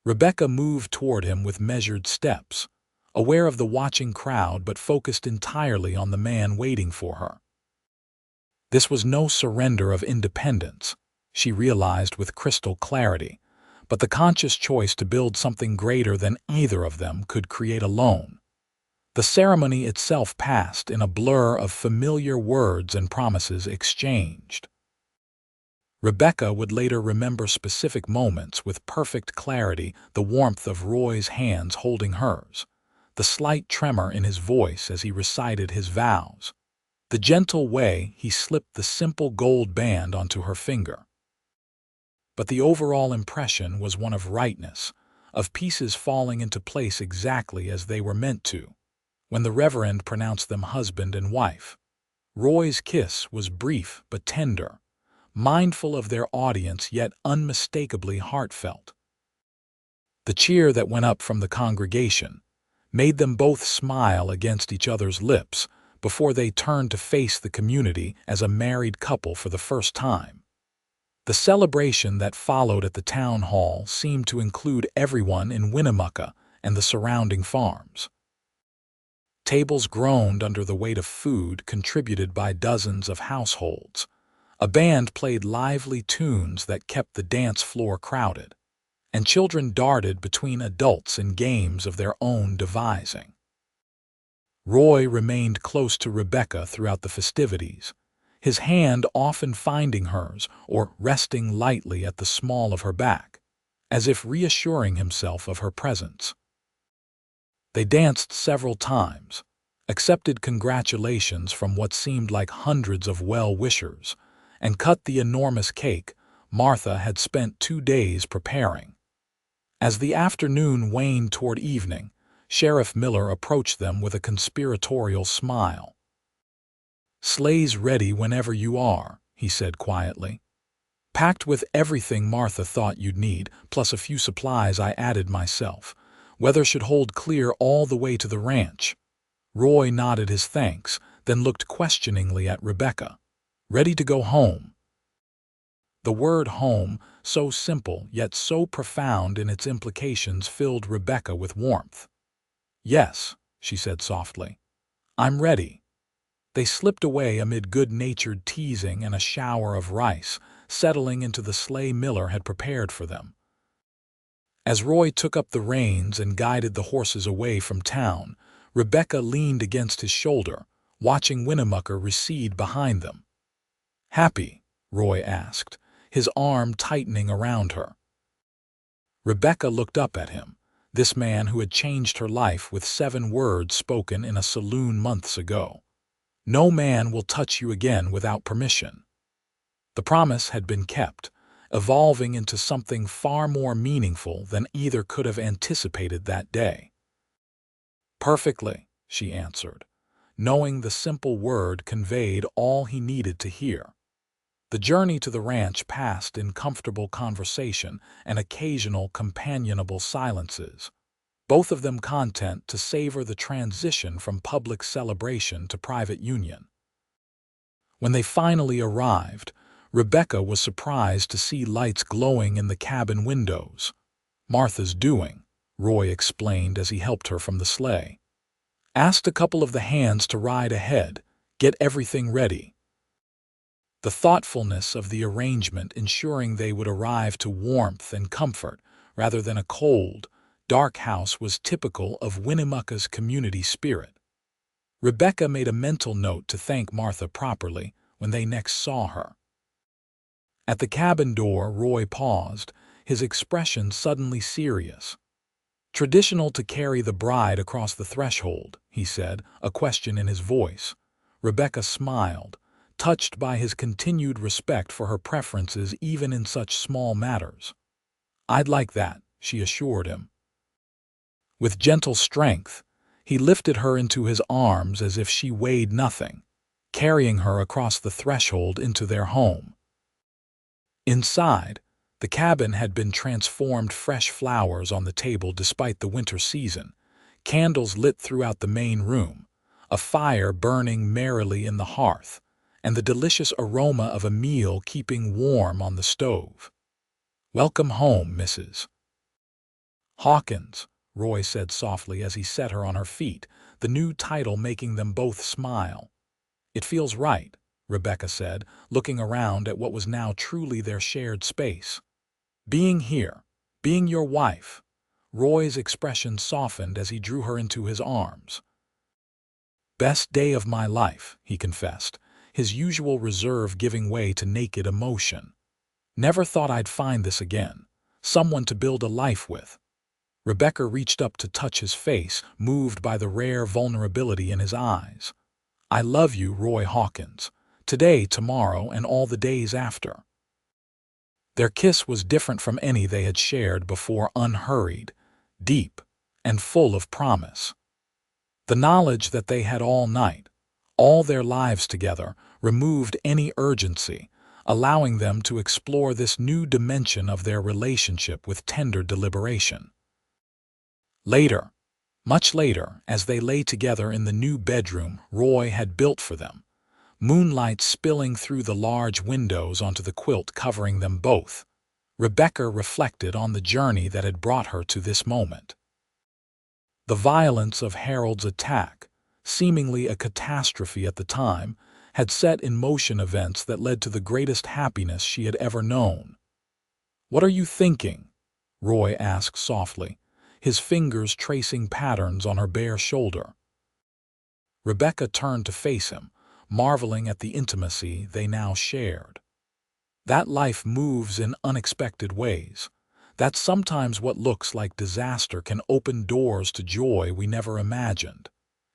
Rebecca moved toward him with measured steps, aware of the watching crowd but focused entirely on the man waiting for her. This was no surrender of independence, she realized with crystal clarity, but the conscious choice to build something greater than either of them could create alone. The ceremony itself passed in a blur of familiar words and promises exchanged. Rebecca would later remember specific moments with perfect clarity: the warmth of Roy's hands holding hers, the slight tremor in his voice as he recited his vows, the gentle way he slipped the simple gold band onto her finger. But the overall impression was one of rightness, of pieces falling into place exactly as they were meant to. When the Reverend pronounced them husband and wife, Roy's kiss was brief but tender, mindful of their audience yet unmistakably heartfelt. The cheer that went up from the congregation made them both smile against each other's lips before they turned to face the community as a married couple for the first time. The celebration that followed at the town hall seemed to include everyone in Winnemucca and the surrounding farms. Tables groaned under the weight of food contributed by dozens of households. A band played lively tunes that kept the dance floor crowded, and children darted between adults in games of their own devising. Roy remained close to Rebecca throughout the festivities, his hand often finding hers or resting lightly at the small of her back, as if reassuring himself of her presence. They danced several times, accepted congratulations from what seemed like hundreds of well-wishers, and cut the enormous cake Martha had spent 2 days preparing. As the afternoon waned toward evening, Sheriff Miller approached them with a conspiratorial smile. "Sleigh's ready whenever you are," he said quietly. "Packed with everything Martha thought you'd need, plus a few supplies I added myself. Weather should hold clear all the way to the ranch." Roy nodded his thanks, then looked questioningly at Rebecca. "Ready to go home?" The word home, so simple yet so profound in its implications, filled Rebecca with warmth. "Yes," she said softly. "I'm ready." They slipped away amid good-natured teasing and a shower of rice, settling into the sleigh Miller had prepared for them. As Roy took up the reins and guided the horses away from town, Rebecca leaned against his shoulder, watching Winnemucca recede behind them. "Happy?" Roy asked, his arm tightening around her. Rebecca looked up at him, this man who had changed her life with 7 words spoken in a saloon months ago. "No man will touch you again without permission." The promise had been kept, evolving into something far more meaningful than either could have anticipated that day. "Perfectly," she answered, knowing the simple word conveyed all he needed to hear. The journey to the ranch passed in comfortable conversation and occasional companionable silences. both of them content to savor the transition from public celebration to private union. When they finally arrived, Rebecca was surprised to see lights glowing in the cabin windows. "Martha's doing," Roy explained as he helped her from the sleigh. "Asked a couple of the hands to ride ahead, get everything ready." The thoughtfulness of the arrangement ensuring they would arrive to warmth and comfort rather than a cold, dark house was typical of Winnemucca's community spirit. Rebecca made a mental note to thank Martha properly when they next saw her. At the cabin door, Roy paused, his expression suddenly serious. "Traditional to carry the bride across the threshold," he said, a question in his voice. Rebecca smiled, touched by his continued respect for her preferences even in such small matters. "I'd like that," she assured him. With gentle strength, he lifted her into his arms as if she weighed nothing, carrying her across the threshold into their home. Inside, the cabin had been transformed, fresh flowers on the table despite the winter season, candles lit throughout the main room, a fire burning merrily in the hearth, and the delicious aroma of a meal keeping warm on the stove. "Welcome home, Mrs. Hawkins," Roy said softly as he set her on her feet, the new title making them both smile. "It feels right," Rebecca said, looking around at what was now truly their shared space. "Being here, being your wife." Roy's expression softened as he drew her into his arms. "Best day of my life," he confessed, his usual reserve giving way to naked emotion. "Never thought I'd find this again, someone to build a life with." Rebecca reached up to touch his face, moved by the rare vulnerability in his eyes. "I love you, Roy Hawkins, today, tomorrow, and all the days after." Their kiss was different from any they had shared before, unhurried, deep, and full of promise. The knowledge that they had all night, all their lives together, removed any urgency, allowing them to explore this new dimension of their relationship with tender deliberation. Later, much later, as they lay together in the new bedroom Roy had built for them, moonlight spilling through the large windows onto the quilt covering them both, Rebecca reflected on the journey that had brought her to this moment. The violence of Harold's attack, seemingly a catastrophe at the time, had set in motion events that led to the greatest happiness she had ever known. "What are you thinking?" Roy asked softly, his fingers tracing patterns on her bare shoulder. Rebecca turned to face him, marveling at the intimacy they now shared. "That life moves in unexpected ways. That sometimes what looks like disaster can open doors to joy we never imagined."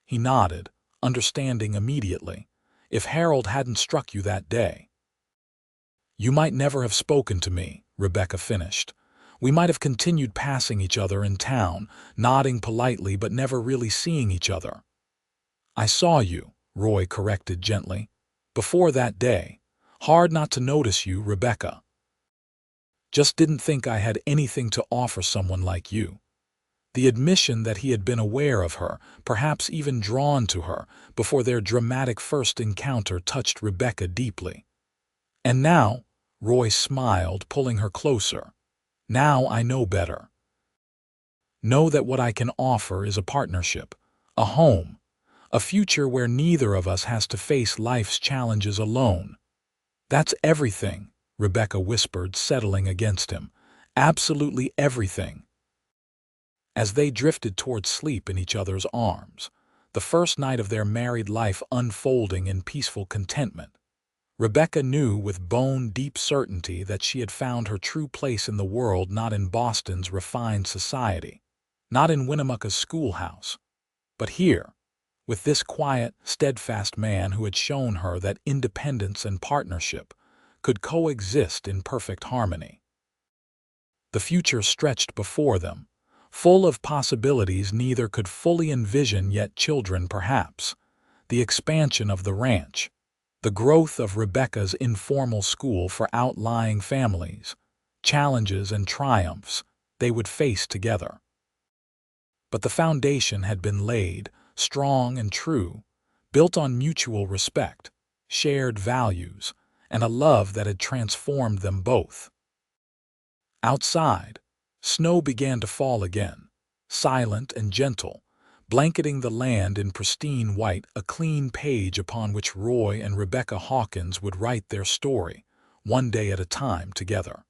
He nodded, understanding immediately. "If Harold hadn't struck you that day, you might never have spoken to me," Rebecca finished. "We might have continued passing each other in town, nodding politely but never really seeing each other." "I saw you," Roy corrected gently. "Before that day. Hard not to notice you, Rebecca. Just didn't think I had anything to offer someone like you." The admission that he had been aware of her, perhaps even drawn to her, before their dramatic first encounter touched Rebecca deeply. "And now," Roy smiled, pulling her closer, "now I know better. Know that what I can offer is a partnership, a home, a future where neither of us has to face life's challenges alone." "That's everything," Rebecca whispered, settling against him. "Absolutely everything." As they drifted toward sleep in each other's arms, the first night of their married life unfolding in peaceful contentment, Rebecca knew with bone-deep certainty that she had found her true place in the world, not in Boston's refined society, not in Winnemucca's schoolhouse, but here, with this quiet, steadfast man who had shown her that independence and partnership could coexist in perfect harmony. The future stretched before them, full of possibilities neither could fully envision yet: children perhaps, the expansion of the ranch, the growth of Rebecca's informal school for outlying families, challenges and triumphs they would face together. But the foundation had been laid, strong and true, built on mutual respect, shared values, and a love that had transformed them both. Outside, snow began to fall again, silent and gentle, blanketing the land in pristine white, a clean page upon which Roy and Rebecca Hawkins would write their story, one day at a time together.